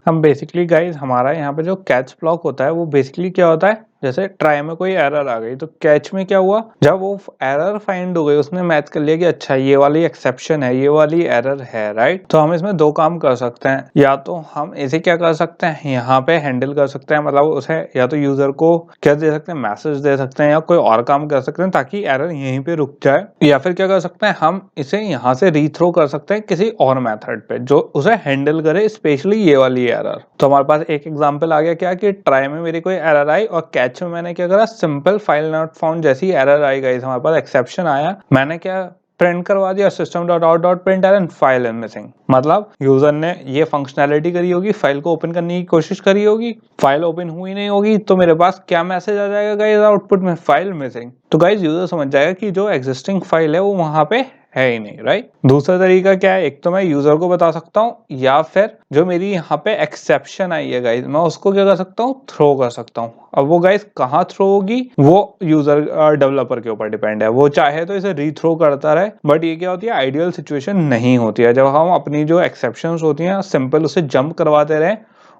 हम basically guys हमारा यहाँ पे जो कैच ब्लॉक होता है वो बेसिकली क्या होता है, जैसे ट्राई में कोई एरर आ गई तो कैच में क्या हुआ, जब वो एरर फाइंड हो गई उसने मैच कर लिया कि अच्छा ये वाली एक्सेप्शन है, ये वाली एरर है, राइट। तो हम इसमें दो काम कर सकते हैं, या तो हम इसे क्या कर सकते हैं यहाँ पे हैंडल कर सकते हैं, मतलब उसे या तो यूजर को क्या दे सकते हैं, मैसेज दे सकते हैं या कोई और काम कर सकते हैं ताकि एरर यहीं पे रुक जाए, या फिर क्या कर सकते हैं हम इसे यहाँ से रीथ्रो कर सकते हैं किसी और मेथड पे जो उसे हैंडल करे स्पेशली ये वाली एरर। तो हमारे पास एक एग्जांपल आ गया क्या कि ट्राई में मेरी कोई एरर आई और कैच में मैंने क्या करा, सिंपल फाइल नॉट फाउंड जैसी एरर आई गई, हमारे पास एक्सेप्शन आया, मैंने क्या प्रिंट करवा दिया system.out.println फाइल इज मिसिंग। मतलब यूजर ने ये फंक्शनैलिटी करी होगी, फाइल को ओपन करने की कोशिश करी होगी, फाइल ओपन हुई नहीं होगी, तो मेरे पास क्या मैसेज आ जाएगा गाइस आउटपुट में, फाइल मिसिंग। तो गाइस यूजर समझ जाएगा कि जो एग्जिस्टिंग फाइल है वो वहां पे है ही नहीं, राइट। दूसरा तरीका क्या है, एक तो मैं यूजर को बता सकता हूँ, या फिर जो मेरी यहाँ पे एक्सेप्शन आई है गाइस मैं उसको क्या कर सकता हूँ, थ्रो कर सकता हूँ। अब वो गाइस कहाँ थ्रो होगी वो यूजर डेवलपर के ऊपर डिपेंड है, वो चाहे तो इसे रीथ्रो करता रहे, बट ये क्या होती है आइडियल सिचुएशन नहीं होती है, जब हम अपनी जो एक्सेप्शंस होती हैं सिंपल उसे जंप करवाते रहे,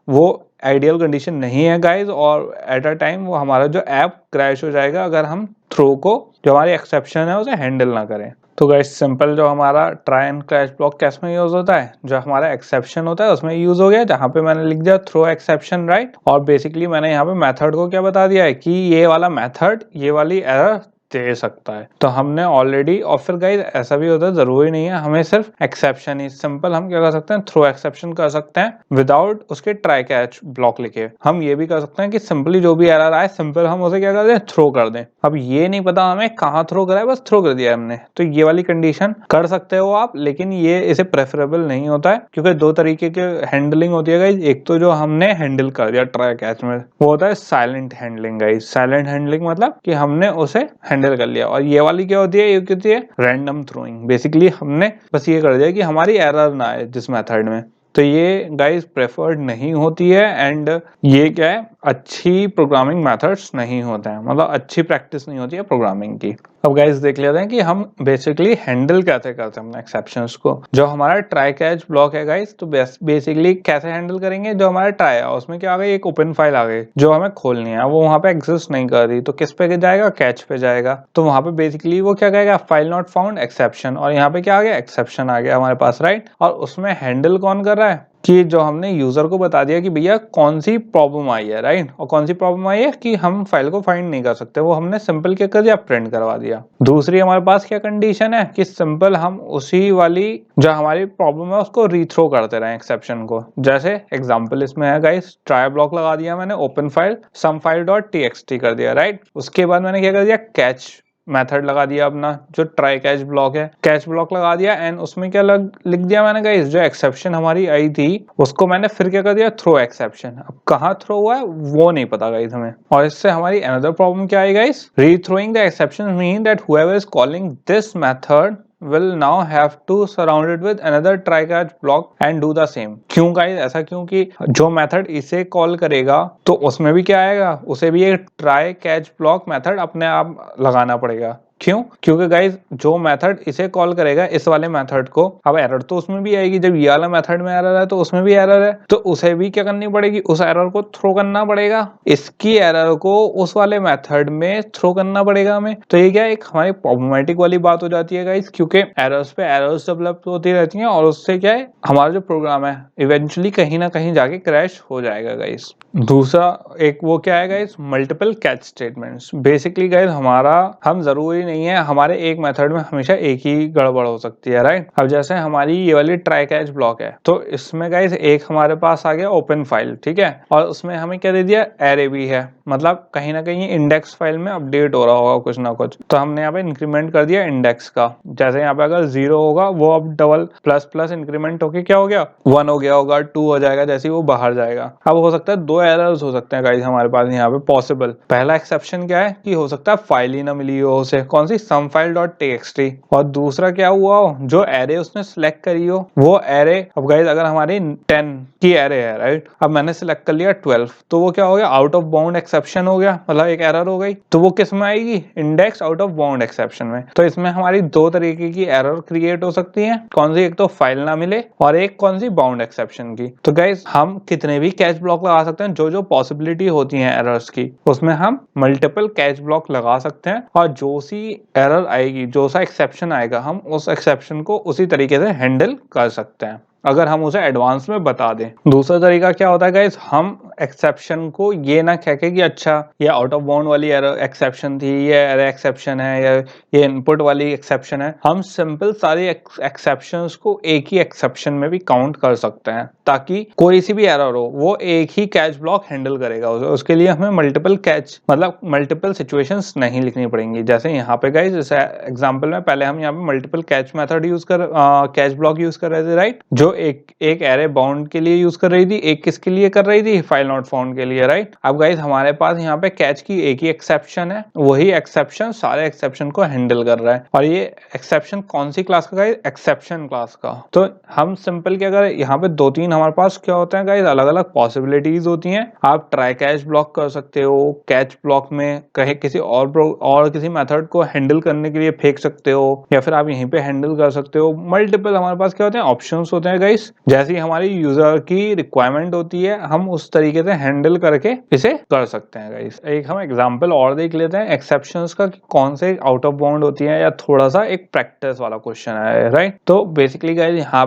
वो आइडियल कंडीशन नहीं है गाइज, और एट अ टाइम वो हमारा जो ऐप क्रैश हो जाएगा अगर हम थ्रो को जो हमारी एक्सेप्शन है उसे हैंडल ना करें। तो गाइज सिंपल जो हमारा ट्राई एंड क्रैश ब्लॉक कैसे में यूज होता है, जो हमारा एक्सेप्शन होता है उसमें यूज हो गया, जहाँ पे मैंने लिख दिया थ्रो एक्सेप्शन, राइट। और बेसिकली मैंने यहाँ पे मेथड को क्या बता दिया है कि ये वाला मेथड ये वाली एरर दे सकता है। तो हमने ऑलरेडी, और फिर गाइज ऐसा भी होता है जरूरी नहीं है हमें सिर्फ एक्सेप्शन ही, सिंपल हम क्या कर सकते हैं थ्रो एक्सेप्शन कर सकते हैं विदाउट उसके ट्राई कैच ब्लॉक लिखे। हम ये भी कर सकते हैं कि सिंपली जो भी एरर आए सिंपल हम उसे क्या कर दें, थ्रो कर दें। अब ये नहीं पता हमें कहाँ थ्रो करा है, बस थ्रो कर दिया हमने, तो ये वाली कंडीशन कर सकते हो आप, लेकिन ये इसे प्रेफरेबल नहीं होता है क्योंकि दो तरीके के हैंडलिंग होती है गाइज। एक तो जो हमने हैंडल कर दिया ट्राई कैच में वो होता है silent handling guys. Silent handling मतलब कि हमने उसे हैंडल कर लिया, और ये वाली क्या होती है, ये होती है रैंडम थ्रोइंग। बेसिकली हमने बस ये कर दिया कि हमारी एरर ना आए जिस मेथड में, तो ये गाइस प्रेफर्ड नहीं होती है, एंड ये क्या है अच्छी प्रोग्रामिंग मेथड्स नहीं होते हैं, मतलब अच्छी प्रैक्टिस नहीं होती है प्रोग्रामिंग की। अब गाइस देख लेते हैं कि हम बेसिकली हैंडल कैसे करते हैं अपने एक्सेप्शंस को। जो हमारा ट्राई कैच ब्लॉक है गाइस, तो बेसिकली कैसे हैंडल करेंगे, जो हमारा ट्राई है उसमें क्या आ गई, एक ओपन फाइल आ गई जो हमें खोलनी है, वो वहां पे एग्जिस्ट नहीं कर रही, तो किस पे जाएगा, कैच पे जाएगा। तो वहां पे बेसिकली वो क्या कहेगा, फाइल नॉट फाउंड एक्सेप्शन, और यहाँ पे क्या आ गया, एक्सेप्शन आ गया हमारे पास, राइट। और उसमें हैंडल कौन कर रहा है कि जो हमने यूजर को बता दिया कि भैया कौन सी प्रॉब्लम आई है, राइट। और कौन सी प्रॉब्लम आई है कि हम फाइल को फाइंड नहीं कर सकते, वो हमने सिंपल क्या कर दिया, प्रिंट करवा दिया। दूसरी हमारे पास क्या कंडीशन है कि सिंपल हम उसी वाली जो हमारी प्रॉब्लम है उसको रीथ्रो करते रहे एक्सेप्शन को। जैसे एग्जांपल इसमें है गाइस, ट्राई ब्लॉक लगा दिया मैंने, ओपन फाइल सम फाइल डॉट टीएक्सटी कर दिया, राइट। उसके बाद मैंने क्या कर दिया, कैच मेथड लगा दिया अपना जो ट्राई कैच ब्लॉक है, कैच ब्लॉक लगा दिया, एंड उसमें क्या लिख दिया मैंने गाइस, जो एक्सेप्शन हमारी आई थी उसको मैंने फिर क्या कर दिया, थ्रो एक्सेप्शन। अब कहाँ थ्रो हुआ है वो नहीं पता गाइस हमें, और इससे हमारी अनदर प्रॉब्लम क्या I guys, rethrowing the exception mean that whoever is calling this method will now have to surround it with another try catch block and do the same। क्यों गाइस ऐसा, क्योंकि जो method इसे call करेगा तो उसमें भी क्या आएगा, उसे भी एक ट्राई कैच ब्लॉक मेथड अपने आप लगाना पड़ेगा। क्यों, क्योंकि गाइज जो मेथड इसे कॉल करेगा इस वाले मेथड को, अब एरर तो उसमें भी आएगी, जब ये वाला मेथड में एरर है तो उसमें भी एरर है, तो उसे भी क्या करनी पड़ेगी, उस एरर को थ्रो करना पड़ेगा, इसकी एरर को उस वाले मेथड में थ्रो करना पड़ेगा हमें। तो ये क्या एक हमारी प्रॉब्लमेटिक वाली बात हो जाती है गाइज, क्योंकि एरर्स पे एरर्स डेवलप होती रहती हैं, और उससे क्या है हमारा जो प्रोग्राम है इवेंचुअली कहीं ना कहीं जाके क्रैश हो जाएगा गाइज। दूसरा एक वो क्या है guys, multiple catch statements. Basically guys हमारा, हम जरूरी नहीं है हमारे एक मेथड में हमेशा एक ही गड़बड़ हो सकती है, राइट। अब जैसे हमारी ये वाली ट्राई कैच ब्लॉक है, तो इसमें गाइज एक हमारे पास आ गया ओपन फाइल, ठीक है, और उसमें हमें क्या दे दिया, एरे भी है, मतलब कहीं ना कहीं इंडेक्स फाइल में अपडेट हो रहा होगा कुछ ना कुछ, तो हमने यहाँ पे इंक्रीमेंट कर दिया इंडेक्स का। जैसे यहाँ पे अगर 0 होगा वो अब डबल प्लस प्लस इंक्रीमेंट होके क्या हो गया, 1 हो गया होगा, 2 हो जाएगा जैसे ही वो बाहर जाएगा। अब हो सकता है दो एरर्स हो सकते हैं गाइस हमारे पास यहाँ पे पॉसिबल। पहला एक्सेप्शन क्या है कि हो सकता है फाइल ही ना मिली हो उसे, कौन सी, सम फाइल डॉट टीएक्सटी। और दूसरा क्या हुआ हो, जो एरे उसने सिलेक्ट करी हो वो एरे, अब गाइस अगर हमारी 10 की एरे है, राइट, अब मैंने सिलेक्ट कर लिया 12, तो वो क्या हो गया, out of bound exception exception हो गया, मतलब एक एरर हो गई, तो वो किस में आएगी, index out of bound exception में। तो इसमें हमारी दो तरीके की एरर क्रिएट हो सकती है, कौन सी, एक तो फाइल ना मिले और एक कौन सी, बाउंड एक्सेप्शन की। तो गाइस हम कितने भी कैच ब्लॉक लगा सकते हैं, जो जो पॉसिबिलिटी होती है एरर्स की उसमें हम मल्टीपल कैच ब्लॉक लगा सकते हैं, और जो सी एरर आएगी, जो सा एक्सेप्शन आएगा, हम उस एक्सेप्शन को उसी तरीके से हैंडल कर सकते हैं अगर हम उसे एडवांस में बता दें। दूसरा तरीका क्या होता है गाइस, हम एक्सेप्शन को ये ना कह के कि अच्छा ये आउट ऑफ बाउंड वाली एरर एक्सेप्शन थी, ये एरर एक्सेप्शन है, या ये इनपुट वाली एक्सेप्शन है, हम सिंपल सारी एक्सेप्शंस को एक ही एक्सेप्शन में भी काउंट कर सकते हैं, ताकि कोई सी भी एरर हो वो एक ही कैच ब्लॉक हैंडल करेगा। उसके लिए हमें मल्टीपल कैच, मतलब मल्टीपल सिचुएशंस नहीं लिखनी पड़ेंगी। जैसे यहाँ पे गाइस, जैसे एग्जांपल में पहले हम यहाँ पे मल्टीपल कैच मेथड यूज कर कैच ब्लॉक यूज कर रहे थे, राइट, जो एक एरे बाउंड के लिए यूज कर रही थी, एक किसके लिए कर रही थी, फाइल नॉट फाउंड के लिए, राइट। अब गाइस हमारे पास यहाँ पे कैच की एक ही एक्सेप्शन है, वही एक्सेप्शन सारे एक्सेप्शन को हैंडल कर रहा है, और ये एक्सेप्शन कौन सी क्लास का गाइस, एक्सेप्शन क्लास का। तो हम सिंपल के अगर यहाँ पे दो तीन हमारे पास क्या होते हैं गाइस, अलग अलग पॉसिबिलिटीज होती हैं। आप ट्राई कैच ब्लॉक कर सकते हो, कैच ब्लॉक में कहीं किसी और किसी मेथड को हैंडल करने के लिए फेंक सकते हो, या फिर आप यहीं पे हैंडल कर सकते हो। मल्टीपल हमारे पास क्या होते हैं, ऑप्शंस होते हैं गाइस। जैसी हमारी यूजर की रिक्वायरमेंट होती है, हम उस तरीके से हैंडल करके इसे कर सकते हैं गाइस। एक हम एग्जांपल और देख लेते हैं एक्सेप्शंस का, कि कौन से आउट ऑफ बाउंड होती है, या थोड़ा सा एक प्रैक्टिस वाला क्वेश्चन है, राइट। तो बेसिकली गाइस यहाँ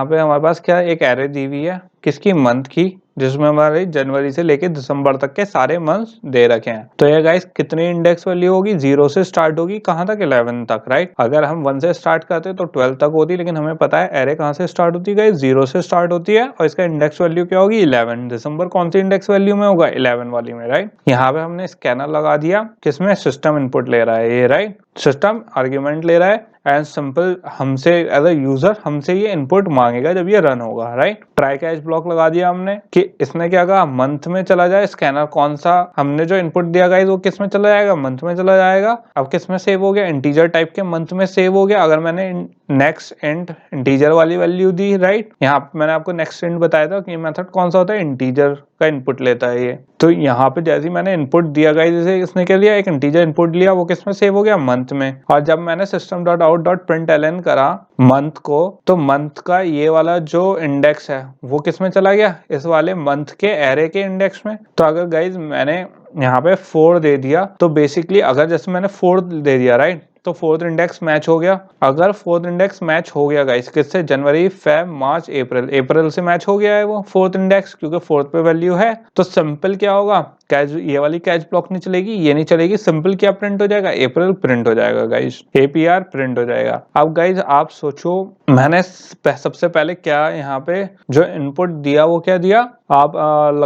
पे हमारे पास क्या है, एक एरे दी हुई है, किसकी, मंथ की, जिसमें हमारे जनवरी से लेके दिसंबर तक के सारे मंथ्स दे रखे हैं। तो ये गाइस कितनी इंडेक्स वैल्यू होगी, 0 से स्टार्ट होगी, कहां तक, 11 तक, राइट। अगर हम 1 से स्टार्ट करते तो 12 तक होती, लेकिन हमें पता है एरे कहां से स्टार्ट होती है गाइस, 0 से स्टार्ट होती है, और इसका इंडेक्स वैल्यू क्या होगी, 11। दिसंबर कौन सी इंडेक्स वैल्यू में होगा, 11 वाली में, राइट। यहाँ पे हमने स्कैनर लगा दिया, किसमें, सिस्टम इनपुट ले रहा है ये, राइट, सिस्टम आर्ग्यूमेंट ले रहा है, एंड सिंपल हमसे एज अ यूजर हमसे ये इनपुट मांगेगा जब ये रन होगा, राइट। ट्राई कैच ब्लॉक लगा दिया हमने कि इसने क्या कहा, मंथ में चला जाए स्कैनर, कौन सा हमने जो इनपुट दिया गाइस वो किस में चला जाएगा, मंथ में चला जाएगा। अब किस में सेव हो गया, इंटीजर टाइप के मंथ में सेव हो गया। अगर मैंने नेक्स्ट इंट इंटीजर वाली वैल्यू दी, राइट, यहाँ मैंने आपको नेक्स्ट इंट बताया था कि मेथड कौन सा होता है, इंटीजर का इनपुट लेता है ये। तो यहाँ पे जैसे ही मैंने इनपुट दिया गाइस, जैसे इसने क्या लिया, एक इंटीजर इनपुट लिया, वो किस में सेव हो गया, मंथ में। और जब मैंने system.out.println करा मंथ को, तो मंथ का ये वाला जो इंडेक्स है वो किस में चला गया, इस वाले मंथ के एरे के इंडेक्स में। तो अगर गाइस मैंने यहाँ पे 4 दे दिया, तो बेसिकली अगर जैसे मैंने 4 दे दिया, राइट, तो फोर्थ इंडेक्स मैच हो गया। अगर फोर्थ इंडेक्स मैच हो गया गाइस किससे, जनवरी, फेब, मार्च, अप्रैल से मैच हो गया है वो फोर्थ इंडेक्स, क्योंकि फोर्थ पे वैल्यू है। तो सिंपल क्या होगा, कैच, ये वाली कैच ब्लॉक नहीं चलेगी, ये नहीं चलेगी, सिंपल क्या प्रिंट हो जाएगा, अप्रैल प्रिंट हो जाएगा गाइस, APR प्रिंट हो जाएगा। अब गाइस आप सोचो, मैंने सबसे पहले क्या यहाँ पे जो इनपुट दिया वो क्या दिया, आप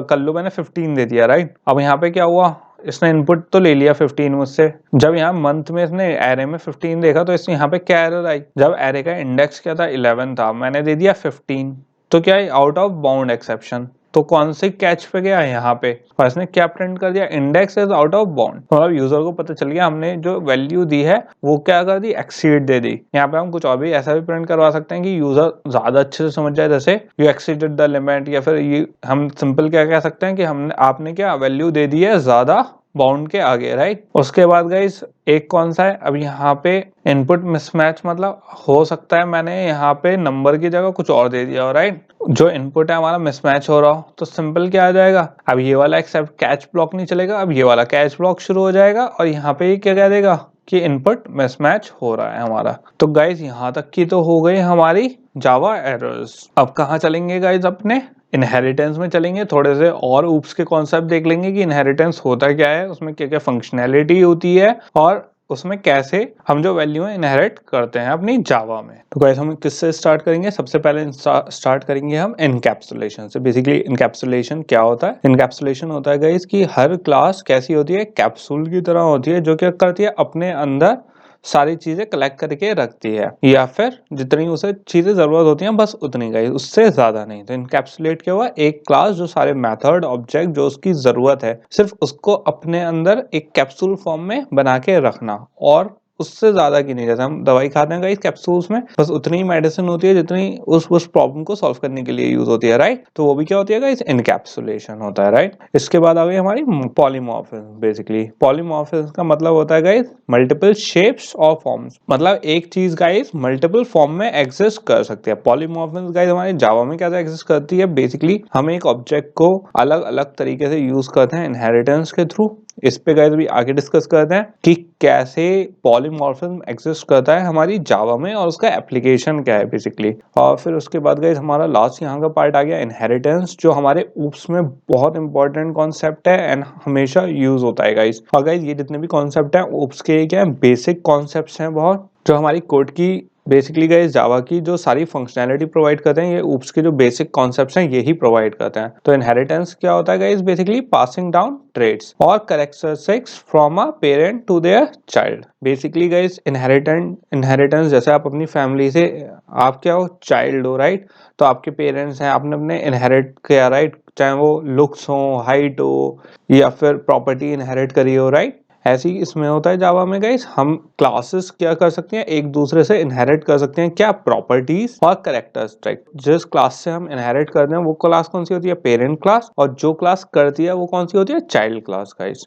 कर लो, मैंने 15 दे दिया, राइट। अब यहाँ पे क्या हुआ, इसने इनपुट तो ले लिया 15 मुझसे। जब यहाँ मंथ में इसने एरे में 15 देखा, तो इसने यहाँ पे क्या एरर आई, जब एरे का इंडेक्स क्या था, 11 था, मैंने दे दिया 15, तो क्या है, आउट ऑफ बाउंड एक्सेप्शन। तो कौन से कैच पे गया यहाँ पे, और इसने क्या प्रिंट कर दिया, index is out of bound. मतलब यूजर को पता चल गया हमने जो वैल्यू दी है वो क्या कर दी, एक्सीड दे दी। यहाँ पे हम कुछ और भी ऐसा भी प्रिंट करवा सकते हैं कि यूजर ज्यादा अच्छे से समझ जाए, जैसे यू एक्सीडेड द लिमिट, या फिर ये हम सिंपल क्या कह सकते हैं कि हमने, आपने क्या वैल्यू दे दी है ज्यादा बाउंड के आगे, राइट। उसके बाद गाइस एक कौन सा है, अब यहाँ पे इनपुट मिसमैच, मतलब हो सकता है मैंने यहाँ पे नंबर की जगह कुछ और दे दिया हो, राइट, जो इनपुट है हमारा मिसमैच हो रहा हो। तो सिंपल क्या आ जाएगा, अब ये वाला एक्सेप्ट कैच ब्लॉक नहीं चलेगा, अब ये वाला कैच ब्लॉक शुरू हो जाएगा, और यहाँ पे क्या कह देगा कि इनपुट मिसमैच हो रहा है हमारा। तो गाइस यहाँ तक की तो हो गई हमारी जावा एरर्स। अब कहाँ चलेंगे गाइस, अपने इनहेरिटेंस में चलेंगे, थोड़े से और ऊप्स के कॉन्सेप्ट देख लेंगे कि इनहेरिटेंस होता क्या है, उसमें क्या क्या फंक्शनैलिटी होती है, और उसमें कैसे हम जो वैल्यू है इनहेरिट करते हैं अपनी जावा में। तो गाइस हम किससे स्टार्ट करेंगे, सबसे पहले स्टार्ट करेंगे हम इनकैप्सुलेशन से। बेसिकली इनकैप्सुलेशन क्या होता है, इनकैप्सुलेशन होता है गाइस कि हर क्लास कैसी होती है, कैप्सूल की तरह होती है, जो क्या करती है, अपने अंदर सारी चीजें कलेक्ट करके रखती है, या फिर जितनी उसे चीजें जरूरत होती हैं बस उतनी गाइस, उससे ज्यादा नहीं। तो इनकैप्सुलेट क्या हुआ, एक क्लास जो सारे मेथड, ऑब्जेक्ट जो उसकी जरूरत है सिर्फ उसको अपने अंदर एक कैप्सूल फॉर्म में बना के रखना, और उससे ज्यादा की नहीं। जैसे हम दवाई खाते हैं गाइस कैप्सूल्स में, बस उतनी ही मेडिसिन होती है जितनी उस प्रॉब्लम को सॉल्व करने के लिए यूज होती है, राइट। तो वो भी क्या होती है गाइस, इनकैप्सुलेशन होता है, राइट। इसके बाद आ गई हमारी पॉलीमॉर्फिज्म। बेसिकली पॉलीमॉर्फिज्म का मतलब होता है गाइस मल्टीपल शेप्स और फॉर्म्स, मतलब एक चीज गाइस मल्टीपल फॉर्म में एग्जिस्ट कर सकती है। पॉलीमॉर्फिज्म गाइस हमारे जावा में क्या एग्जिस्ट करती है, बेसिकली हम एक ऑब्जेक्ट को अलग अलग तरीके से यूज करते हैं इनहेरिटेंस के थ्रू। इस पे गाइस अभी आगे डिस्कस करते हैं कि कैसे पॉलीमॉर्फिज्म एग्जिस्ट करता है हमारी जावा में और उसका एप्लीकेशन क्या है बेसिकली। और फिर उसके बाद गाइस हमारा लास्ट यहाँ का पार्ट आ गया इनहेरिटेंस, जो हमारे ऊप्स में बहुत इंपॉर्टेंट कॉन्सेप्ट है एंड हमेशा यूज होता है गाइस। और गाइस ये जितने भी कॉन्सेप्ट हैं ऊप्स के क्या है, बेसिक कॉन्सेप्ट्स हैं बहुत, जो हमारी कोड की बेसिकली गाइस जावा की जो सारी फंक्शनैलिटी प्रोवाइड करते हैं, ये ऊप्स के जो बेसिक कॉन्सेप्ट्स हैं यही प्रोवाइड करते हैं। तो इनहेरिटेंस क्या होता है guys, basically passing down traits और characteristics from a parent to their child. Basically guys inheritance जैसे आप अपनी फैमिली से, आप क्या हो, चाइल्ड हो, राइट। तो आपके पेरेंट्स हैं, आपने अपने इनहेरिट किया, राइट, चाहे वो लुक्स हो, हाइट हो या फिर प्रॉपर्टी इनहेरिट करी हो, राइट। ऐसे ही इसमें होता है जावा में गाइस, हम क्लासेस क्या कर सकते हैं, एक दूसरे से इनहेरिट कर सकते हैं, क्या, प्रॉपर्टीज और कैरेक्टरिस्टिक। जिस क्लास से हम इनहेरिट करते हैं वो क्लास कौन सी होती है, पेरेंट क्लास, और जो क्लास करती है वो कौन सी होती है, चाइल्ड क्लास गाइस।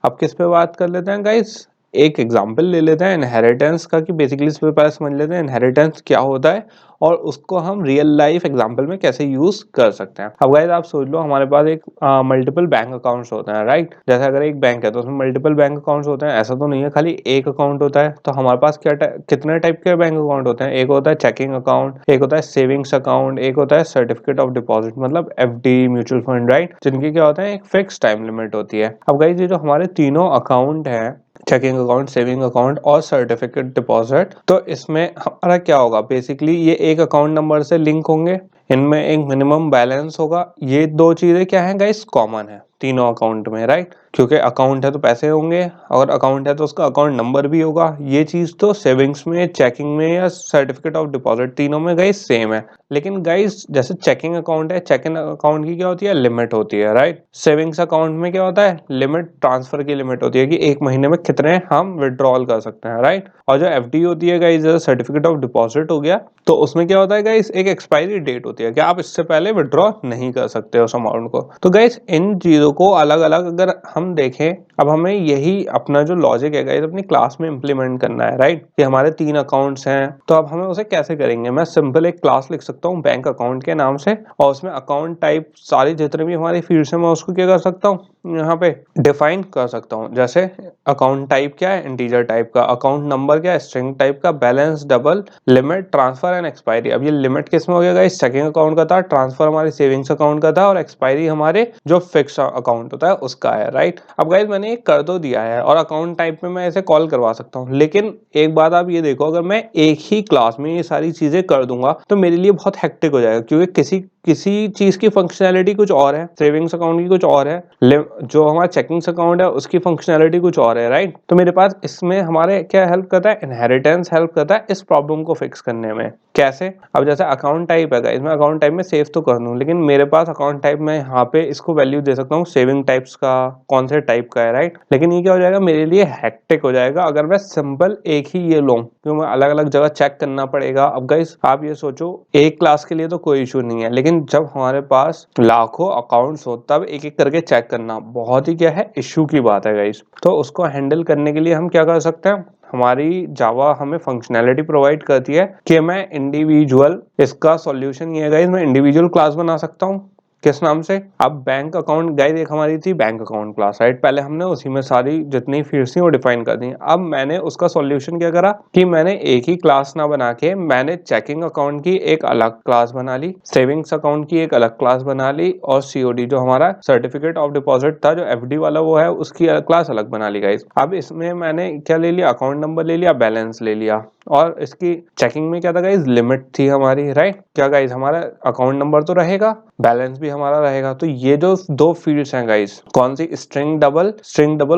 अब किस पे बात कर लेते हैं गाइस, एक एग्जांपल ले लेते हैं इनहेरिटेंस का, कि बेसिकली इस पे पहले समझ लेते हैं इनहेरिटेंस क्या होता है और उसको हम रियल लाइफ एग्जांपल में कैसे यूज कर सकते हैं। अब गाइस आप सोच लो, हमारे पास एक मल्टीपल बैंक अकाउंट्स होते हैं, राइट। जैसे अगर एक बैंक है तो उसमें मल्टीपल बैंक अकाउंट्स होते हैं, ऐसा तो नहीं है खाली एक अकाउंट होता है। तो हमारे पास कितने टाइप के बैंक अकाउंट होते हैं, एक होता है चेकिंग अकाउंट, एक होता है सेविंग्स अकाउंट, एक होता है सर्टिफिकेट ऑफ डिपॉजिट, मतलब एफडी, म्यूचुअल फंड, राइट, जिनकी क्या होता है, एक फिक्स टाइम लिमिट होती है। अब गाइस ये जो हमारे तीनों अकाउंट है, चेकिंग अकाउंट, सेविंग अकाउंट और सर्टिफिकेट डिपॉजिट, तो इसमें हमारा क्या होगा, बेसिकली ये एक अकाउंट नंबर से लिंक होंगे, इनमें एक मिनिमम बैलेंस होगा। ये दो चीजें क्या है गाइस, कॉमन है तीनों अकाउंट में, राइट, क्योंकि अकाउंट है तो पैसे होंगे और अकाउंट है तो उसका अकाउंट नंबर भी होगा। ये चीज तो सेविंग्स में, चेकिंग में या सर्टिफिकेट ऑफ डिपॉजिट, तीनों में गाइस सेम है। लेकिन गाइस जैसे चेकिंग अकाउंट है, चेकिंग अकाउंट की क्या होती है, लिमिट होती है, राइट। सेविंग्स अकाउंट में क्या होता है, लिमिट, ट्रांसफर की लिमिट होती है कि एक महीने में कितने हम विड्रॉल कर सकते हैं, राइट। और जो एफडी होती है गाइस, जैसे सर्टिफिकेट ऑफ डिपॉजिट हो गया, तो उसमें क्या होता है गाइस, एक एक्सपायरी डेट होती है कि आप इससे पहले विड्रॉ नहीं कर सकते उस अमाउंट को। तो गाइस इन चीजों को अलग अलग अगर हम देखें, अब हमें यही अपना जो लॉजिक है गाइस अपनी क्लास में इंप्लीमेंट करना है, राइट। कि हमारे 3 अकाउंट्स हैं, तो अब हमें उसे कैसे करेंगे, मैं सिंपल एक क्लास लिख सकता हूँ बैंक अकाउंट के नाम से, और उसमें अकाउंट टाइप सारी जितने भी हमारी फील्ड्स हैं मैं उसको क्या कर सकता हूँ, यहाँ पे डिफाइन कर सकता हूँ। जैसे अकाउंट टाइप क्या है, इंटीजर टाइप का, अकाउंट नंबर क्या है, स्ट्रिंग टाइप का, balance, double, limit, transfer and expiry. अब ये लिमिट किस में हो गया गाइस, चेकिंग अकाउंट का था, ट्रांसफर हमारे सेविंग्स अकाउंट का था, और एक्सपायरी हमारे जो फिक्स अकाउंट होता है उसका है, राइट। अब गाइस मैंने ये कर दो दिया है और अकाउंट टाइप में मैं इसे कॉल करवा सकता हूँ, लेकिन एक बात आप ये देखो, अगर मैं एक ही क्लास में ये सारी चीजें कर दूंगा तो मेरे लिए बहुत हेक्टिक हो जाएगा, क्योंकि किसी चीज की फंक्शनैलिटी कुछ और है, सेविंग्स अकाउंट की कुछ और है, जो हमारा चेकिंग्स अकाउंट है उसकी फंक्शनैलिटी कुछ और है, राइट। तो मेरे पास इसमें हमारे क्या हेल्प करता है, इनहेरिटेंस हेल्प करता है इस प्रॉब्लम को फिक्स करने में। कैसे, अब जैसे अकाउंट टाइप है, इसमें अकाउंट टाइप में सेव तो कर दूं, लेकिन मेरे पास अकाउंट टाइप में यहाँ पे इसको वैल्यू दे सकता हूँ सेविंग टाइप्स का, कौन से टाइप का है, राइट। लेकिन ये क्या हो जाएगा, मेरे लिए हेक्टिक हो जाएगा अगर मैं सिंपल एक ही ये लूं, क्यों मैं अलग अलग जगह चेक करना पड़ेगा। अब गाइस आप ये सोचो, एक क्लास के लिए तो कोई इशू नहीं है, लेकिन जब हमारे पास लाखों अकाउंट्स हो तब एक एक करके चेक करना बहुत ही क्या है, इशू की बात है गाइस। तो उसको हैंडल करने के लिए हम क्या कर सकते हैं, हमारी जावा हमें फंक्शनैलिटी प्रोवाइड करती है कि मैं इंडिविजुअल, इसका सॉल्यूशन ये है गाइस, मैं इंडिविजुअल क्लास बना सकता हूँ। किस नाम से, अब बैंक अकाउंट गाइस एक हमारी थी बैंक अकाउंट क्लास, राइट। पहले हमने उसी में सारी जितनी फील्ड्स थी वो डिफाइन कर दी। अब मैंने उसका सॉल्यूशन क्या करा कि मैंने एक ही क्लास ना बना के मैंने चेकिंग अकाउंट की एक अलग क्लास बना ली, सेविंग्स अकाउंट की एक अलग क्लास बना ली, और सीओडी जो हमारा सर्टिफिकेट ऑफ डिपॉजिट था, जो एफडी वाला वो है, उसकी क्लास अलग बना ली गाइस। अब इसमें मैंने क्या ले लिया, अकाउंट नंबर ले लिया, बैलेंस ले लिया, और इसकी चेकिंग में क्या था गाइज, लिमिट थी हमारी, राइट। क्या गाइज, हमारा अकाउंट नंबर तो रहेगा, बैलेंस भी हमारा रहेगा। तो ये जो दो फील्ड्स हैं गाइज, कौन सी, स्ट्रिंग डबल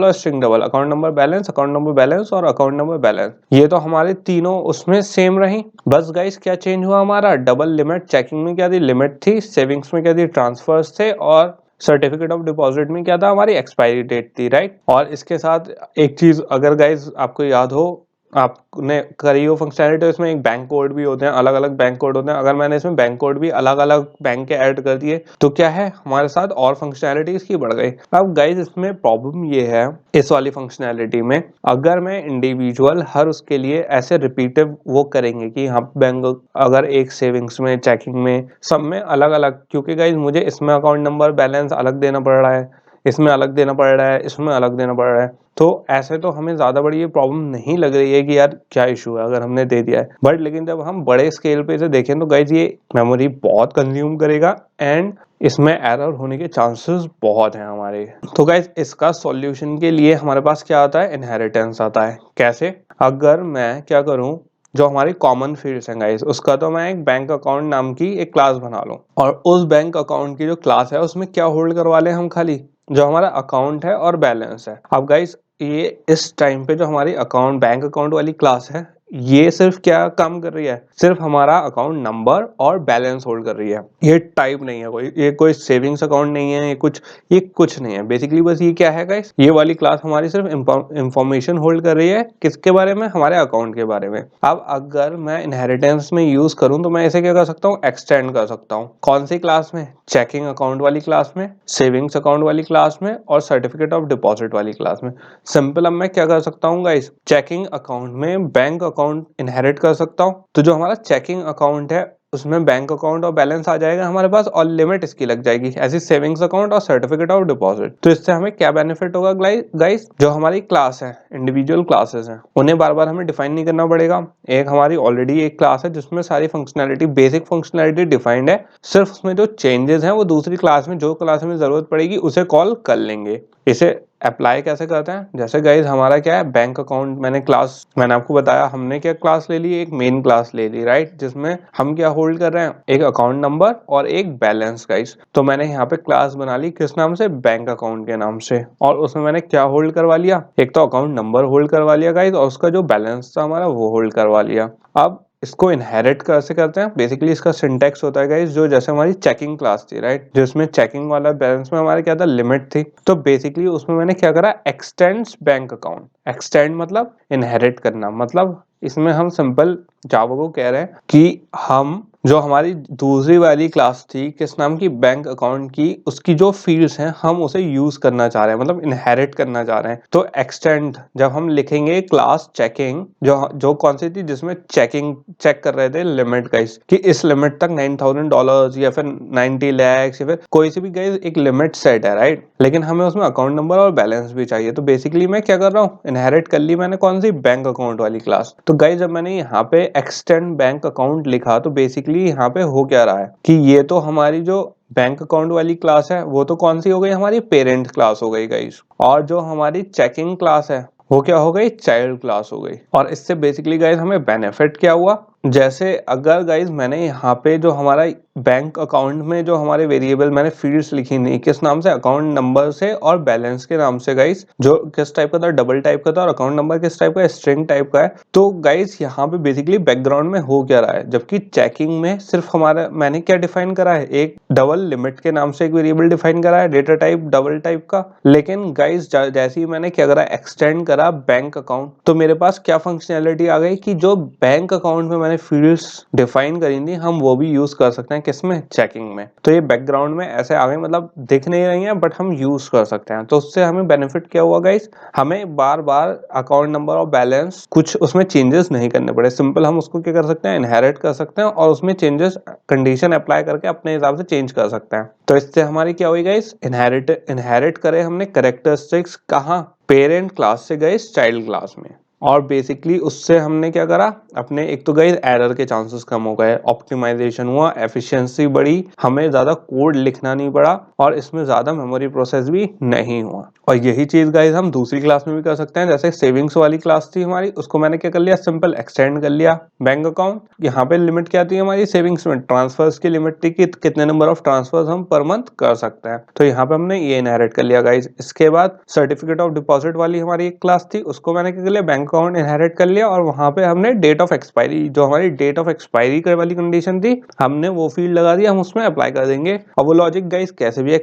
और string double, account number balance, account number balance और अकाउंट नंबर बैलेंस, ये तो हमारे तीनों उसमें सेम रही। बस गाइज क्या चेंज हुआ हमारा, डबल लिमिट चेकिंग में क्या थी, लिमिट थी, सेविंग्स में क्या थी, ट्रांसफर्स थे, और सर्टिफिकेट ऑफ डिपॉजिट में क्या था, हमारी एक्सपायरी डेट थी, राइट। और इसके साथ एक चीज अगर गाइज आपको याद हो, आपने करी हो फंक्शनैलिटी, तो इसमें एक बैंक कोड भी होते हैं, अलग अलग बैंक कोड होते हैं। अगर मैंने इसमें बैंक कोड भी अलग अलग बैंक के ऐड कर दिए तो क्या है, हमारे साथ और फंक्शनैलिटी इसकी बढ़ गई। अब गाइज इसमें प्रॉब्लम ये है, इस वाली फंक्शनैलिटी में अगर मैं इंडिविजुअल हर उसके लिए ऐसे रिपीटिव वो करेंगे कि हाँ बैंक, अगर एक सेविंग्स में, चेकिंग में, सब में अलग अलग, क्योंकि गाइज मुझे इसमें अकाउंट नंबर बैलेंस अलग देना पड़ रहा है, इसमें अलग देना पड़ रहा है, इसमें अलग देना पड़ रहा है, तो ऐसे तो हमें ज्यादा बड़ी ये प्रॉब्लम नहीं लग रही है कि यार क्या इशू है अगर हमने दे दिया है। बट लेकिन जब हम बड़े स्केल पे इसे देखें तो गाइज ये मेमोरी बहुत कंज्यूम करेगा एंड इसमें एरर होने के चांसेस बहुत हैं हमारे। तो गाइज इसका सॉल्यूशन के लिए हमारे पास क्या आता है, इनहेरिटेंस आता है। कैसे, अगर मैं क्या करूं, जो हमारी कॉमन फील्ड्स हैं गाइस, उसका तो मैं एक बैंक अकाउंट नाम की एक क्लास बना लूं, और उस बैंक अकाउंट की जो क्लास है उसमें क्या होल्ड करवा लें हम, खाली जो हमारा अकाउंट है और बैलेंस है। अब गाइस ये इस टाइम पे जो हमारी अकाउंट, बैंक अकाउंट वाली क्लास है, ये सिर्फ क्या काम कर रही है, सिर्फ हमारा अकाउंट नंबर और बैलेंस होल्ड कर रही है। ये टाइप नहीं है कोई, ये कोई सेविंग्स अकाउंट नहीं है, ये कुछ नहीं है। बेसिकली बस ये क्या है गाइस, ये वाली क्लास हमारी सिर्फ इंफॉर्मेशन होल्ड कर रही है, किसके बारे में, हमारे अकाउंट के बारे में। अब अगर मैं इनहेरिटेंस में यूज करूं तो मैं इसे क्या कर सकता हूँ, एक्सटेंड कर सकता हूँ। कौन सी क्लास में, चेकिंग अकाउंट वाली क्लास में, सेविंग्स अकाउंट वाली क्लास में और सर्टिफिकेट ऑफ डिपॉजिट वाली क्लास में। सिंपल, अब मैं क्या कर सकता हूँ गाइस, चेकिंग अकाउंट में बैंक अकाउंट इनहेरिट कर सकता हूँ। तो जो हमारा चेकिंग अकाउंट है उसमें बैंक अकाउंट और बैलेंस आ जाएगा हमारे पास, और लिमिट इसकी लग जाएगी, ऐसी सेविंग्स अकाउंट और सर्टिफिकेट ऑफ डिपॉजिट। तो इससे हमें क्या बेनिफिट होगा गाइस, जो हमारी क्लास है, इंडिविजुअल क्लासेस हैं, उन्हें बार बार हमें डिफाइन नहीं करना पड़ेगा। एक हमारी ऑलरेडी एक क्लास है जिसमें सारी फंक्शनैलिटी, बेसिक फंक्शनैलिटी डिफाइंड है, सिर्फ उसमें जो चेंजेस हैं वो दूसरी क्लास में, जो क्लास में जरूरत पड़ेगी उसे कॉल कर लेंगे। इसे अप्लाई कैसे करते हैं, जैसे गाइज हमारा क्या है, बैंक अकाउंट, मैंने आपको बताया, हमने क्या क्लास ले ली, एक मेन क्लास ले ली, राइट, जिसमें हम क्या होल्ड कर रहे हैं, एक अकाउंट नंबर और एक बैलेंस गाइज। तो मैंने यहाँ पे क्लास बना ली, किस नाम से, बैंक अकाउंट के नाम से, और उसमें मैंने क्या होल्ड करवा लिया, एक तो अकाउंट नंबर होल्ड करवा लिया गाइज, और उसका जो बैलेंस था हमारा वो होल्ड करवा लिया। अब इसको इनहेरिट कैसे करते हैं, बेसिकली इसका सिंटेक्स होता है गाइस, जो जैसे हमारी चेकिंग क्लास थी, राइट, जिसमें चेकिंग वाला बैलेंस में हमारे क्या था, लिमिट थी, तो बेसिकली उसमें मैंने क्या करा, एक्सटेंड्स बैंक अकाउंट। एक्सटेंड मतलब इनहेरिट करना, मतलब इसमें हम सिंपल जावा को कह रहे हैं कि हम जो हमारी दूसरी वाली क्लास थी, किस नाम की, बैंक अकाउंट की, उसकी जो फील्ड्स हैं हम उसे यूज करना चाह रहे हैं, मतलब इनहेरिट करना चाह रहे हैं। तो एक्सटेंड जब हम लिखेंगे क्लास चेकिंग, जो कौन सी थी, जिसमें चेकिंग चेक कर रहे थे लिमिट गाइस, कि इस लिमिट तक $9,000 या फिर 90 lakhs या फिर कोई सी भी गाइस एक लिमिट सेट है, राइट, लेकिन हमें उसमें अकाउंट नंबर और बैलेंस भी चाहिए। तो बेसिकली मैं क्या कर रहा हूँ, इनहेरिट कर ली मैंने कौन सी, बैंक अकाउंट वाली क्लास। तो गाइस जब मैंने यहाँ पे एक्सटेंड बैंक अकाउंट लिखा तो बेसिकली यहाँ पे हो क्या रहा है कि ये तो हमारी जो बैंक अकाउंट वाली क्लास है वो तो कौन सी हो गई, हमारी पेरेंट क्लास हो गई गाइस, और जो हमारी चेकिंग क्लास है वो क्या हो गई, चाइल्ड क्लास हो गई। और इससे बेसिकली गाइस हमें बेनिफिट क्या हुआ, जैसे अगर गाइस मैंने यहाँ पे जो हमारा बैंक अकाउंट में जो हमारे वेरिएबल मैंने फील्ड्स लिखी नहीं, किस नाम से, अकाउंट नंबर से और बैलेंस के नाम से गाइस, जो किस टाइप का था, डबल टाइप का था, और अकाउंट नंबर किस टाइप का, स्ट्रिंग टाइप का है। तो गाइस यहाँ पे बेसिकली बैकग्राउंड में हो क्या रहा है, जबकि चेकिंग में सिर्फ हमारा मैंने क्या डिफाइन करा है, एक डबल लिमिट के नाम से एक वेरिएबल डिफाइन करा है, डेटा टाइप डबल टाइप का। लेकिन गाइस जैसे ही मैंने क्या करा, एक्सटेंड करा बैंक अकाउंट, तो मेरे पास क्या फंक्शनैलिटी आ गई कि जो बैंक अकाउंट में मैंने फील्ड्स डिफाइन करी थी हम वो भी यूज कर सकते हैं, किसमें, चेकिंग में। तो ये बैकग्राउंड में ऐसे आ गए, मतलब दिख नहीं रही है बट हम यूज कर सकते हैं। तो उससे हमें बेनिफिट क्या हुआ गाइस, हमें बार बार अकाउंट नंबर और बैलेंस कुछ उसमें चेंजेस नहीं करने पड़े, सिंपल हम उसको क्या कर सकते हैं, इनहेरिट कर सकते हैं, और उसमें चेंजेस कंडीशन अप्लाई करके अपने हिसाब से चेंज कर सकते हैं। तो इससे हमारी क्या हुई गाइस, इनहेरिट करे हमने कैरेक्टरिस्टिक्स, कहाँ, पेरेंट क्लास से गए चाइल्ड क्लास में। और बेसिकली उससे हमने क्या करा, अपने एक तो गाइस एरर के चांसेस कम हो गए, ऑप्टिमाइजेशन हुआ, एफिशिएंसी बढ़ी, हमें ज्यादा कोड लिखना नहीं पड़ा और इसमें ज्यादा मेमोरी प्रोसेस भी नहीं हुआ। और यही चीज गाइस हम दूसरी क्लास में भी कर सकते हैं। जैसे सेविंग्स वाली क्लास थी हमारी, उसको मैंने क्या कर लिया, सिंपल एक्सटेंड कर लिया बैंक अकाउंट। यहाँ पे लिमिट क्या थी हमारी सेविंग्स में, ट्रांसफर्स की लिमिट थी कि कितने नंबर ऑफ ट्रांसफर्स हम पर मंथ कर सकते हैं, तो यहाँ पे हमने ये इनहेरिट कर लिया गाइस। इसके बाद सर्टिफिकेट ऑफ डिपॉजिट वाली हमारी एक क्लास थी, उसको मैंने क्या कर लिया, बैंक अकाउंट इनहेरिट कर लिया और वहां पे हमने डेट ऑफ एक्सपायरी, जो हमारी डेट ऑफ एक्सपायरी वाली कंडीशन थी, हमने वो फील्ड लगा दिया, हम उसमें अप्लाई कर देंगे। और वो लॉजिक गाइस कैसे भी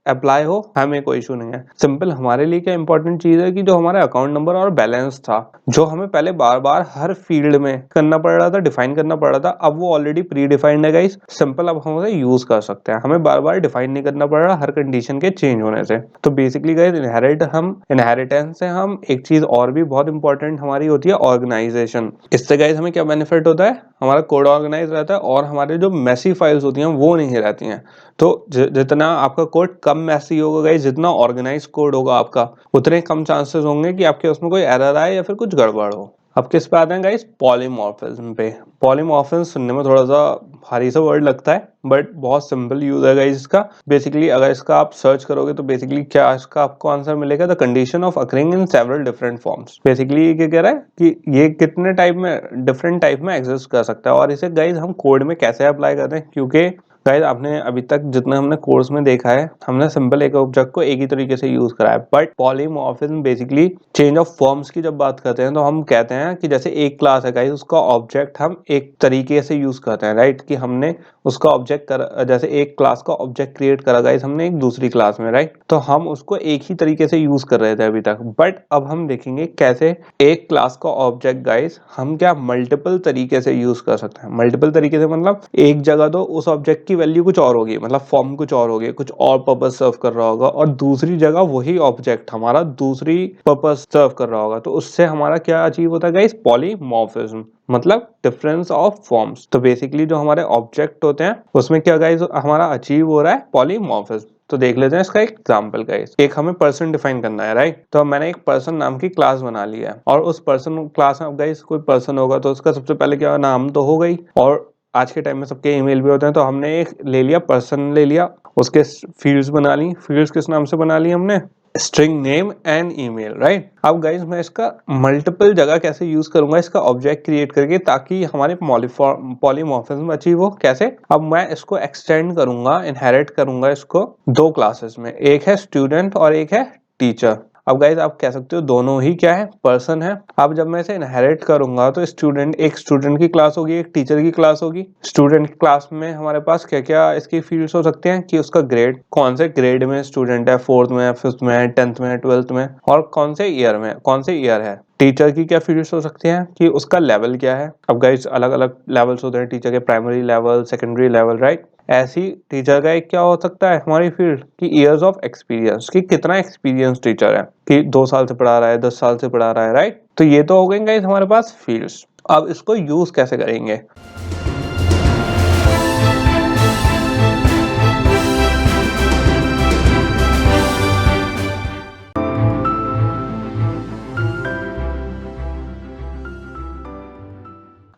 अप्लाई हो, हमें कोई इशू नहीं है। सिंपल हमारे लिए क्या इंपॉर्टेंट चीज है कि जो हमारा अकाउंट नंबर और बैलेंस था, जो हमें पहले बार बार हर फील्ड में करना पड़ रहा था, डिफाइन करना पड़ रहा था, अब वो ऑलरेडी प्री डिफाइंड है गाइस। सिंपल अब हम उसे यूज कर सकते हैं, हमें बार बार डिफाइन नहीं करना पड़ रहा हर कंडीशन के चेंज होने से। तो बेसिकली गाइस इनहेरिटेंस से हम एक चीज और भी बहुत इंपॉर्टेंट हमारी होती है, ऑर्गेनाइजेशन। इससे गाइस हमें क्या बेनिफिट होता है, हमारा कोड ऑर्गेनाइज रहता है और हमारे जो मेसी फाइल्स होती हैं वो नहीं रहती हैं। तो जितना आपका कोड कम मैसी होगा गाइस, जितना ऑर्गेनाइज कोड होगा आपका, उतने कम चांसेस होंगे कि आपके उसमें कोई एरर आए या फिर कुछ गड़बड़ हो। अब किस पे आते हैं गाइस, पॉलीमॉर्फिज्म पे। पॉलीमॉर्फिज्म सुनने में थोड़ा सा भारी सा वर्ड लगता है, बट बहुत सिंपल यूज है गाइस इसका। बेसिकली अगर इसका आप सर्च करोगे तो बेसिकली क्या इसका आपको आंसर मिलेगा, the condition of occurring in several different forms. Basically ये क्या कह रहा है कि ये कितने टाइप में, डिफरेंट टाइप में एग्जिस्ट कर सकता है और इसे गाइस हम कोड में कैसे अप्लाई करते हैं। क्योंकि गाइस आपने अभी तक जितना हमने कोर्स में देखा है, हमने सिंपल एक ऑब्जेक्ट को एक ही तरीके से यूज करा है, but polymorphism basically change of forms की जब बात करते हैं तो हम कहते हैं कि जैसे एक क्लास है गाइस, उसका ऑब्जेक्ट हम एक तरीके से यूज करते हैं, राइट। कि हमने उसका ऑब्जेक्ट जैसे एक क्लास का ऑब्जेक्ट क्रिएट करा गाइस हमने एक दूसरी क्लास में, राइट। तो हम उसको एक ही तरीके से यूज कर रहे थे अभी तक, बट अब हम देखेंगे कैसे एक क्लास का ऑब्जेक्ट गाइस हम क्या मल्टीपल तरीके से यूज कर सकते हैं। मल्टीपल तरीके से मतलब एक जगह तो उस ऑब्जेक्ट की वैल्यू कुछ और होगी, मतलब फॉर्म कुछ और होगी, कुछ और पर्पस सर्व कर रहा होगा, और दूसरी जगह वही ऑब्जेक्ट हमारा दूसरी पर्पस सर्व कर रहा होगा। तो उससे हमारा क्या अचीव होता है गाइस, पॉलीमॉर्फिज्म, मतलब डिफरेंस ऑफ फॉर्म्स। तो बेसिकली जो हमारे ऑब्जेक्ट होते हैं उसमें क्या गाइस हमारा अचीव हो रहा है, पॉलीमॉर्फिज्म। तो देख लेते हैं इसका एक एग्जांपल गाइस। एक हमें पर्सन डिफाइन करना है, राइट। तो मैंने एक पर्सन नाम की क्लास बना लिया है और उस पर्सन क्लास में गाइस कोई पर्सन होगा तो उसका सबसे पहले क्या नाम तो हो गई, और आज के टाइम में सबके ईमेल भी होते हैं, तो हमने एक ले लिया, पर्सन ले लिया, उसके फील्ड्स बना ली। फील्ड्स किस नाम से बना ली हमने, string name and email, right. अब गाइस मैं इसका मल्टीपल जगह कैसे यूज करूंगा, इसका ऑब्जेक्ट क्रिएट करके, ताकि हमारे पॉलीमॉर्फिज्म अचीव हो। कैसे, अब मैं इसको एक्सटेंड करूंगा, इनहेरिट करूंगा इसको दो क्लासेस में, एक है स्टूडेंट और एक है टीचर। अब गाइस आप कह सकते हो दोनों ही क्या है, पर्सन है। अब जब मैं इसे इनहेरिट करूंगा तो स्टूडेंट, एक स्टूडेंट की क्लास होगी, एक टीचर की क्लास होगी। स्टूडेंट की क्लास में हमारे पास क्या क्या इसकी फील्ड्स हो सकते हैं, कि उसका ग्रेड, कौन से ग्रेड में स्टूडेंट है, 4th में, 5th में, 10th में, 12th में, और कौन से ईयर में, कौन से ईयर है। टीचर की क्या फील्ड्स हो सकती हैं, कि उसका लेवल क्या है। अब गाइस अलग अलग लेवल्स होते हैं टीचर के, primary level, secondary level, right. ऐसी टीचर का एक क्या हो सकता है हमारी फील्ड, की इयर्स ऑफ एक्सपीरियंस, कि कितना एक्सपीरियंस टीचर है, कि 2 साल से पढ़ा रहा है, 10 साल से पढ़ा रहा है, राइट। तो ये तो हो गए गाइस हमारे पास फील्ड्स। अब इसको यूज कैसे करेंगे।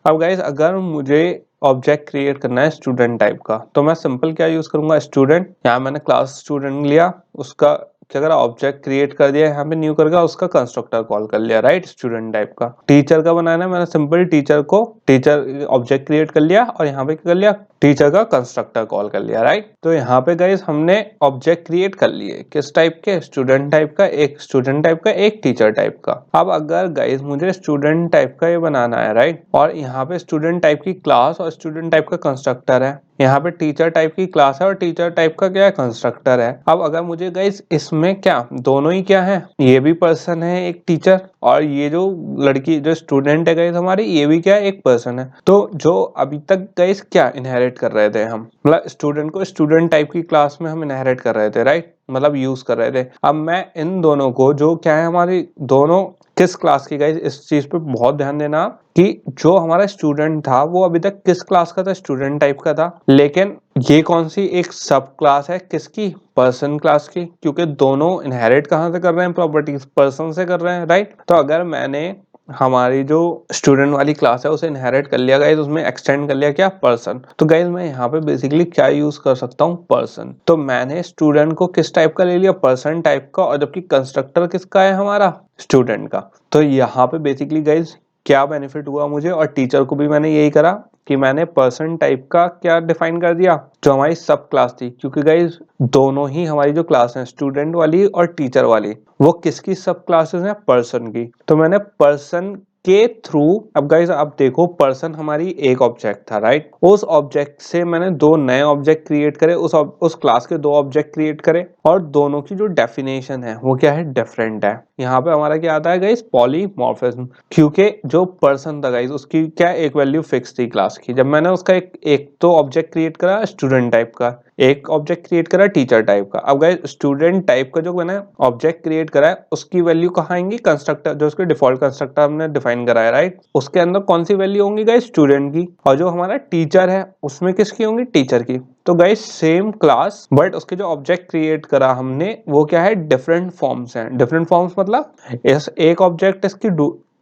अब गाइस अगर मुझे ऑब्जेक्ट क्रिएट करना है स्टूडेंट टाइप का, तो मैं सिंपल क्या यूज करूंगा, स्टूडेंट। यहाँ मैंने क्लास स्टूडेंट लिया, उसका क्या करा, ऑब्जेक्ट क्रिएट कर दिया, यहाँ पे न्यू करके उसका कंस्ट्रक्टर कॉल कर लिया, राइट, स्टूडेंट टाइप का। टीचर का बनाना है, मैंने सिंपल टीचर को, टीचर ऑब्जेक्ट क्रिएट कर लिया और यहाँ पे क्या कर लिया, टीचर का कंस्ट्रक्टर कॉल कर लिया, राइट। तो यहाँ पे गाइस हमने ऑब्जेक्ट क्रिएट कर लिए, किस टाइप के, स्टूडेंट टाइप का, एक स्टूडेंट टाइप का, एक टीचर टाइप का। अब अगर गाइस मुझे स्टूडेंट टाइप का ये बनाना है, राइट, और यहाँ पे स्टूडेंट टाइप की क्लास और स्टूडेंट टाइप का कंस्ट्रक्टर है, यहाँ पे टीचर टाइप की क्लास है और टीचर टाइप का क्या है, कंस्ट्रक्टर है। अब अगर मुझे गाइस इसमें क्या, दोनों ही क्या है, ये भी पर्सन है एक टीचर, और ये जो लड़की जो स्टूडेंट है गाइस हमारी, ये भी क्या है, एक पर्सन है। तो जो अभी तक गाइस क्या इनहेरिट कर रहे थे हम, मतलब स्टूडेंट को स्टूडेंट टाइप की क्लास में हम इनहेरिट कर रहे थे, राइट, मतलब यूज कर रहे थे। अब मैं इन दोनों को, जो क्या है हमारी दोनों किस क्लास की, गाइस इस चीज पे बहुत ध्यान देना कि जो हमारा स्टूडेंट था वो अभी तक किस क्लास का था, स्टूडेंट टाइप का था, लेकिन ये कौन सी एक सब क्लास है किसकी, पर्सन क्लास की, क्योंकि दोनों इनहेरिट कहां से कर रहे हैं, प्रॉपर्टीज पर्सन से कर रहे हैं, राइट। तो अगर मैंने हमारी जो स्टूडेंट वाली क्लास है उसे इनहेरिट कर लिया गाइस, उसमें एक्सटेंड कर लिया क्या, पर्सन। तो गाइस मैं यहाँ पे बेसिकली क्या यूज कर सकता हूँ, पर्सन। तो मैंने स्टूडेंट को किस टाइप का ले लिया, पर्सन टाइप का, और जबकि कंस्ट्रक्टर किसका है, हमारा स्टूडेंट का। तो यहाँ पे बेसिकली गाइस क्या बेनिफिट हुआ मुझे, और टीचर को भी मैंने यही करा कि मैंने पर्सन टाइप का क्या डिफाइन कर दिया, जो हमारी सब क्लास थी। क्योंकि गाइस दोनों ही हमारी जो क्लास है, स्टूडेंट वाली और टीचर वाली, वो किसकी सब क्लासेस हैं, पर्सन की। तो मैंने पर्सन के थ्रू, अब गाइस आप देखो, पर्सन हमारी एक ऑब्जेक्ट था, राइट। उस ऑब्जेक्ट से मैंने दो नए ऑब्जेक्ट क्रिएट करे, उस क्लास के दो ऑब्जेक्ट क्रिएट करे, और दोनों की जो डेफिनेशन है वो क्या है, डिफरेंट है। यहाँ पे हमारा क्या आता है गाइस, पॉलीमॉर्फिज्म। क्योंकि जो पर्सन था गाइस उसकी क्या एक वैल्यू फिक्स थी क्लास की। जब मैंने उसका एक तो ऑब्जेक्ट क्रिएट करा स्टूडेंट टाइप का, एक ऑब्जेक्ट क्रिएट करा टीचर टाइप का। अब गाइस स्टूडेंट टाइप का जो मैंने ऑब्जेक्ट क्रिएट करा है उसकी वैल्यू कहाँ आएंगी, कंस्ट्रक्टर, जो उसके डिफॉल्ट कंस्ट्रक्टर हमने डिफाइन करा है, राइट। उसके अंदर कौन सी वैल्यू होंगी गाइस, स्टूडेंट की। और जो हमारा टीचर है उसमें किसकी होंगी, टीचर की। तो गाइस सेम क्लास, बट उसके जो ऑब्जेक्ट क्रिएट करा हमने वो क्या है, डिफरेंट फॉर्म्स हैं। डिफरेंट फॉर्म्स मतलब इस एक ऑब्जेक्ट इसकी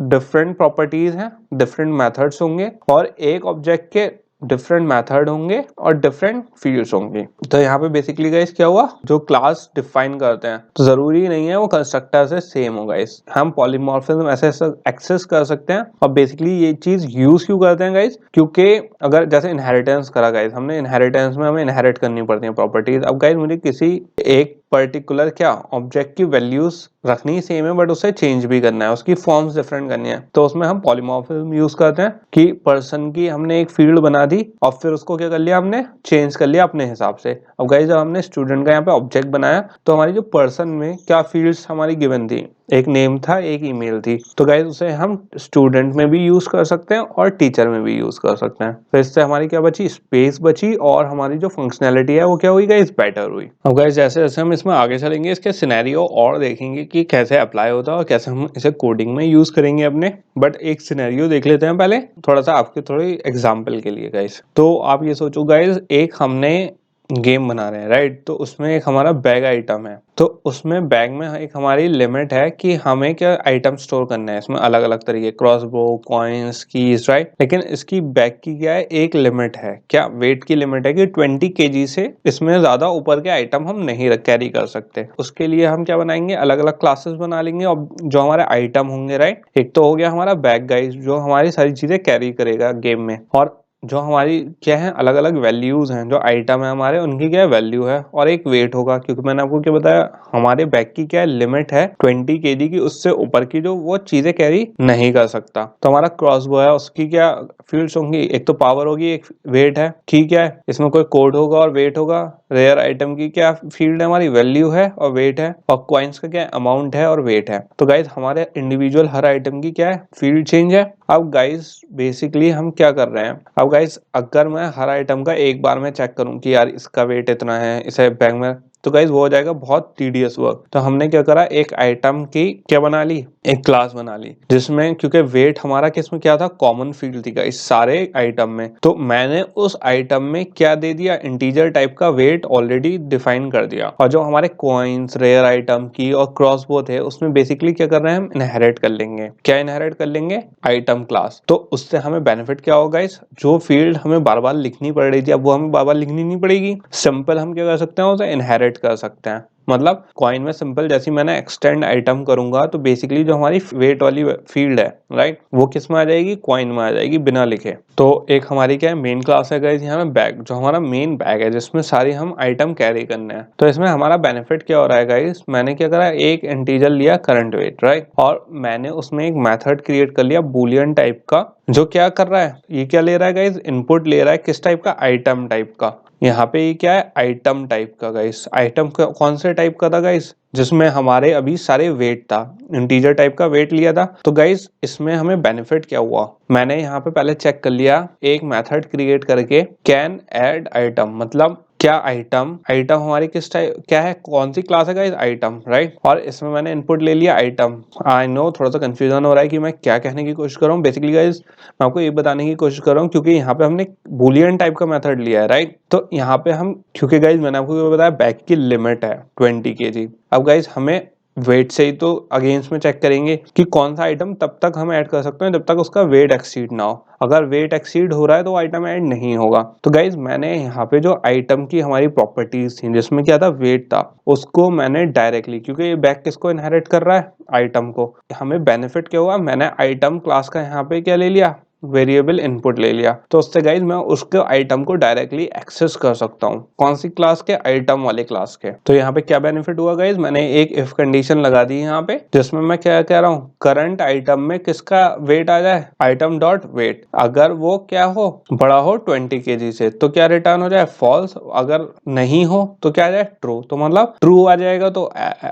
डिफरेंट प्रॉपर्टीज हैं, डिफरेंट मेथड्स होंगे, और एक ऑब्जेक्ट के डिफरेंट मेथड होंगे और डिफरेंट फील्ड्स होंगे। तो यहाँ पे बेसिकली गाइस क्या हुआ, जो क्लास डिफाइन करते हैं तो जरूरी नहीं है वो कंस्ट्रक्टर से सेम हो गाइस, हम पॉलीमॉर्फिज्म ऐसे एक्सेस कर सकते हैं। और बेसिकली ये चीज यूज क्यों करते हैं गाइस, क्योंकि अगर जैसे इनहेरिटेंस करा गाइस हमने, इनहेरिटेंस में हमें इनहेरिट करनी पड़ती है प्रॉपर्टीज। अब गाइस मुझे किसी एक पर्टिकुलर क्या ऑब्जेक्ट की वैल्यूज रखनी सेम है, बट उसे चेंज भी करना है, उसकी फॉर्म्स डिफरेंट करनी है। तो उसमें हम पॉलीमॉर्फिज्म यूज करते हैं कि पर्सन की हमने एक फील्ड बना दी और फिर उसको क्या कर लिया, हमने चेंज कर लिया अपने हिसाब से। अब गाइस जब हमने स्टूडेंट का यहाँ पे ऑब्जेक्ट बनाया तो हमारी जो पर्सन में क्या फील्ड्स हमारी गिवन थी, एक नेम था, एक ईमेल थी। तो गाइस उसे हम स्टूडेंट में भी यूज कर सकते हैं और टीचर में भी यूज कर सकते हैं। तो इससे हमारी क्या बची, स्पेस बची, और हमारी जो फंक्शनैलिटी है वो क्या हुई गाइस, बेटर हुई। अब गाइस जैसे जैसे हम इसमें आगे चलेंगे इसके सिनेरियो और देखेंगे कि कैसे अप्लाई होता है और कैसे हम इसे कोडिंग में यूज करेंगे अपने। बट एक सिनेरियो देख लेते हैं पहले, थोड़ा सा आपके थोड़ी एग्जाम्पल के लिए गाइस। तो आप ये सोचो गाइस, एक हमने गेम बना रहे हैं, राइट। तो उसमें एक हमारा बैग आइटम है, तो उसमें बैग में एक हमारी लिमिट है कि हमें क्या आइटम स्टोर करना है। इसमें अलग अलग तरीके, क्रॉसबो, कॉइन्स, कीज, राइट। लेकिन इसकी बैग की क्या है, एक लिमिट है, क्या वेट की लिमिट है कि 20 kg से इसमें ज्यादा ऊपर के आइटम हम नहीं कैरी कर सकते। उसके लिए हम क्या बनाएंगे, अलग अलग क्लासेस बना लेंगे, और जो हमारे आइटम होंगे, राइट। एक तो हो गया हमारा बैग गाइस, जो हमारी सारी चीजें कैरी करेगा गेम में, और जो हमारी क्या है, अलग अलग वैल्यूज हैं, जो आइटम है हमारे उनकी क्या वैल्यू है, और एक वेट होगा। क्योंकि मैंने आपको क्या बताया, हमारे बैग की क्या लिमिट है 20 kg की, उससे ऊपर की जो वो चीजें कैरी नहीं कर सकता। तो हमारा क्रॉसबो है, उसकी क्या फील्ड्स होंगी, एक तो पावर होगी, एक वेट है, ठीक है। इसमें कोई कोड होगा और वेट होगा। रेयर आइटम की क्या फील्ड है, हमारी वैल्यू है और वेट है। और कॉइन्स का क्या अमाउंट है और वेट है। तो गाइज हमारे इंडिविजुअल हर आइटम की क्या है, फील्ड चेंज है। अब गाइज बेसिकली हम क्या कर रहे हैं, अब गाइज अगर मैं हर आइटम का एक बार में चेक करूं कि यार इसका वेट इतना है, इसे बैग में, तो गाइज वो हो जाएगा बहुत टीडियस वर्क। तो हमने क्या करा, एक आइटम की क्या बना ली, एक क्लास बना ली, जिसमें क्योंकि वेट हमारा किसमें क्या था, कॉमन फील्ड थी गाइज सारे आइटम में। तो मैंने उस आइटम में क्या दे दिया, इंटीजर टाइप का वेट ऑलरेडी डिफाइन कर दिया। और जो हमारे कॉइन्स, रेयर आइटम की और क्रॉसबो थे, उसमें बेसिकली क्या कर रहे हैं, हम इनहेरिट कर लेंगे। क्या इनहेरिट कर लेंगे, आइटम क्लास। तो उससे हमें बेनिफिट क्या होगा गाइस, जो फील्ड हमें बार बार लिखनी पड़ रही थी अब वो हमें बार बार लिखनी नहीं पड़ेगी। सिंपल हम क्या कर सकते हैं, उसे इनहेरिट कर सकते हैं। मतलब कॉइन में सिंपल जैसे मैंने एक्सटेंड आइटम करूंगा तो बेसिकली जो हमारी वेट वाली फील्ड है, राइट, वो किस में आ जाएगी, कॉइन में आ जाएगी बिना लिखे। तो एक हमारी क्या है, मेन क्लास है गाइस यहाँ में बैग, जो हमारा मेन बैग है जिसमें सारी हम आइटम कैरी करने हैं। तो इसमें हमारा बेनिफिट क्या हो रहा है गाइस, मैंने क्या करा, एक इंटीजर लिया करंट वेट, राइट, और मैंने उसमें एक मेथड क्रिएट कर लिया बुलियन टाइप का, जो क्या कर रहा है, ये क्या ले रहा है गाइस, इनपुट ले रहा है किस टाइप का, आइटम टाइप का। यहाँ पे ये क्या है, आइटम टाइप का गाइस। आइटम कौन से टाइप का था गाइस, जिसमें हमारे अभी सारे वेट था, इंटीजर टाइप का वेट लिया था। तो गाइस इसमें हमें बेनिफिट क्या हुआ, मैंने यहाँ पे पहले चेक कर लिया, एक मेथड क्रिएट करके कैन ऐड आइटम, मतलब क्या आइटम, आइटम हमारी किस टाइप क्या है, कौन सी क्लास है गाइस, आइटम, राइट। और इसमें मैंने इनपुट ले लिया आइटम। आई नो थोड़ा सा कंफ्यूजन हो रहा है कि मैं क्या कहने की कोशिश कर रहा हूँ। बेसिकली गाइस मैं आपको ये बताने की कोशिश कर रहा हूँ क्योंकि यहाँ पे हमने बुलियन टाइप का मेथड लिया है, राइट। तो यहाँ पे हम, क्योंकि गाइस मैंने आपको ये बताया बैग की लिमिट है 20 kg। अब गाइस हमें वेट से ही तो अगेंस्ट में चेक करेंगे कि कौन सा आइटम तब तक हम ऐड कर सकते हैं जब तक उसका वेट एक्सीड ना हो। अगर वेट एक्सीड हो रहा है तो आइटम ऐड नहीं होगा। तो गाइज मैंने यहाँ पे जो आइटम की हमारी प्रॉपर्टीज थी जिसमें क्या था, वेट था, उसको मैंने डायरेक्टली, क्योंकि ये बैक किसको इनहेरिट कर रहा है, आइटम को, हमें बेनिफिट क्या हुआ, मैंने आइटम क्लास का यहाँ पे क्या ले लिया, वेरिएबल इनपुट ले लिया। तो उससे गाइज मैं उसके आइटम को डायरेक्टली एक्सेस कर सकता हूँ। कौन सी क्लास के, आइटम वाले क्लास के। तो यहाँ पे क्या बेनिफिट हुआ गाइज, मैंने एक इफ कंडीशन लगा दी यहाँ पे जिसमें मैं क्या कह रहा हूँ, करंट आइटम में किसका वेट आ जाए, आइटम डॉट वेट, अगर वो क्या हो, बड़ा हो 20 kg से तो क्या रिटर्न हो जाए, फॉल्स, अगर नहीं हो तो क्या आ जाए, ट्रू। तो मतलब ट्रू आ जाएगा तो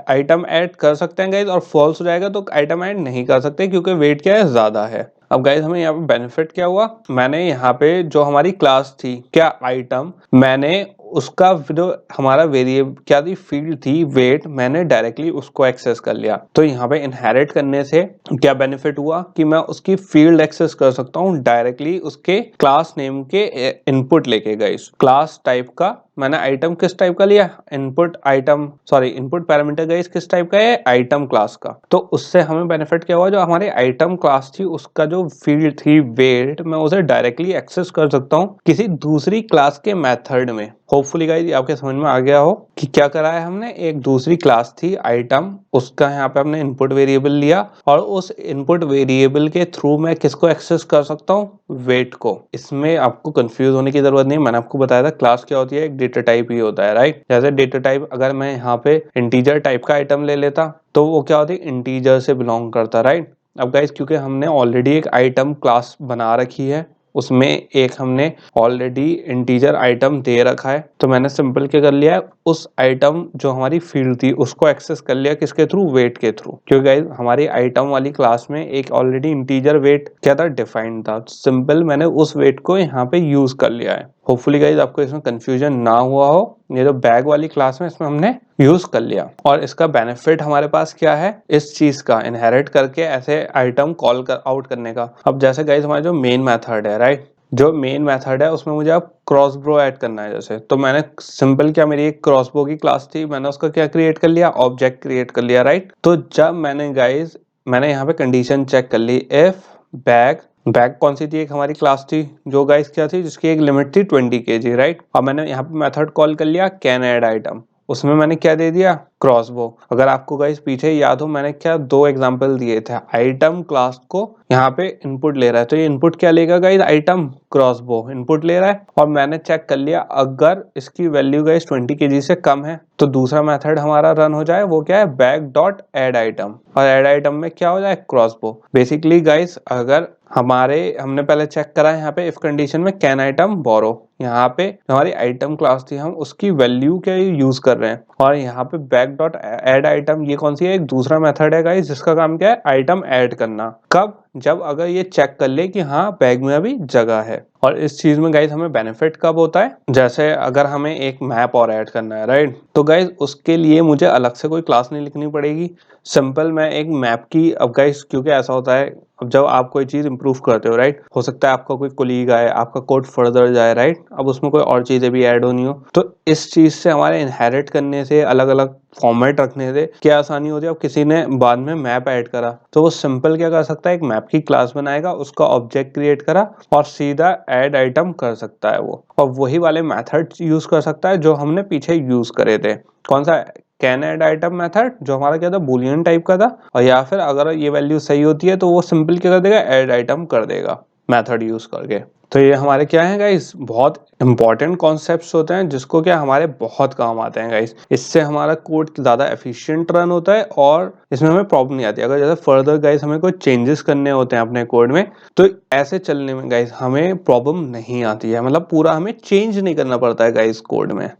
आइटम ऐड कर सकते हैं गाइज, और फॉल्स हो जाएगा तो आइटम ऐड नहीं कर सकते क्योंकि वेट क्या है, ज्यादा है। अब गाइज हमें यहाँ पे बेनिफिट क्या हुआ, मैंने यहाँ पे जो हमारी क्लास थी क्या, आइटम, मैंने उसका जो हमारा वेरिएबल क्या थी, फील्ड थी वेट, मैंने डायरेक्टली उसको एक्सेस कर लिया। तो यहाँ पे इनहेरिट करने से क्या बेनिफिट हुआ कि मैं उसकी फील्ड एक्सेस कर सकता हूँ डायरेक्टली उसके क्लास नेम के इनपुट लेके गए। क्लास टाइप का मैंने आइटम किस टाइप का लिया, input item, sorry input parameter guys किस टाइप का है, आइटम क्लास का। तो उससे हमें बेनिफिट क्या हुआ, जो हमारे आइटम क्लास थी उसका जो फील्ड थी वेट, मैं उसे डायरेक्टली एक्सेस कर सकता हूँ किसी दूसरी क्लास के मेथड में। होपफुली गाइस आपके समझ में आ गया हो कि क्या करा है हमने, एक दूसरी क्लास थी आइटम, उसका यहाँ पे हमने इनपुट वेरिएबल लिया और उस इनपुट वेरिएबल के थ्रू मैं किसको एक्सेस कर सकता हूँ, वेट को। इसमें आपको कंफ्यूज होने की जरूरत नहीं, मैंने आपको बताया था क्लास क्या होती है, एक डेटा टाइप ही होता है, राइट। जैसे डेटा टाइप अगर मैं यहाँ पे इंटीजर टाइप का आइटम ले लेता तो वो क्या होती है, इंटीजर से बिलोंग करता, राइट। अब गाइस क्योंकि हमने ऑलरेडी एक आइटम क्लास बना रखी है, उसमें एक हमने ऑलरेडी इंटीजर आइटम दे रखा है, तो मैंने सिंपल क्या कर लिया है, उस आइटम जो हमारी फील्ड थी उसको एक्सेस कर लिया, किसके थ्रू, वेट के थ्रू। क्योंकि गाइस हमारी आइटम वाली क्लास में एक ऑलरेडी इंटीजर वेट क्या था, डिफाइंड था, सिंपल मैंने उस वेट को यहाँ पे यूज कर लिया है। होपफुली गाइस आपको इसमें कंफ्यूजन ना हुआ हो, ये जो बैग वाली क्लास में इसमें हमने यूज कर लिया। और इसका बेनिफिट हमारे पास क्या है, इस चीज का इनहेरिट करके ऐसे आइटम कॉल कर आउट करने का। अब जैसे गाइस हमारा जो मेन मेथड है, राइट, जो मेन मेथड है उसमें मुझे अब क्रॉसबो ऐड करना है। जैसे तो मैंने सिंपल क्या, मेरी एक क्रॉसबो की क्लास थी, मैंने उसका क्या क्रिएट कर लिया, ऑब्जेक्ट क्रिएट कर लिया, राइट। तो जब मैंने गाइस मैंने यहाँ पे कंडीशन चेक कर ली, इफ बैग, बैग कौन सी थी, एक हमारी क्लास थी जो गाइस क्या थी, जिसकी एक लिमिट थी 20 kg, राइट। और मैंने यहाँ पे मेथड कॉल कर लिया कैन ऐड आइटम, उसमें मैंने क्या दे दिया, क्रॉसबो। अगर आपको गाइस पीछे याद हो मैंने क्या दो एग्जांपल दिए थे, आइटम क्लास को यहाँ पे इनपुट ले रहा है, तो ये इनपुट क्या लेगा गाइस, आइटम क्रॉसबो इनपुट ले रहा है। और मैंने चेक कर लिया अगर इसकी वैल्यू गाइस 20 kg से कम है तो दूसरा मेथड हमारा रन हो जाए, वो क्या है, बैग डॉट एड आइटम, और एड आइटम में क्या हो जाए, क्रॉसबो। बेसिकली गाइस अगर हमने पहले चेक करा है यहाँ पे इफ कंडीशन में कैन आइटम बोरो, यहाँ पे हमारी आइटम क्लास थी, हम उसकी वैल्यू क्या यूज कर रहे हैं। और यहाँ पे बैग डॉट एड आइटम ये कौन सी है, एक दूसरा मेथड है गाइस जिसका काम क्या है, आइटम ऐड करना। कब, जब अगर ये चेक कर ले कि हाँ बैग में अभी जगह है। और इस चीज में गाइस हमें बेनिफिट कब होता है, जैसे अगर हमें एक मैप और ऐड करना है, राइट, तो गाइस उसके लिए मुझे अलग से कोई क्लास नहीं लिखनी पड़ेगी। सिंपल मैं एक मैप की, अब गाइस क्योंकि ऐसा होता है, अब जब आप कोई चीज इंप्रूव करते हो, राइट, हो सकता है आपका कोई कोलीग आए, आपका कोड फर्दर जाए, राइट, अब उसमें कोई और चीजें भी ऐड होनी हो, तो इस चीज से हमारे इनहेरिट करने से, अलग अलग फॉर्मेट रखने से क्या आसानी होती है। अब किसी ने बाद में मैप ऐड करा तो वो सिंपल क्या कर सकता है, एक मैप की क्लास बनाएगा, उसका ऑब्जेक्ट क्रिएट करा और सीधा ऐड आइटम कर सकता है वो, और वही वाले मेथड यूज कर सकता है जो हमने पीछे यूज करे थे। कौन सा, कैन ऐड आइटम मेथड, जो हमारा क्या था, बुलियन टाइप का था। और या फिर अगर ये वैल्यू सही होती है तो वो सिंपल क्या कर देगा, ऐड आइटम कर देगा मेथड यूज करके। तो ये हमारे क्या है गाइस, बहुत इंपॉर्टेंट कॉन्सेप्ट्स होते हैं जिसको क्या हमारे बहुत काम आते हैं गाइस। इससे हमारा कोड ज्यादा एफिशिएंट रन होता है और इसमें हमें प्रॉब्लम नहीं आती। अगर जैसे फर्दर गाइस हमें कोई चेंजेस करने होते हैं अपने कोड में, तो ऐसे चलने में गाइस हमें प्रॉब्लम नहीं आती है, मतलब पूरा हमें चेंज नहीं करना पड़ता है गाइस कोड में।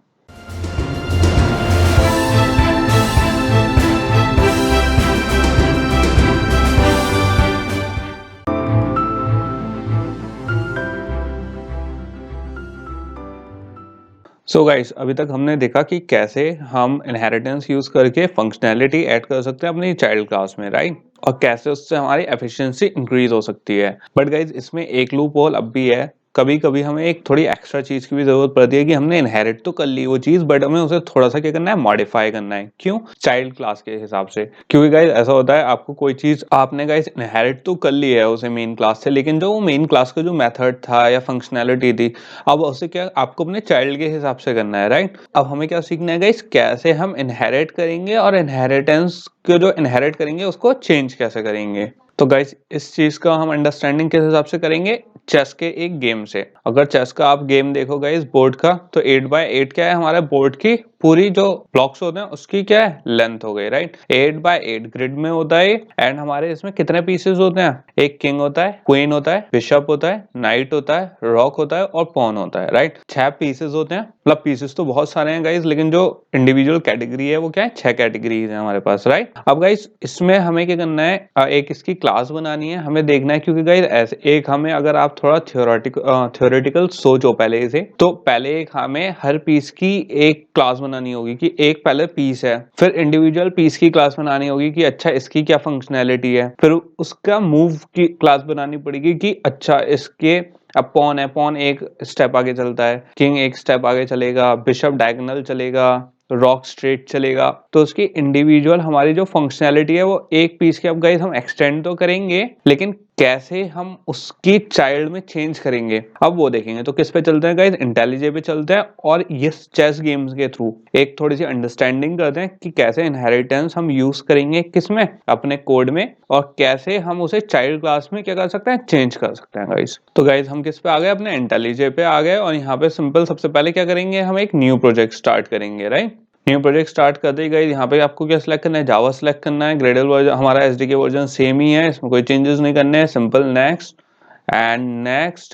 सो गाइस अभी तक हमने देखा कि कैसे हम इनहेरिटेंस यूज करके फंक्शनैलिटी ऐड कर सकते हैं अपनी चाइल्ड क्लास में, राइट, और कैसे उससे हमारी एफिशिएंसी इंक्रीज हो सकती है। बट गाइस इसमें एक लूप होल अब भी है कभी कभी हमें एक थोड़ी एक्स्ट्रा चीज की भी जरूरत पड़ती है कि हमने इनहेरिट तो कर ली वो चीज, बट हमें उसे थोड़ा सा क्या करना है, मॉडिफाई करना है। क्यों? चाइल्ड क्लास के हिसाब से। क्योंकि गाइज ऐसा होता है, आपको कोई चीज आपने गाइज इनहेरिट तो कर ली है उसे मेन क्लास से, लेकिन जो वो मेन क्लास का जो मेथड था या फंक्शनैलिटी थी, अब उसे क्या आपको अपने चाइल्ड के हिसाब से करना है, राइट। अब हमें क्या सीखना है गाइज, कैसे हम इनहेरिट करेंगे और इनहेरिटेंस को जो इनहेरिट करेंगे उसको चेंज कैसे करेंगे। तो गाइज इस चीज का हम अंडरस्टैंडिंग किस हिसाब से करेंगे, चेस के एक गेम से। अगर चेस का आप गेम देखो गाइज बोर्ड का, तो 8x8 क्या है, हमारे बोर्ड की पूरी जो ब्लॉक्स होते हैं उसकी क्या है, लेंथ हो गई, राइट। 8x8 ग्रिड में होता है एंड हमारे इसमें कितने पीसेस होते हैं, एक किंग होता है, क्वीन होता है, बिशप होता है, नाइट होता है, रॉक होता है और पॉन होता है, राइट। 6 पीसेस होते हैं। मतलब पीसेस तो बहुत सारे हैं गाइज, लेकिन जो इंडिविजुअल कैटेगरी है वो क्या है, 6 कैटेगरीज है हमारे पास, राइट। अब गाइज इसमें हमें क्या करना है, एक इसकी क्लास बनानी है, हमें देखना है। क्योंकि गाइज ऐसे एक हमें, अगर आप थोड़ा थ्योरेटिकल सोचो पहले से, तो पहले एक हमें हर पीस की एक क्लास बनानी होगी कि एक पहले पीस है, फिर इंडिविजुअल पीस की क्लास बनानी होगी कि अच्छा इसकी क्या फंक्शनैलिटी है, फिर उसका मूव की क्लास बनानी पड़ेगी कि अच्छा इसके अब पॉन है, पॉन एक स्टेप आगे चलता है, किंग एक स्टेप आगे चलेगा, बिशप डायगोनल चलेगा, रॉक स्ट्रेट चलेगा। तो उसकी इंडिविजुअल हमारी जो फंक्शनैलिटी है वो एक पीस के, अब गाइस हम एक्सटेंड तो करेंगे, लेकिन कैसे हम उसकी चाइल्ड में चेंज करेंगे अब वो देखेंगे। तो किस पे चलते हैं गाइस, इंटेलिजे पे चलते हैं और ये चेस गेम्स के थ्रू एक थोड़ी सी अंडरस्टैंडिंग करते हैं कि कैसे इनहेरिटेंस हम यूज करेंगे, किसमें, अपने कोड में, और कैसे हम उसे चाइल्ड क्लास में क्या कर सकते हैं, चेंज कर सकते हैं गाइस। तो गाइस हम किस पे आ गए, अपने इंटेलिजे पे आ गए, और यहाँ पे सिंपल सबसे पहले क्या करेंगे, हम एक न्यू प्रोजेक्ट स्टार्ट करेंगे, राइट। न्यू प्रोजेक्ट स्टार्ट कर दी गई। यहाँ पे आपको क्या सिलेक्ट करना है, जावा सिलेक्ट करना है। ग्रेडल वर्जन हमारा एसडीके वर्जन सेम ही है, इसमें कोई चेंजेस नहीं करने हैं। सिंपल नेक्स्ट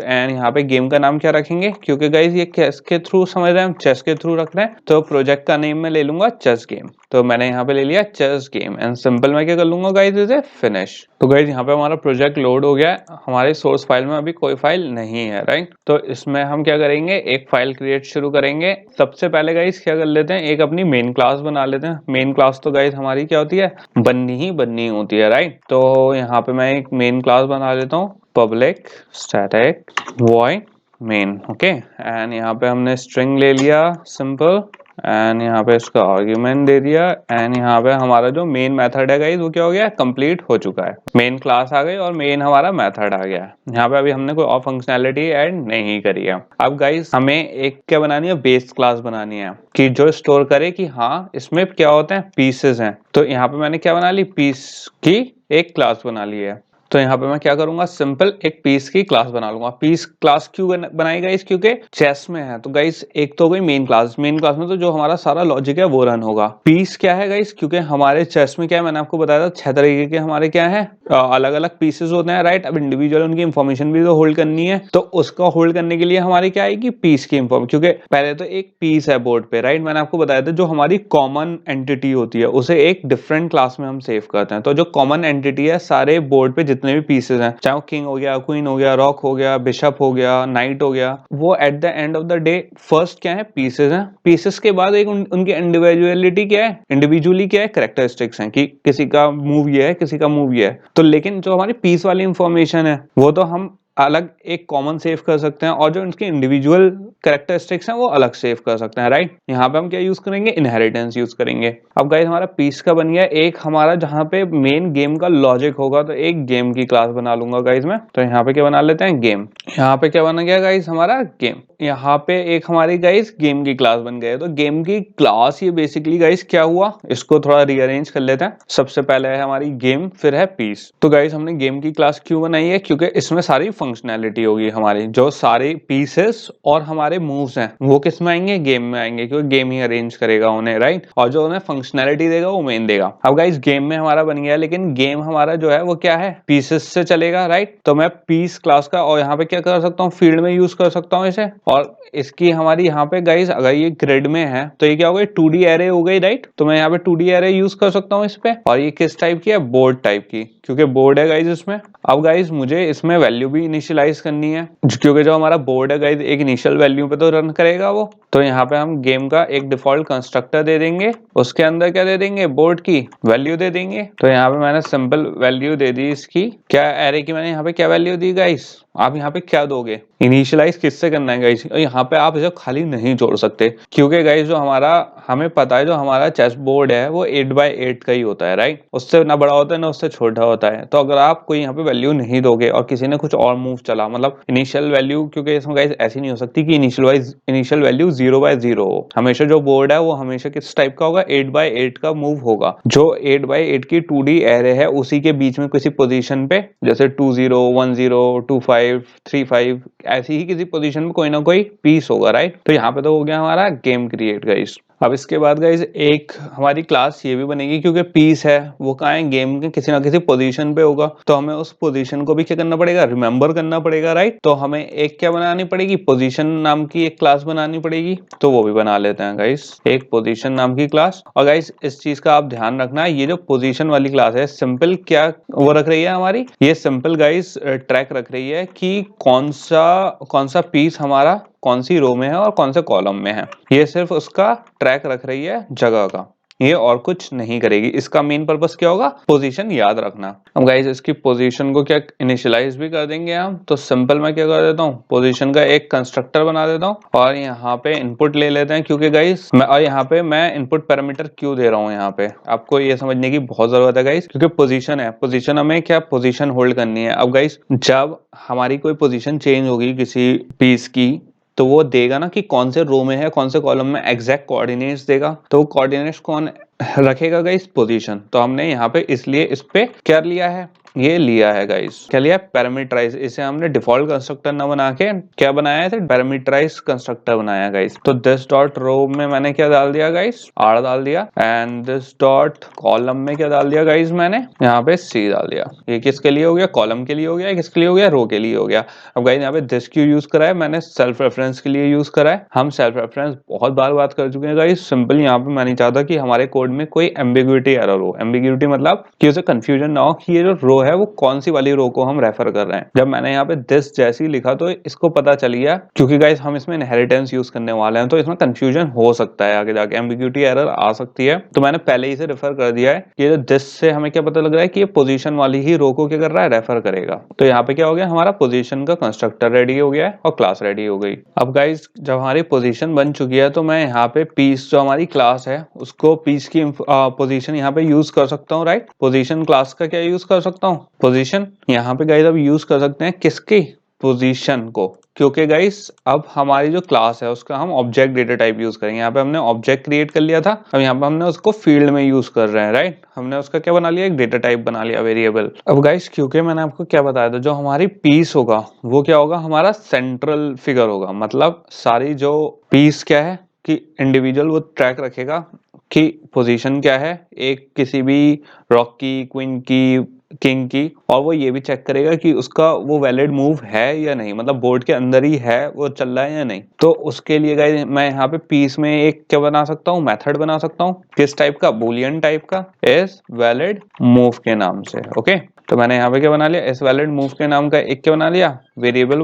एंड यहाँ पे गेम का नाम क्या रखेंगे, क्योंकि गाइज ये चेस के थ्रू समझ रहे हैं, हम चेस के थ्रू रख रहे हैं, तो प्रोजेक्ट का नेम मैं ले लूंगा चेस गेम। तो मैंने यहाँ पे ले लिया चेस गेम एंड सिंपल मैं क्या कर लूंगा गाइज, इसे फिनिश। तो गाइज यहाँ पे हमारा प्रोजेक्ट लोड हो गया है। हमारे सोर्स फाइल में अभी कोई फाइल नहीं है, राइट। तो इसमें हम क्या करेंगे, एक फाइल क्रिएट शुरू करेंगे। सबसे पहले गाइज क्या कर लेते हैं, एक अपनी मेन क्लास बना लेते हैं। मेन क्लास तो गाइज हमारी क्या होती है, बननी होती है, राइट। तो यहाँ पे मैं एक मेन क्लास बना लेता हूँ, public static void main, okay. And यहाँ पे हमने स्ट्रिंग ले लिया सिंपल, एंड यहाँ पे इसका आर्ग्यूमेंट दे दिया, एंड यहाँ पे हमारा जो मेन मेथड है गाइस वो क्या हो गया, कंप्लीट हो चुका है। मेन क्लास आ गई और मेन हमारा मेथड आ गया। यहाँ पे अभी हमने कोई और फंक्शनैलिटी ऐड नहीं करी है। अब गाइस हमें एक क्या बनानी है, बेस क्लास बनानी है कि जो स्टोर करे कि हाँ इसमें क्या होते हैं, पीसेस हैं। तो यहाँ पे मैंने क्या बना ली, पीस की एक क्लास बना ली है। तो यहाँ पे मैं क्या करूंगा, सिंपल एक पीस की क्लास बना लूंगा। पीस क्लास क्यों बनाई गाइस, क्योंकि चेस में है। तो गाइस एक तो गई मेन क्लास, मेन क्लास में तो जो हमारा सारा लॉजिक है वो रन होगा। पीस क्या है गाइस, क्योंकि हमारे चेस में क्या है, मैंने आपको बताया था 6 तरीके के हमारे क्या है, अलग अलग पीसेस होते हैं, राइट। अब इंडिविजुअल उनकी इंफॉर्मेशन भी तो होल्ड करनी है, तो उसका होल्ड करने के लिए हमारी क्या आएगी, पीस की इंफॉर्मेशन। क्योंकि पहले तो एक पीस है बोर्ड पे, राइट। मैंने आपको बताया था जो हमारी कॉमन एंटिटी होती है उसे एक डिफरेंट क्लास में हम सेव करते हैं। तो जो कॉमन एंटिटी है सारे बोर्ड पे जितने भी पीसेस हैं, चाहे वो किंग हो गया, क्वीन हो गया, रॉक हो गया, बिशप हो गया, नाइट हो गया, वो at the end of the day first क्या है, पीसेस हैं। पीसेस के बाद एक उनकी इंडिविजुअलिटी क्या है, इंडिविजुअली क्या है, कैरेक्टरिस्टिक्स हैं कि किसी का मूव ये है, किसी का मूव ये है। तो लेकिन जो हमारी पीस वाली इंफॉर्मेशन है वो तो हम अलग एक कॉमन सेव कर सकते हैं, और जो इनके इंडिविजुअल कैरेक्टरिस्टिक्स हैं वो अलग सेव कर सकते हैं, राइट। यहाँ पे हम क्या यूज करेंगे, इनहेरिटेंस यूज करेंगे। अब गाइस हमारा पीस का बन गया एक हमारा, जहाँ पे मेन गेम का लॉजिक होगा, तो एक गेम की क्लास बना लूंगा गाइस मैं। तो यहाँ पे क्या बना लेते हैं, गेम। यहाँ पे क्या बना गया गाइस, हमारा गेम। यहाँ पे एक हमारी गाइस गेम की क्लास बन गई। तो गेम की क्लास ये बेसिकली गाइस क्या हुआ, इसको थोड़ा रीअरेंज कर लेते हैं। सबसे पहले है हमारी गेम, फिर है पीस। तो गाइस हमने गेम की क्लास क्यों बनाई है, क्योंकि इसमें सारी फंक्शनैलिटी होगी हमारी, जो सारे पीसेस और हमारे मूव्स हैं वो किस में आएंगे, गेम में आएंगे, क्योंकि गेम ही अरेंज करेगा उन्हें, राइट। और जो उन्हें फंक्शनैलिटी देगा वो मेन देगा। अब गाइस गेम में हमारा बन गया, लेकिन गेम हमारा जो है वो क्या है, पीसेस से चलेगा, राइट। तो मैं पीस क्लास का और यहाँ पे क्या कर सकता हूँ, फील्ड में यूज कर सकता हूँ इसे। और इसकी हमारी यहाँ पे गाइस अगर ये ग्रिड में है तो ये क्या हो गई, 2D एरे हो गई, राइट। तो मैं यहाँ पे 2D एरे यूज कर सकता हूँ इस पे। और ये किस टाइप की है, बोर्ड टाइप की, क्योंकि बोर्ड है गाइस इसमें। अब गाइस मुझे इसमें वैल्यू भी इनिशियलाइज करनी है, क्योंकि जो हमारा बोर्ड है गाइस एक इनिशियल वैल्यू पे तो रन करेगा वो। तो यहाँ पे हम गेम का एक डिफॉल्ट कंस्ट्रक्टर दे देंगे, उसके अंदर क्या दे देंगे, बोर्ड की वैल्यू दे देंगे। तो यहाँ पे मैंने सिंपल वैल्यू दे दी इसकी, क्या एरे की मैंने यहाँ पे क्या वैल्यू दी गाइस, आप यहाँ पे क्या दोगे, इनिशियलाइज किससे करना है गाइस। यहाँ पे आप इसे खाली नहीं जोड़ सकते, क्योंकि गाइस जो हमारा, हमें पता है जो हमारा चेस बोर्ड है वो 8x8 का ही होता है, राइट, उससे ना बड़ा होता है ना उससे छोटा होता है। तो अगर आप कोई यहाँ पे वैल्यू नहीं दोगे और किसी ने कुछ और मूव चला, मतलब इनिशियल वैल्यू, क्योंकि इसमें गाइस ऐसी नहीं हो सकती कि इनिशियल वैल्यू 0/0 हो, हमेशा जो बोर्ड है वो हमेशा किस टाइप का होगा, 8x8 का मूव होगा। जो 8x8 की 2D एरे है उसी के बीच में किसी पोजीशन पे, जैसे 20 10 25 35, ऐसी ही किसी पोजीशन में कोई ना कोई पीस होगा, राइट। तो यहाँ पे तो हो गया हमारा गेम क्रिएट गाइस। अब इसके बाद गाइस एक हमारी क्लास ये भी बनेगी, क्योंकि पीस है वो कहाँ है, गेम के किसी ना किसी पोजीशन पे होगा, तो हमें उस पोजीशन को भी क्या करना पड़ेगा, रिमेम्बर करना पड़ेगा, राइट। तो हमें एक क्या बनानी पड़ेगी, पोजीशन नाम की एक क्लास बनानी पड़ेगी, तो वो भी बना लेते हैं गाइस, एक पोजीशन नाम की क्लास। और गाइस इस चीज का आप ध्यान रखना, ये जो पोजीशन वाली क्लास है सिंपल क्या वो रख रही है हमारी, ये सिंपल गाइस ट्रैक रख रही है कि कौन सा पीस हमारा कौन सी रो में है और कौन से कॉलम में है, ये सिर्फ उसका ट्रैक रख रही है जगह का, ये और कुछ नहीं करेगी। इसका मेन पर्पस क्या होगा, पोजीशन याद रखना। अब गाइस इसकी पोजीशन को क्या इनिशियलाइज भी कर देंगे हम, तो सिंपल मैं क्या कर देता हूँ, पोजीशन का एक कंस्ट्रक्टर बना देता हूँ और यहाँ पे इनपुट ले लेते हैं, क्योंकि गाइस और यहाँ पे मैं इनपुट पैरामीटर क्यों दे रहा हूँ, यहाँ पे आपको ये समझने की बहुत जरूरत है गाइस, क्योंकि पोजीशन है, पोजीशन हमें क्या पोजीशन होल्ड करनी है। अब गाइस जब हमारी कोई पोजीशन चेंज होगी किसी पीस की, तो वो देगा ना कि कौन से रो में है कौन से कॉलम में, एग्जैक्ट कोऑर्डिनेट्स देगा। तो कोऑर्डिनेट्स कौन रखेगा गाइस, पोजीशन। तो हमने यहाँ पे इसलिए इस पे क्या लिया है, ये लिया है गाइस, क्या लिया, पैरामीटराइज। इसे हमने डिफॉल्ट कंस्ट्रक्टर ना बना के क्या बनाया है, पैरामीटराइज कंस्ट्रक्टर बनाया गाइस। तो दिस डॉट रो में मैंने क्या डाल दिया गाइस, आर डाल दिया, एंड दिस डॉट कॉलम में क्या डाल दिया गाइस, मैंने यहाँ पे सी डाल दिया। ये किसके लिए हो गया, कॉलम के लिए हो गया, किसके लिए हो गया, रो के लिए हो गया। अब गाइस यहाँ पे दिस क्यों यूज करा है, मैंने सेल्फ रेफरेंस के लिए यूज करा है। हम सेल्फ रेफरेंस बहुत बार बात कर चुके हैं गाइस, सिंपल यहाँ पे मैं नहीं चाहता कि हमारे कोड में कोई एम्बिग्युइटी एरर हो। एम्बिग्युइटी मतलब कि उसे कंफ्यूजन ना हो कि ये जो रो है वो कौन सी वाली रो को हम रेफर कर रहे हैं। जब मैंने यहाँ पे दिस जैसी लिखा तो इसको पता चल गया, क्योंकि गाइस हम इसमें इनहेरिटेंस यूज करने वाले हैं, तो इसमें कंफ्यूजन हो सकता है, आगे जाके एम्बिग्युइटी एरर आ सकती है। तो मैंने पहले ही से रेफर कर दिया है कि दिस से हमें क्या पता लग रहा है कि ये पोजीशन वाली ही रो को क्या कर रहा है, रेफर करेगा। तो यहाँ पे क्या हो गया, हमारा पोजीशन का कंस्ट्रक्टर रेडी हो गया है और क्लास रेडी हो गई। अब गाइस जब हमारी पोजीशन बन चुकी है, तो मैं यहाँ पे पीस जो हमारी क्लास है उसको पीस की पोजीशन यहाँ पे यूज कर सकता हूँ, राइट। पोजीशन क्लास का क्या यूज कर सकता हूँ, पोजीशन। यहाँ पे गाइस अब यूज कर सकते हैं किसकी, पोजीशन को, क्योंकि गाइस अब हमारी जो क्लास है उसका हम ऑब्जेक्ट डेटा टाइप यूज करेंगे। यहाँ पे हमने ऑब्जेक्ट क्रिएट कर लिया था, अब यहाँ पे हमने उसको फील्ड में यूज कर रहे हैं, राइट। हमने उसका क्या बना लिया, एक डेटा टाइप बना लिया, वेरिएबल। अब गाइस क्योंकि मैंने आपको क्या बताया था, जो हमारी पीस होगा वो क्या होगा, हमारा सेंट्रल फिगर होगा। मतलब सारी जो पीस क्या है कि इंडिविजुअल वो ट्रैक रखेगा कि पोजीशन क्या है एक किसी भी रॉक की, क्वीन की, किंग की, और वो ये भी चेक करेगा कि उसका वो वैलिड मूव है या नहीं, मतलब बोर्ड के अंदर ही है, वो चल रहा है या नहीं। तो उसके लिए गाइस मैं यहाँ पे पीस में एक क्या बना सकता हूँ, मेथड बना सकता हूँ, किस टाइप का, बूलियन टाइप का, इज वैलिड मूव के नाम से। ओके, तो मैंने यहाँ पे क्या बना लिया, इस वैलिड मूव के नाम का एक क्या बना लिया, वेरिएबल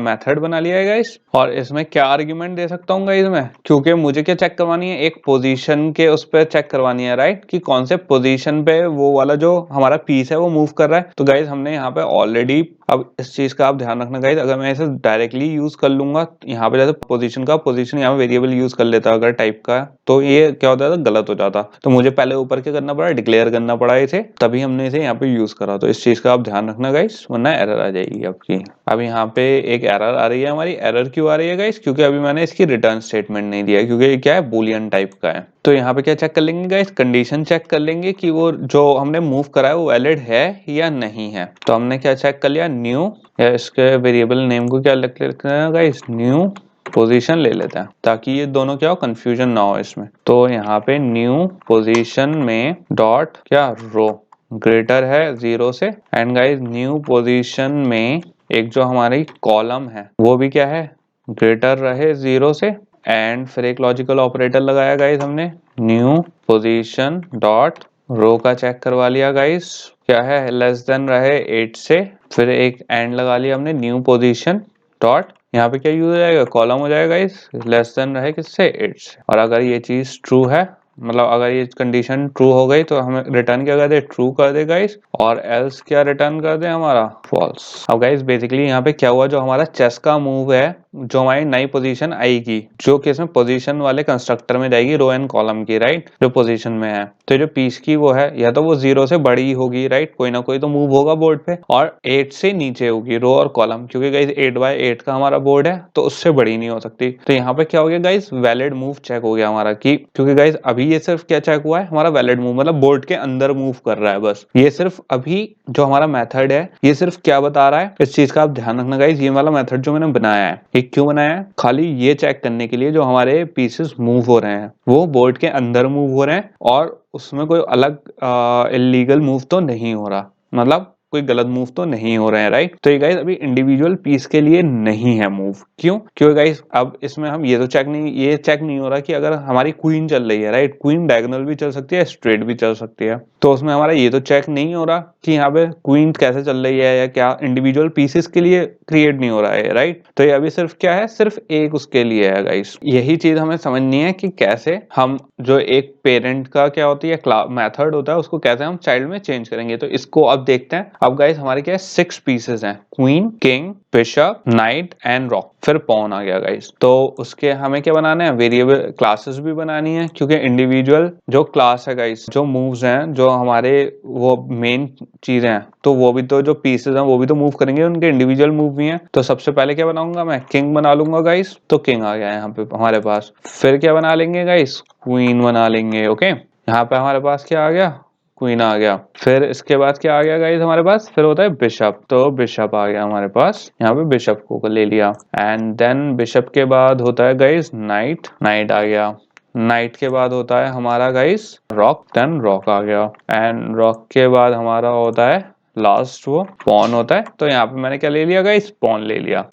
मेथड बना लिया है गाइस। और इसमें क्या आर्ग्यूमेंट दे सकता हूँ गाइस मैं, क्योंकि मुझे क्या चेक करवानी है, एक पोजीशन के उस पर चेक करवानी है, राइट, कि कौन से पोजीशन पे वो वाला जो हमारा पीस है वो मूव कर रहा है। तो गाइस हमने यहाँ पे ऑलरेडी, अब इस चीज का आप ध्यान रखना गाइस, अगर मैं इसे डायरेक्टली यूज कर लूंगा यहाँ पे, जैसे पोजीशन का पोजीशन यहाँ पे वेरिएबल यूज कर लेता अगर टाइप का, तो ये क्या होता है, गलत हो जाता। तो मुझे पहले ऊपर क्या करना पड़ा, डिक्लेयर करना पड़ा इसे, तभी हमने इसे यहाँ पे यूज करा। तो इस चीज का आप ध्यान रखना गाइस, वरना एरर आ जाएगी आपकी। अब यहाँ पे एक एरर आ रही है हमारी, एरर क्यों आ रही है गाइस, क्योंकि अभी मैंने इसकी रिटर्न स्टेटमेंट नहीं दिया है, क्योंकि ये क्या है, बूलियन टाइप का है। तो यहाँ पे क्या चेक कर लेंगे गाइस, कंडीशन चेक कर लेंगे कि वो जो हमने मूव करा है वो वैलिड है या नहीं है। तो हमने क्या चेक कर लिया, न्यू, या इसके वेरिएबल नेम को क्या लिखना है गाइस, न्यू पोजीशन ले लेते हैं, ताकि ये दोनों क्या हो, कंफ्यूजन ना हो इसमें। तो यहाँ पे न्यू पोजीशन में डॉट क्या, रो ग्रेटर है 0 से, एंड गाइस न्यू पोजीशन में एक जो हमारी कॉलम है वो भी क्या है, ग्रेटर रहे 0 से, एंड फिर एक लॉजिकल ऑपरेटर लगाया गाइस हमने, न्यू पोजीशन डॉट रो का चेक करवा लिया गाइस, क्या है, लेस देन रहे 8 से, फिर एक एंड लगा लिया हमने, न्यू पोजीशन डॉट यहाँ पे क्या यूज हो जाएगा, कॉलम हो जाएगा इस लेस देन रहे किससे 8 से। और अगर ये चीज ट्रू है, मतलब अगर ये कंडीशन ट्रू हो गई तो हमें रिटर्न क्या कर दे, ट्रू कर दे गाइस, और एल्स क्या रिटर्न कर दे हमारा, फॉल्स। अब गाइस बेसिकली यहाँ पे क्या हुआ, जो हमारा चेस का मूव है, जो हमारी नई पोजीशन आएगी, जो कि इसमें पोजीशन वाले कंस्ट्रक्टर में जाएगी, रो एंड कॉलम की, राइट, जो पोजीशन में है। तो जो पीस की वो है, या तो वो 0 से बड़ी होगी, राइट, कोई ना कोई तो मूव होगा बोर्ड पे, और 8 से नीचे होगी रो और कॉलम, क्योंकि गाइस 8x8 का हमारा बोर्ड है तो उससे बड़ी नहीं हो सकती। तो यहाँ पे क्या हो गया गाइस, वैलिड मूव चेक हो गया हमारा, की क्योंकि गाइस अभी ये सिर्फ क्या चेक हुआ है, हमारा वैलिड मूव, मतलब बोर्ड के अंदर मूव कर रहा है बस। ये सिर्फ अभी जो हमारा मेथड है, ये सिर्फ क्या बता रहा है, इस चीज का आप ध्यान रखना गाइस। ये वाला मेथड जो मैंने बनाया है, ये क्यों बनाया है, खाली ये चेक करने के लिए जो हमारे पीसेस मूव हो रहे हैं वो बोर्ड के अंदर मूव हो रहे हैं, और उसमें कोई अलग इलीगल मूव तो नहीं हो रहा, मतलब कोई गलत मूव तो नहीं हो रहे हैं, राइट। तो ये गाइस अभी इंडिविजुअल पीस के लिए नहीं है मूव। क्यों, क्योंकि गाइस अब इसमें हम ये चेक नहीं हो रहा कि अगर हमारी क्वीन चल रही है, राइट, क्वीन डायगोनल भी चल सकती है, स्ट्रेट भी चल सकती है, तो उसमें हमारा ये तो चेक नहीं हो रहा कि यहाँ पे क्वीन कैसे चल रही है, या क्या इंडिविजुअल पीसेस के लिए क्रिएट नहीं हो रहा है, राइट। तो ये अभी सिर्फ क्या है, सिर्फ एक उसके लिए है गाइस। यही चीज हमें समझनी है कि कैसे हम जो एक पेरेंट का क्या होती है मेथड होता है, उसको कैसे हम चाइल्ड में चेंज करेंगे। तो इसको अब देखते हैं। अब गाइस हमारे क्या है, 6 पीसेस हैं, queen, king, bishop, night and rock, फिर पॉन आ गया गाइस। तो उसके हमें क्या बनाना है, वेरिएबल क्लासेस भी बनानी है, क्योंकि इंडिविजुअल जो क्लास है गाइस, जो मूव्स हैं, जो हमारे वो मेन चीजें हैं, तो वो भी तो जो पीसेस हैं वो भी तो मूव करेंगे, उनके इंडिविजुअल मूव भी हैं। तो सबसे पहले क्या बनाऊंगा मैं, किंग बना लूंगा गाइस। तो किंग आ गया यहाँ पे हमारे पास। फिर क्या बना लेंगे गाइस, क्वीन बना लेंगे। ओके, यहाँ पे हमारे पास क्या आ गया, क्वीन आ गया। फिर इसके बाद क्या आ गया गाइस हमारे पास, फिर होता है बिशप। तो बिशप आ गया हमारे पास, यहाँ पे बिशप को ले लिया। एंड देन बिशप के बाद होता है गाइस नाइट, नाइट आ गया। नाइट के बाद होता है हमारा गाइस रॉक, देन रॉक आ गया। एंड रॉक के बाद हमारा होता है लास्ट वो पॉन होता है। तो यहाँ पे मैंने क्या ले लिया गाइस, पॉन ले लिया।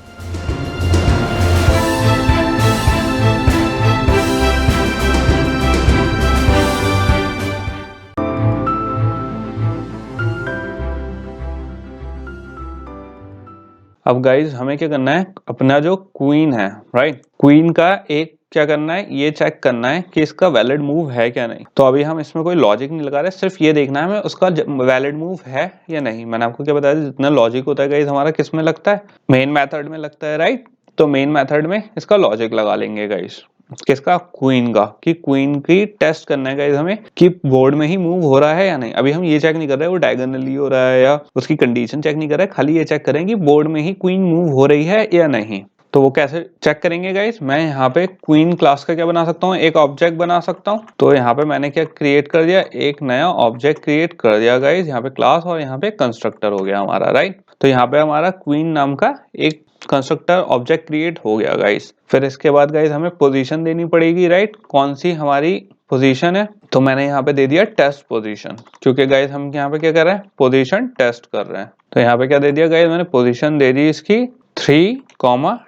अब गाइज हमें क्या करना है, अपना जो क्वीन है, राइट, क्वीन का एक क्या करना है, ये चेक करना है कि इसका वैलिड मूव है क्या नहीं। तो अभी हम इसमें कोई लॉजिक नहीं लगा रहे, सिर्फ ये देखना है हमें उसका वैलिड मूव है या नहीं। मैंने आपको क्या बताया, जितना लॉजिक होता है गाइज हमारा किस में लगता है, मेन मेथड में लगता है, राइट। तो मेन मेथड में इसका लॉजिक लगा लेंगे गाइज, किसका, क्वीन का, कि क्वीन की टेस्ट करना है गाइस हमें कि बोर्ड में ही मूव हो रहा है या नहीं। अभी हम ये चेक नहीं कर रहे वो डायगोनली हो रहा है या उसकी कंडीशन चेक नहीं कर रहे, खाली ये चेक करें कि बोर्ड में ही क्वीन मूव हो रही है या नहीं। तो वो कैसे चेक करेंगे गाइस, मैं यहाँ पे क्वीन क्लास का क्या बना सकता हूँ, एक ऑब्जेक्ट बना सकता हूँ। तो यहाँ पे मैंने क्या क्रिएट कर दिया, एक नया ऑब्जेक्ट क्रिएट कर दिया गाइस, यहाँ पे क्लास और यहाँ पे कंस्ट्रक्टर हो गया हमारा, राइट। तो यहाँ पे हमारा क्वीन नाम का एक कंस्ट्रक्टर ऑब्जेक्ट क्रिएट हो गया गाइस। फिर इसके बाद गाइस हमें पोजीशन देनी पड़ेगी, राइट, कौन सी हमारी पोजीशन है। तो मैंने यहाँ पे दे दिया टेस्ट पोजीशन, क्योंकि गाइस हम यहाँ पे क्या कर रहे हैं, पोजीशन टेस्ट कर रहे हैं। तो यहाँ पे क्या दे दिया गाइस, मैंने पोजीशन दे दी इसकी 3,10।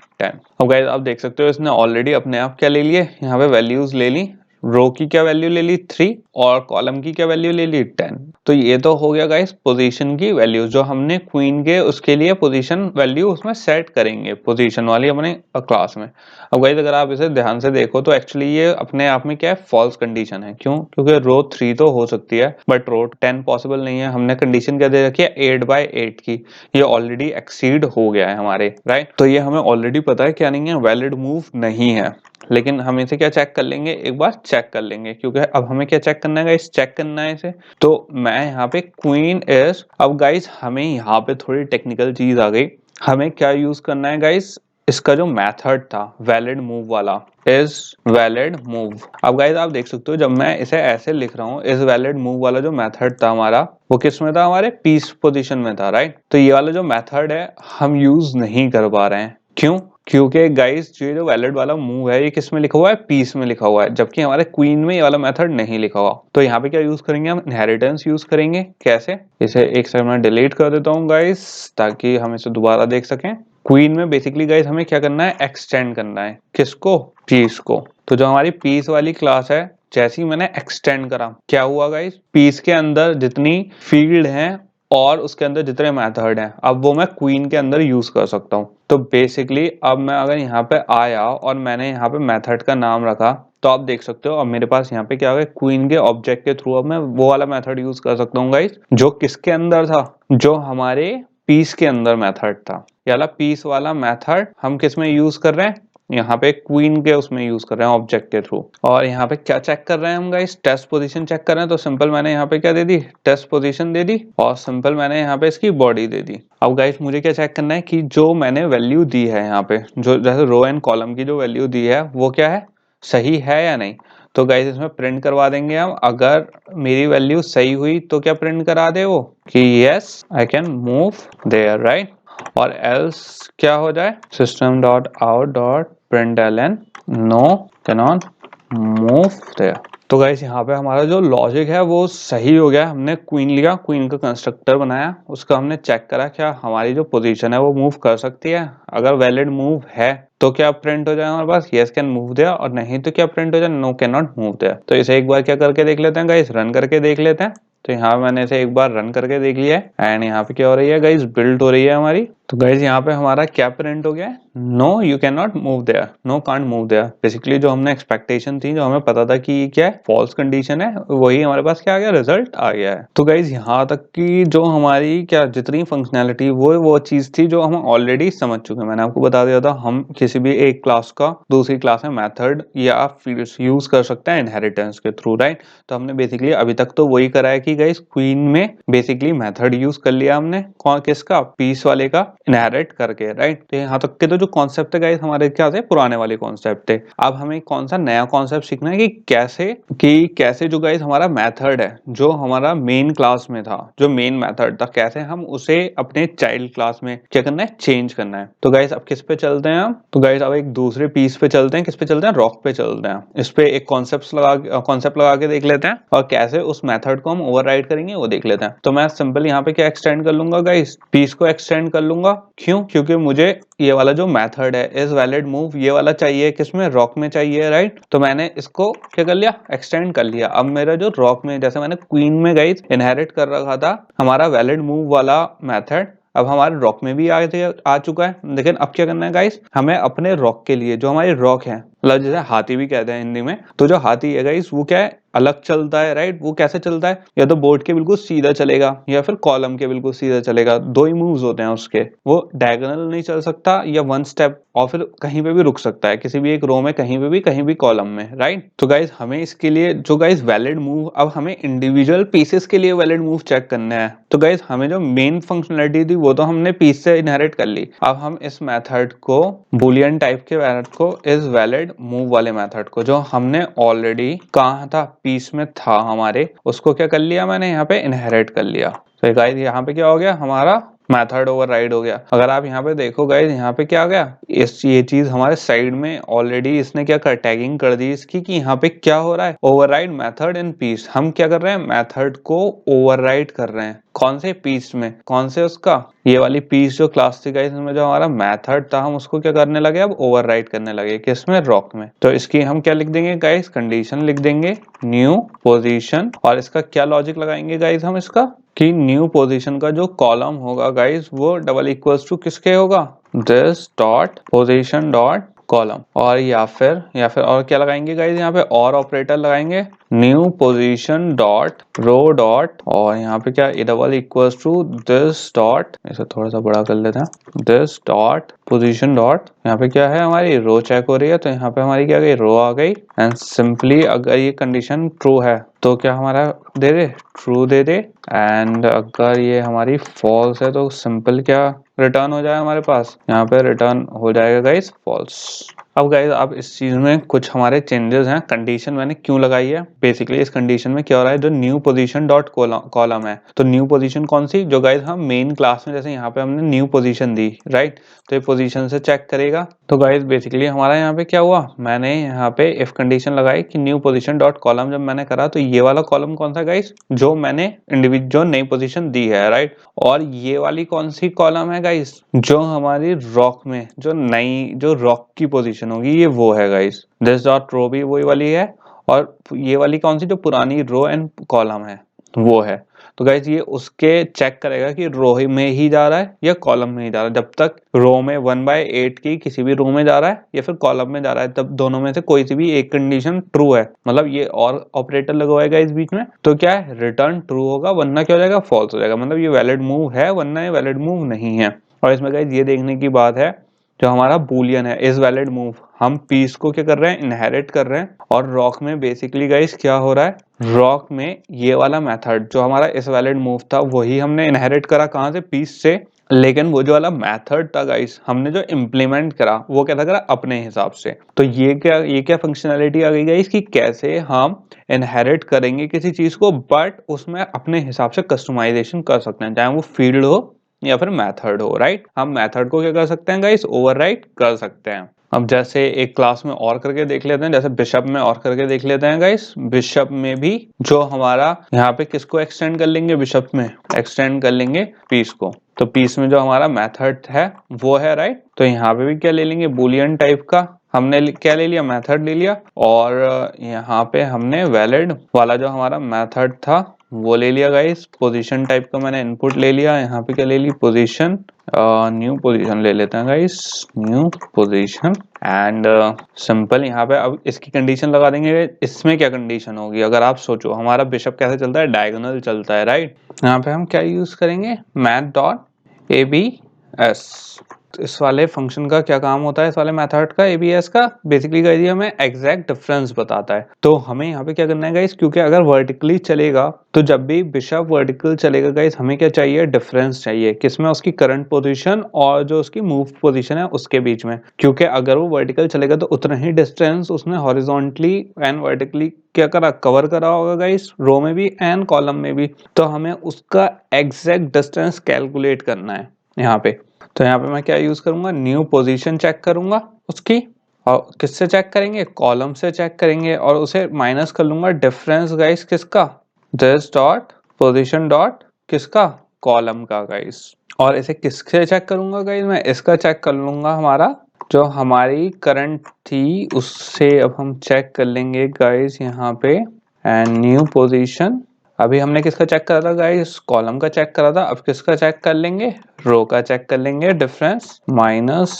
अब गाइस आप देख सकते हो इसने ऑलरेडी अपने आप क्या ले लिए, यहाँ पे वैल्यूज ले ली। रो की क्या वैल्यू ले ली 3 और कॉलम की क्या वैल्यू ले ली 10। तो ये तो हो गया गाइस पोजीशन की वैल्यू, जो हमने क्वीन के उसके लिए पोजीशन वैल्यू उसमें सेट करेंगे, पोजीशन वाली अपने क्लास में। अब गाइस अगर आप इसे ध्यान से देखो तो एक्चुअली ये अपने आप में क्या है, फॉल्स कंडीशन है। क्यों, क्योंकि रो 3 तो हो सकती है बट रो 10 पॉसिबल नहीं है। हमने कंडीशन क्या दे रखी है, 8x8 की, ये ऑलरेडी एक्सीड हो गया है हमारे, राइट। तो ये हमें ऑलरेडी पता है क्या नहीं है, वैलिड मूव नहीं है। लेकिन हम इसे क्या चेक कर लेंगे, एक बार चेक कर लेंगे, क्योंकि अब हमें क्या चेक करना है गाइस, चेक करना है इसे। तो मैं यहाँ पे क्वीन इज, अब गाइस हमें यहाँ पे थोड़ी टेक्निकल चीज आ गई, हमें क्या यूज करना है गाइस, इसका जो मेथड था वैलिड मूव वाला, इज वैलिड मूव। अब गाइस आप देख सकते हो जब मैं इसे ऐसे लिख रहा हूँ, इज वैलिड मूव वाला जो मेथड था हमारा, वो किस में था, हमारे पीस पोजीशन में था, राइट। तो ये वाला जो मेथड है हम यूज नहीं कर पा रहे हैं। क्यों, क्योंकि गाइस ये जो वैलिड वाला मूव है ये किस में लिखा हुआ है, पीस में लिखा हुआ है, जबकि हमारे क्वीन में ये वाला मेथड नहीं लिखा हुआ। तो यहाँ पे क्या यूज करेंगे, हम इनहेरिटेंस यूज करेंगे। कैसे, इसे एक सेकंड में डिलीट कर देता हूँ गाइस, ताकि हम इसे दोबारा देख सकें। क्वीन में बेसिकली गाइस हमें क्या करना है, एक्सटेंड करना है, किसको, पीस को। तो जो हमारी पीस वाली क्लास है, जैसे ही मैंने एक्सटेंड करा क्या हुआ गाइस, पीस के अंदर जितनी फील्ड है और उसके अंदर जितने मेथड हैं अब वो मैं क्वीन के अंदर यूज कर सकता हूँ। तो बेसिकली अब मैं अगर यहाँ पे आया और मैंने यहाँ पे मेथड का नाम रखा तो आप देख सकते हो अब मेरे पास यहाँ पे क्या हो गया, क्वीन के ऑब्जेक्ट के थ्रू अब मैं वो वाला मेथड यूज कर सकता हूँ गाइस, जो किसके अंदर था, जो हमारे पीस के अंदर मेथड था। ये वाला पीस वाला मेथड हम किस में यूज कर रहे हैं, यहाँ पे क्वीन के उसमें यूज कर रहे हैं ऑब्जेक्ट के थ्रू। और यहाँ पे क्या चेक कर रहे हैं हम गाइस, टेस्ट पोजीशन चेक कर रहे हैं। तो सिंपल मैंने यहाँ पे क्या दे दी, टेस्ट पोजीशन दे दी और सिंपल मैंने यहाँ पे इसकी बॉडी दे दी। अब गाइस मुझे क्या चेक करना है कि जो मैंने वैल्यू दी है यहाँ पे, जो जैसे रो एंड कॉलम की जो वैल्यू दी है वो क्या है, सही है या नहीं। तो गाइस इसमें प्रिंट करवा देंगे हम, अगर मेरी वैल्यू सही हुई तो क्या प्रिंट करा दे वो कि yes I can move there, right. और एल्स क्या हो जाए, system dot out dot println no cannot move there. तो गाइस यहाँ पे हमारा जो लॉजिक है वो सही हो गया। हमने क्वीन लिया, क्वीन का कंस्ट्रक्टर बनाया, उसका हमने चेक करा क्या हमारी जो पोजीशन है वो मूव कर सकती है। अगर वैलिड मूव है तो क्या प्रिंट हो जाए हमारे पास यस कैन मूव देयर, और नहीं तो क्या प्रिंट हो जाए no can not move there. तो इसे एक बार क्या करके देख लेते हैं गाइस, रन करके देख लेते हैं। तो यहाँ मैंने इसे एक बार रन करके देख लिया है एंड यहाँ पे क्या हो रही है गाइस, बिल्ड हो रही है हमारी। तो गाइस यहाँ पे हमारा क्या प्रिंट हो गया है, no you can not move there, no can't move there. Basically जो हमने एक्सपेक्टेशन थी, जो हमें पता था कि ये क्या है, फॉल्स कंडीशन है, वही हमारे पास क्या आ गया, रिजल्ट आ गया है। तो गाइस यहाँ तक की जो हमारी क्या जितनी फंक्शनैलिटी वो चीज थी जो हम ऑलरेडी समझ चुके हैं। मैंने आपको बता दिया था हम किसी भी एक क्लास का दूसरी क्लास में मेथड या फील्ड्स यूज कर सकते हैं इनहेरिटेंस के थ्रू, राइट। तो हमने बेसिकली अभी तक तो वही करा है कि गाइस क्वीन में बेसिकली मेथड यूज कर लिया हमने, कौन किसका, पीस वाले का इनहेरिट करके, राइट। तो यहाँ तक के तो जो कॉन्सेप्ट है गाइस हमारे क्या थे, पुराने वाले कॉन्सेप्ट थे। अब हमें कौन सा नया कॉन्सेप्ट सीखना है कि कैसे जो गाइस हमारा मेथड है जो हमारा मेन क्लास में था, जो मेन मेथड था, कैसे हम उसे अपने चाइल्ड क्लास में क्या करना है, चेंज करना है। तो गाइस अब किस पे चलते हैं हम, तो गाइस अब एक दूसरे पीस पे चलते हैं। किस पे चलते हैं, रॉक पे चलते हैं। इस पे एक कॉन्सेप्ट लगा के देख लेते हैं और कैसे उस मेथड को हम ओवरराइड करेंगे वो देख लेते हैं। तो मैं सिंपल यहाँ पे क्या एक्सटेंड कर लूंगा गाइस, पीस को एक्सटेंड कर लूंगा। क्यों, क्योंकि मुझे ये वाला जो मेथड है इज वैलिड मूव ये वाला चाहिए, किसमें, रॉक में चाहिए, राइट। तो मैंने इसको क्या कर लिया, एक्सटेंड कर लिया। अब मेरा जो रॉक में, जैसे मैंने क्वीन में गाइस इनहेरिट कर रखा था हमारा वैलिड मूव वाला मेथड, अब हमारे रॉक में भी आ चुका है। लेकिन अब क्या करना है गाइस, हमें अपने रॉक के लिए, जो हमारी रॉक है, मतलब जैसे हाथी भी कहते हैं हिंदी में, तो जो हाथी है गाइस वो क्या है, अलग चलता है, राइट। वो कैसे चलता है, या तो बोर्ड के बिल्कुल सीधा चलेगा या फिर कॉलम के बिल्कुल सीधा चलेगा। दो ही मूव्स होते हैं उसके, वो डायगोनल नहीं चल सकता या वन स्टेप, और फिर कहीं पे भी रुक सकता है, किसी भी एक रो में, कहीं भी कॉलम में, राइट। तो गाइस हमें इसके लिए जो गाइस वैलिड मूव, अब हमें इंडिविजुअल पीसेस के लिए वैलिड मूव चेक करना है। तो गाइस हमें जो मेन फंक्शनलिटी थी वो तो हमने पीस से इनहेरिट कर ली। अब हम इस मेथड को, बुलियन टाइप के मेथड को, इस वैलिड मूव वाले मेथड को, जो हमने ऑलरेडी कहा था पीस में था हमारे, उसको क्या कर लिया मैंने यहाँ पे इनहेरिट कर लिया। तो गाइस यहाँ पे क्या हो गया, हमारा मेथड ओवरराइड हो गया। अगर आप यहाँ पे देखो गाइस, यहाँ पे क्या आ गया, ये चीज हमारे साइड में ऑलरेडी इसने क्या कर टैगिंग कर दी इसकी, कि यहाँ पे क्या हो रहा है, ओवरराइड मेथड इन पीस। हम क्या कर रहे हैं, मेथड को ओवरराइड कर रहे हैं। कौन से पीस में, कौन से उसका, ये वाली पीस जो क्लास थी गाइस में जो हमारा मेथड था, हम उसको क्या करने लगे, अब ओवरराइड करने लगे, किसमें, रॉक में। तो इसकी हम क्या लिख देंगे गाइस, कंडीशन लिख देंगे न्यू पोजीशन। और इसका क्या लॉजिक लगाएंगे गाइस हम, इसका कि न्यू पोजीशन का जो कॉलम होगा गाइस वो डबल इक्वल्स टू किसके होगा, this dot position dot column. और या फिर और क्या लगाएंगे गाइस, यहाँ पे और ऑपरेटर लगाएंगे, new position dot row dot, और यहाँ पे क्या, double equals to this dot, इसे थोड़ा सा बड़ा कर लेते हैं, दिस डॉट पोजीशन डॉट, यहाँ पे क्या है, हमारी रो चेक हो रही है, तो यहाँ पे हमारी क्या गई, रो आ गई। एंड सिंपली अगर ये कंडीशन ट्रू है तो क्या हमारा दे दे, ट्रू दे दे। एंड अगर ये हमारी फॉल्स है तो सिंपल क्या रिटर्न हो जाए हमारे पास, यहाँ पे रिटर्न हो जाएगा गाइस फॉल्स। अब गाइस अब इस चीज में कुछ हमारे चेंजेस हैं। कंडीशन मैंने क्यों लगाई है, बेसिकली इस कंडीशन में क्या हो रहा है, जो न्यू पोजीशन डॉट कॉलम है, तो न्यू पोजीशन कौन सी, जो गाइस हम मेन क्लास में, जैसे यहाँ पे हमने न्यू पोजीशन दी, राइट, तो ये पोजीशन से चेक करेगा। तो गाइस बेसिकली हमारा यहाँ पे क्या हुआ, मैंने यहाँ पे इफ कंडीशन लगाई कि न्यू पोजीशन डॉट कॉलम, जब मैंने करा तो ये वाला कॉलम कौन सा गाइस, जो मैंने इंडिविजुअल नई पोजीशन दी है, राइट। और ये वाली कौन सी कॉलम है गाइस, जो हमारी रॉक में जो नई जो रॉक की पोजीशन होगी ये वो है गाइस, दिस डॉट रो भी वही वाली है। और ये वाली कौन सी, जो पुरानी रो एंड कॉलम है वो है। तो गाइज ये उसके चेक करेगा कि रो में ही जा रहा है या कॉलम में ही जा रहा है। जब तक रो में 1/8 की किसी भी रो में जा रहा है या फिर कॉलम में जा रहा है, तब दोनों में से कोई सी भी एक कंडीशन ट्रू है, मतलब ये और ऑपरेटर लगवाएगा इस बीच में, तो क्या है, रिटर्न ट्रू होगा, वरना क्या हो जाएगा, फॉल्स हो जाएगा। मतलब ये वैलिड मूव है, वरना ये वैलिड मूव नहीं है। और इसमें गाइज ये देखने की बात है, जो हमारा बूलियन है इज वैलिड मूव, हम पीस को क्या कर रहे हैं, इनहेरिट कर रहे हैं। और रॉक में बेसिकली गाइस क्या हो रहा है, रॉक में ये वाला मेथड जो हमारा इस वैलिड मूव था वही हमने इनहेरिट करा, कहां से, पीस से। लेकिन वो जो वाला मेथड था गाइस, हमने जो इम्प्लीमेंट करा वो क्या था, करा अपने हिसाब से। तो ये क्या फंक्शनैलिटी आ गई गाइस कि कैसे हम इनहेरिट करेंगे किसी चीज को, बट उसमें अपने हिसाब से कस्टमाइजेशन कर सकते हैं, चाहे वो फील्ड हो या फिर मेथड हो, राइट। हम मेथड को क्या कर सकते हैं गाइस, ओवरराइड कर सकते हैं। अब जैसे एक क्लास में और करके देख लेते हैं, जैसे बिशप में और करके देख लेते हैं गाइस। बिशप में भी जो हमारा यहाँ पे किसको एक्सटेंड कर लेंगे, बिशप में एक्सटेंड कर लेंगे पीस को। तो पीस में जो हमारा मेथड है वो है, राइट। तो यहाँ पे भी क्या ले लेंगे, बुलियन टाइप का हमने क्या ले लिया, मेथड ले लिया। और यहाँ पे हमने वैलिड वाला जो हमारा मेथड था वो ले लिया गाइस। पोजीशन टाइप का मैंने इनपुट ले लिया, यहाँ पे क्या ले ली, पोजीशन, न्यू पोजीशन ले लेते हैं guys, new position. And simple यहाँ पे अब इसकी कंडीशन लगा देंगे। इसमें क्या कंडीशन होगी, अगर आप सोचो हमारा बिशप कैसे चलता है, डायगोनल चलता है, राइट। यहाँ पे हम क्या यूज करेंगे, math.abs। इस वाले फंक्शन का क्या काम होता है, इस वाले मेथड का, एबीएस का, बेसिकली गाइस हमें एग्जैक्ट डिफरेंस बताता है। तो हमें यहाँ पे क्या करना है गाइस, क्योंकि अगर वर्टिकली चलेगा तो जब भी बिशप वर्टिकल चलेगा गाइस, हमें क्या चाहिए, डिफरेंस चाहिए, किसमें, उसकी करंट पोजीशन और जो उसकी मूव पोजीशन है उसके बीच में। क्योंकि अगर वो वर्टिकल चलेगा तो उतना ही डिस्टेंस उसने हॉरिजॉन्टली एंड वर्टिकली क्या करा, कवर करा होगा गाइस, रो में भी एंड कॉलम में भी। तो हमें उसका एग्जैक्ट डिस्टेंस कैलकुलेट करना है यहाँ पे। तो यहाँ पे मैं क्या यूज करूंगा, न्यू पोजीशन चेक करूंगा उसकी, और किससे चेक करेंगे, कॉलम से चेक करेंगे, और उसे माइनस कर लूंगा डिफरेंस गाइस किसका, दिस डॉट पोजीशन डॉट किसका, कॉलम का गाइस। और इसे किससे चेक करूंगा गाइस, मैं इसका चेक कर लूंगा, हमारा जो हमारी करंट थी उससे। अब हम चेक कर लेंगे गाइस यहाँ पे, एंड न्यू पोजीशन। अभी हमने किसका चेक करा था गाइस, कॉलम का चेक करा था। अब किसका चेक कर लेंगे, रो का चेक कर लेंगे, difference minus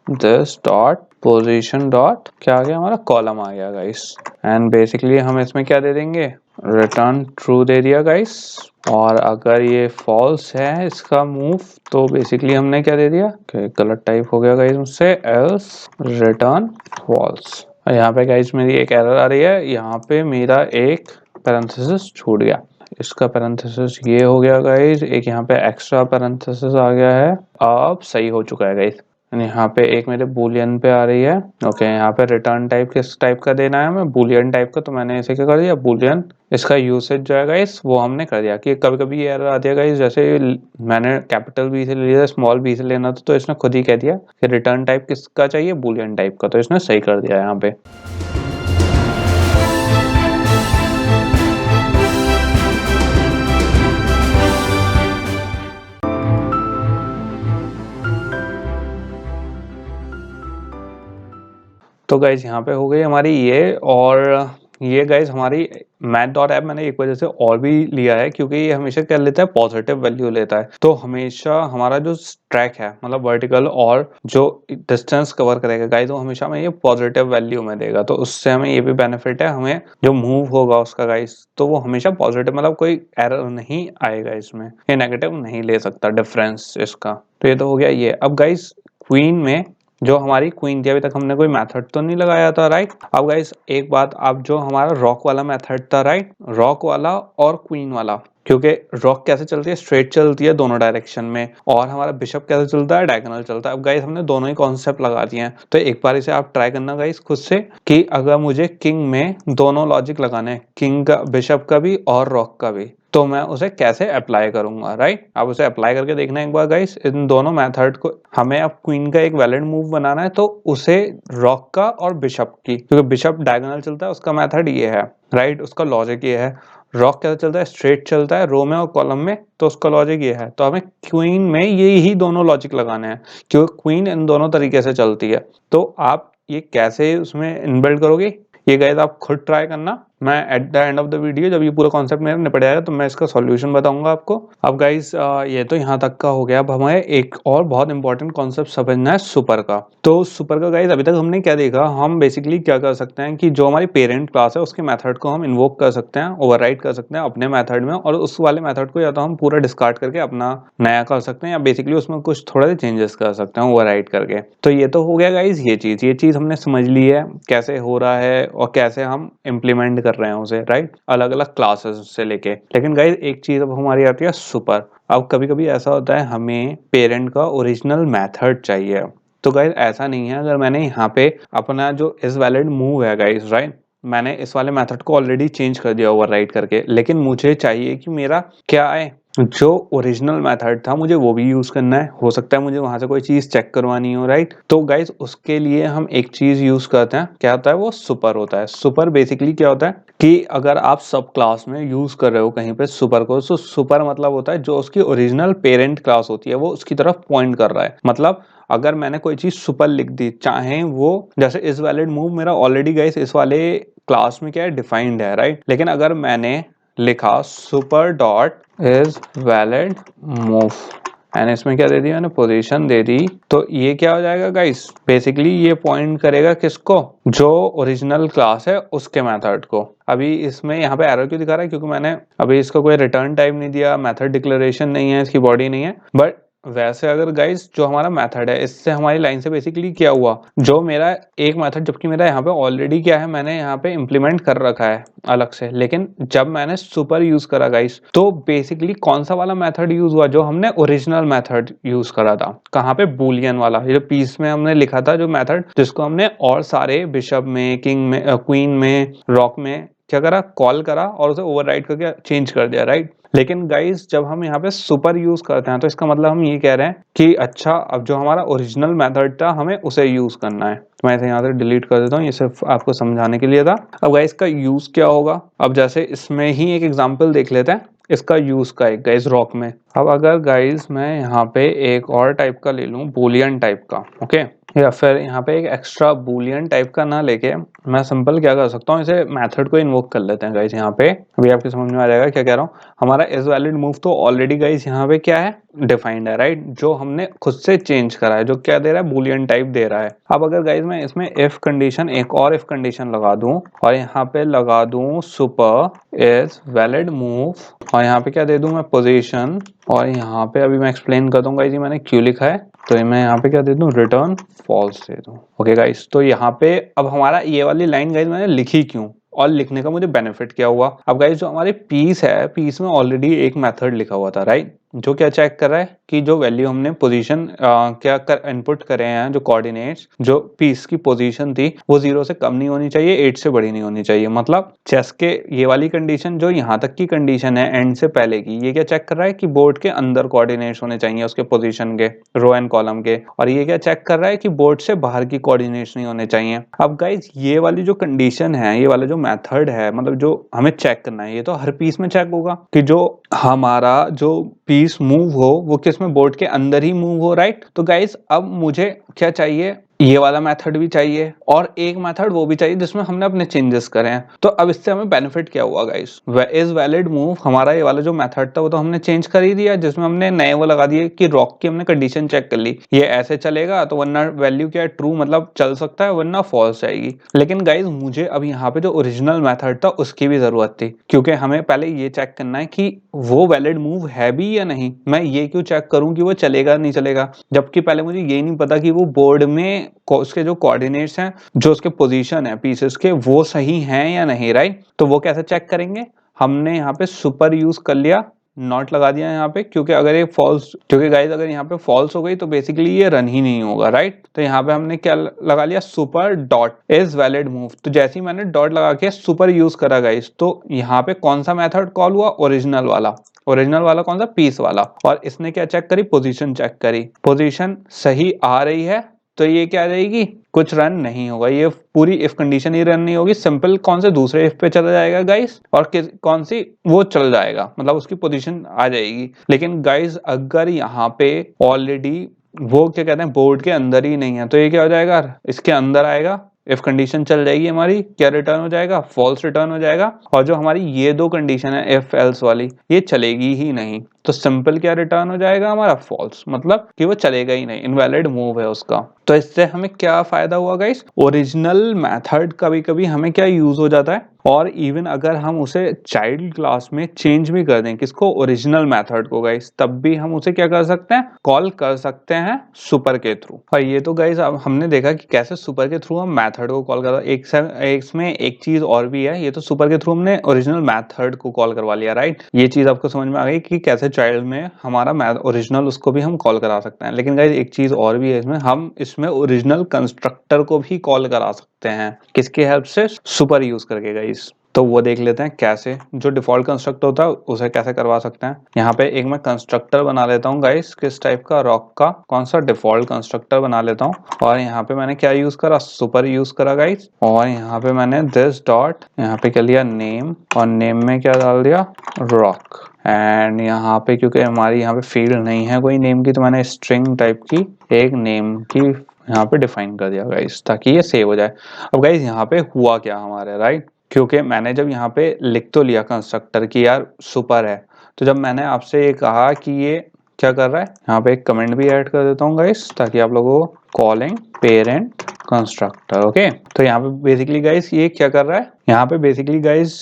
this dot position dot क्या आ गया, हमारा कॉलम आ गया गाइस। एंड बेसिकली हम इसमें क्या दे देंगे, रिटर्न ट्रू दे दिया गाइस। और अगर ये फॉल्स है इसका मूव, तो बेसिकली हमने क्या दे दिया, गलत टाइप हो गया गाइस मुझसे, एल्स रिटर्न फॉल्स। यहाँ पे गाइस मेरी एक एरर आ रही है, यहाँ पे मेरा एक पैरेंथेसिस छूट गया। इसका पैरेंथेसिस ये हो गया गाइस, एक यहाँ पे एक्स्ट्रा पैरेंथेसिस आ गया है, अब सही हो चुका है गाइस। यहाँ पे एक मेरे बूलियन पे आ रही है, ओके। यहाँ पे रिटर्न टाइप किस टाइप का देना है हमें, बूलियन टाइप का। तो मैंने इसे क्या कर दिया, बूलियन। इसका यूसेज जो है गाइस वो हमने कर दिया कि कभी कभी ये एरर आती है गाइस, जैसे मैंने कैपिटल बी से ले लिया, स्मॉल बी से लेना था, तो इसने खुद ही कह दिया कि रिटर्न टाइप किसका चाहिए, बूलियन टाइप का। तो इसने सही कर दिया यहाँ पे। तो गाइज यहाँ पे हो गई हमारी ये, और ये गाइज हमारी math.app मैंने एक वजह से और भी लिया है, क्योंकि ये हमेशा क्या लेता है, पॉजिटिव वैल्यू लेता है। तो हमेशा हमारा जो ट्रैक है, मतलब वर्टिकल और जो डिस्टेंस कवर करेगा गाइज, वो हमेशा हमें ये पॉजिटिव वैल्यू में देगा। तो उससे हमें ये भी बेनिफिट है, हमें जो मूव होगा उसका गाइज, तो वो हमेशा पॉजिटिव, मतलब कोई एरर नहीं आएगा इसमें, ये नेगेटिव नहीं ले सकता डिफरेंस इसका। तो ये तो हो गया ये। अब गाइज क्वीन में जो हमारी क्वीन थी, अभी तक हमने कोई मेथड तो नहीं लगाया था, राइट। अब गाइस एक बात, अब जो हमारा रॉक वाला मेथड था, राइट, रॉक वाला और क्वीन वाला, क्योंकि रॉक कैसे चलती है, स्ट्रेट चलती है दोनों डायरेक्शन में, और हमारा बिशप कैसे चलता है, डायगोनल चलता है। अब गाइस हमने दोनों ही कॉन्सेप्ट लगा दिए हैं, तो एक बार इसे आप ट्राई करना गाइस खुद से, कि अगर मुझे किंग में दोनों लॉजिक लगाने हैं, किंग का, बिशप का भी और रॉक का भी, तो मैं उसे कैसे अप्लाई करूंगा, राइट। आप उसे अप्लाई करके देखना एक बार गाइस, इन दोनों मेथड को। हमें अब क्वीन का एक वैलिड मूव बनाना है, तो उसे रॉक का और बिशप की, क्योंकि बिशप डायगोनल चलता है, उसका मेथड ये है, राइट, उसका लॉजिक ये है। रॉक कैसे चलता है, स्ट्रेट चलता है रो में और कॉलम में, तो उसका लॉजिक ये है। तो हमें क्वीन में ये ही दोनों लॉजिक लगाने हैं, क्योंकि क्वीन इन दोनों तरीके से चलती है। तो आप ये कैसे उसमें इनबिल्ड करोगे, ये गाइस आप खुद ट्राई करना, मैं at the end of the video जब ये पूरा कॉन्सेप्ट मेरा निपट जाएगा तो मैं इसका सॉल्यूशन बताऊंगा आपको। अब गाइस ये तो यहाँ तक का हो गया। अब हमें एक और बहुत इंपॉर्टेंट कॉन्सेप्ट समझना है सुपर का। तो सुपर का गाइस अभी तक हमने क्या देखा, हम बेसिकली क्या कर सकते हैं कि जो हमारी पेरेंट क्लास है उसके मेथड को हम इन्वोक कर सकते हैं, ओवरराइड कर सकते हैं अपने मेथड में, और उस वाले मेथड को या तो हम पूरा डिस्कार्ड करके अपना नया कर सकते हैं या बेसिकली उसमें कुछ थोड़े चेंजेस कर सकते हैं ओवरराइड करके। तो ये तो हो गया गाइस ये चीज हमने समझ ली है कैसे हो रहा है और कैसे हम इम्प्लीमेंट कर रहे हैं उसे, राइट, अलग अलग क्लासेस से लेके। लेकिन गाइस एक चीज अब हमारी आती है सुपर। अब कभी कभी ऐसा होता है हमें पेरेंट का ओरिजिनल मेथड चाहिए। तो गाइस ऐसा नहीं है, अगर मैंने यहाँ पे अपना जो इज वैलिड मूव है गाइस, राइट, मैंने इस वाले मेथड को ऑलरेडी चेंज कर दिया ओवरराइड करके, लेकिन मुझे चाहिए कि मेरा क्या है, जो ओरिजिनल मेथड था मुझे वो भी यूज करना है। हो सकता है मुझे वहां से कोई चीज चेक करवानी हो, राइट। तो गाइस उसके लिए हम एक चीज यूज करते हैं, क्या होता है वो सुपर होता है। सुपर बेसिकली क्या होता है कि अगर आप सब क्लास में यूज कर रहे हो कहीं पे सुपर को, तो सुपर मतलब होता है जो उसकी ओरिजिनल पेरेंट क्लास होती है वो उसकी तरफ पॉइंट कर रहा है। मतलब अगर मैंने कोई चीज सुपर लिख दी, चाहे वो जैसे इज वैलिड मूव मेरा ऑलरेडी गाइस इस वाले क्लास में क्या है, डिफाइंड है, राइट। लेकिन अगर मैंने लिखा super dot is valid move and इसमें क्या दे दिया मैंने, पोजीशन दे दी, तो ये क्या हो जाएगा गाइस, बेसिकली ये पॉइंट करेगा किसको, जो ओरिजिनल क्लास है उसके मेथड को। अभी इसमें यहाँ पे एरर क्यों दिखा रहा है, क्योंकि मैंने अभी इसको कोई रिटर्न टाइप नहीं दिया, मेथड डिक्लेरेशन नहीं है, इसकी बॉडी नहीं है। बट वैसे अगर गाइस जो हमारा मेथड है, इससे हमारी लाइन से बेसिकली क्या हुआ, जो मेरा एक मेथड, जबकि मेरा यहाँ पे ऑलरेडी क्या है, मैंने यहाँ पे इम्प्लीमेंट कर रखा है अलग से, लेकिन जब मैंने सुपर यूज करा गाइस तो बेसिकली कौन सा वाला मेथड यूज हुआ, जो हमने ओरिजिनल मेथड यूज करा था, कहाँ पे, बुलियन वाला, ये पीस में हमने लिखा था जो मेथड, जिसको हमने और सारे बिशप में, किंग में, क्वीन में, रॉक में क्या करा, कॉल करा और उसे ओवरराइड करके चेंज कर दिया, राइट। लेकिन गाइस जब हम यहाँ पे सुपर यूज करते हैं तो इसका मतलब हम ये कह रहे हैं कि अच्छा अब जो हमारा ओरिजिनल मेथड था हमें उसे यूज करना है। तो मैं इसे यहाँ से डिलीट कर देता हूँ, ये सिर्फ आपको समझाने के लिए था। अब गाइस का यूज क्या होगा, अब जैसे इसमें ही एक एग्जांपल देख लेते हैं इसका यूज का, एक गाइस रॉक में। अब अगर गाइस मैं यहाँ पे एक और टाइप का ले लूँ, बूलियन टाइप का, ओके, या फिर यहाँ पे एक एक्स्ट्रा बूलियन टाइप का ना लेके मैं सिंपल क्या कर सकता हूँ, इसे मेथड को इन्वोक कर लेते हैं गाइस। यहाँ पे अभी आपके समझ में आ जाएगा क्या कह रहा हूँ। हमारा इज वैलिड मूव तो ऑलरेडी गाइस यहाँ पे क्या है, डिफाइंड है, राइट, जो हमने खुद से चेंज करा है, जो क्या दे रहा है, बूलियन टाइप दे रहा है। अब अगर गाइस मैं इसमें इफ कंडीशन, एक और इफ कंडीशन लगा दूं और यहाँ पे लगा दूं सुपर इज वैलिड मूव, और यहाँ पे क्या दे दूं मैं, पोजीशन, और यहाँ पे अभी मैं एक्सप्लेन कर दूंगा जी मैंने क्यों लिखा है, तो मैं यहाँ पे क्या दे दूं, रिटर्न फॉल्स दे दूं। ओके गाइस, तो यहाँ पे अब हमारा ये वाली लाइन गाइस मैंने लिखी क्यों और लिखने का मुझे बेनिफिट क्या हुआ। अब गाइस जो हमारे पीस है, पीस में ऑलरेडी एक मेथड लिखा हुआ था, राइट, जो क्या चेक कर रहा है कि जो वैल्यू हमने पोजीशन क्या कर इनपुट करे हैं, जो कोऑर्डिनेट्स, जो पीस की पोजीशन थी वो 0 से कम नहीं होनी चाहिए, 8 से बड़ी नहीं होनी चाहिए। मतलब चेस के ये वाली कंडीशन, जो यहाँ तक की कंडीशन है एंड से पहले की, ये क्या चेक कर रहा है कि बोर्ड के अंदर कोऑर्डिनेट्स होने चाहिए उसके पोजीशन के, रो एंड कॉलम के, और ये क्या चेक कर रहा है कि बोर्ड से बाहर की कोऑर्डिनेट्स नहीं होने चाहिए। अब गाइज ये वाली जो कंडीशन है, ये वाला जो मेथड है, मतलब जो हमें चेक करना है, ये तो हर पीस में चेक होगा कि जो हमारा जो पीस मूव हो वो किस में, बोर्ड के अंदर ही मूव हो, राइट। तो गाइस अब मुझे क्या चाहिए, ये वाला मेथड भी चाहिए और एक मेथड वो भी चाहिए जिसमें हमने अपने चेंजेस करे हैं। तो अब इससे हमें बेनिफिट क्या हुआ गाइस, इज वैलिड मूव, हमारा ये वाला जो मेथड था वो तो हमने चेंज कर ही दिया, जिसमें हमने नए वो लगा दिए कि रॉक की हमने कंडीशन चेक कर ली, ये ऐसे चलेगा तो वरना वैल्यू क्या है, ट्रू मतलब चल सकता है, वरना फॉल्स आएगी। लेकिन गाइस मुझे अब यहाँ पे जो ओरिजिनल मेथड था उसकी भी जरूरत थी, क्योंकि हमें पहले ये चेक करना है कि वो वैलिड मूव है भी या नहीं। मैं ये क्यों चेक करूं कि वो चलेगा नहीं चलेगा, जबकि पहले मुझे ये नहीं पता कि वो बोर्ड में उसके जो कोऑर्डिनेट्स हैं, जो उसके पोजीशन है पीसेस के, वो सही हैं या नहीं, राइट। तो वो कैसे चेक करेंगे, हमने यहाँ पे सुपर यूज कर लिया, नॉट लगा दिया यहाँ पे, क्योंकि अगर ये फॉल्स, क्योंकि गाइस अगर यहाँ पे फॉल्स हो गई तो बेसिकली ये रन ही नहीं होगा, राइट। तो यहाँ पे हमने क्या लगा लिया, super dot is valid move. तो जैसे ही मैंने डॉट लगा के सुपर यूज करा गाइस, तो यहाँ पे कौन सा मेथड कॉल हुआ, ओरिजिनल वाला। ओरिजिनल वाला कौन सा, पीस वाला। और इसने क्या चेक करी, पोजीशन चेक करी, पोजीशन सही आ रही है तो ये क्या रहेगी, कुछ रन नहीं होगा, ये पूरी इफ कंडीशन ही रन नहीं होगी, सिंपल कौन से दूसरे इफ पे चला जाएगा गाइस, और कौन सी वो चल जाएगा, मतलब उसकी पोजीशन आ जाएगी। लेकिन गाइस अगर यहाँ पे ऑलरेडी वो क्या कहते हैं, बोर्ड के अंदर ही नहीं है, तो ये क्या हो जाएगा, इसके अंदर आएगा इफ कंडीशन चल जाएगी हमारी, क्या रिटर्न हो जाएगा, फॉल्स रिटर्न हो जाएगा। और जो हमारी ये दो कंडीशन है इफ एल्स वाली, ये चलेगी ही नहीं, तो सिंपल क्या रिटर्न हो जाएगा हमारा, फॉल्स, मतलब कि वो चलेगा ही नहीं, इनवैलिड मूव है उसका। तो इससे हमें क्या फायदा हुआ गाइस, ओरिजिनल मेथड कभी कभी हमें क्या यूज हो जाता है, और इवन अगर हम उसे चाइल्ड क्लास में चेंज भी कर दें, किसको, ओरिजिनल मेथड को गाइस, तब भी हम उसे क्या कर सकते हैं, कॉल कर सकते हैं सुपर के थ्रू। और ये तो गाइस अब हमने देखा कि कैसे सुपर के थ्रू हम मेथड को कॉल कर, एक इसमें एक चीज और भी है, ये तो सुपर के थ्रू हमने ओरिजिनल मेथड को कॉल करवा लिया, राइट। ये चीज आपको समझ में आ गई कि कैसे चाइल्ड में हमारा ओरिजिनल उसको भी हम कॉल करा सकते हैं। लेकिन गाइस एक चीज और भी है इसमें, हम इसमें ओरिजिनल कंस्ट्रक्टर को भी कॉल करा सकते हैं, किसकी हेल्प से, सुपर यूज करके गाइस। तो वो देख लेते हैं कैसे, जो डिफॉल्ट कंस्ट्रक्टर होता है उसे कैसे करवा सकते हैं। यहाँ पे एक मैं कंस्ट्रक्टर बना लेता हूँ गाइस, किस टाइप का, रॉक का, कौन सा, डिफॉल्ट कंस्ट्रक्टर बना लेता हूँ। और यहाँ पे मैंने क्या यूज करा, सुपर यूज करा गाइस। और यहाँ पे मैंने दिस डॉट, यहाँ पे क्या लिया, नेम, और नेम में क्या डाल दिया, रॉक। एंड यहाँ पे क्योंकि हमारी यहाँ पे फील्ड नहीं है कोई नेम की, तो मैंने स्ट्रिंग टाइप की एक नेम की यहाँ पे डिफाइन कर दिया गाइस, ताकि ये सेव हो जाए। अब गाइस यहाँ पे हुआ क्या हमारे, राइट, क्योंकि मैंने जब यहाँ पे लिख तो लिया कंस्ट्रक्टर की यार सुपर है, तो जब मैंने आपसे ये कहा कि ये क्या कर रहा है, यहाँ पे एक कमेंट भी ऐड कर देता हूँ गाइस, ताकि आप लोगों को, कॉलिंग पेरेंट कंस्ट्रक्टर, ओके। तो यहाँ पे बेसिकली गाइस ये क्या कर रहा है, यहाँ पे बेसिकली गाइस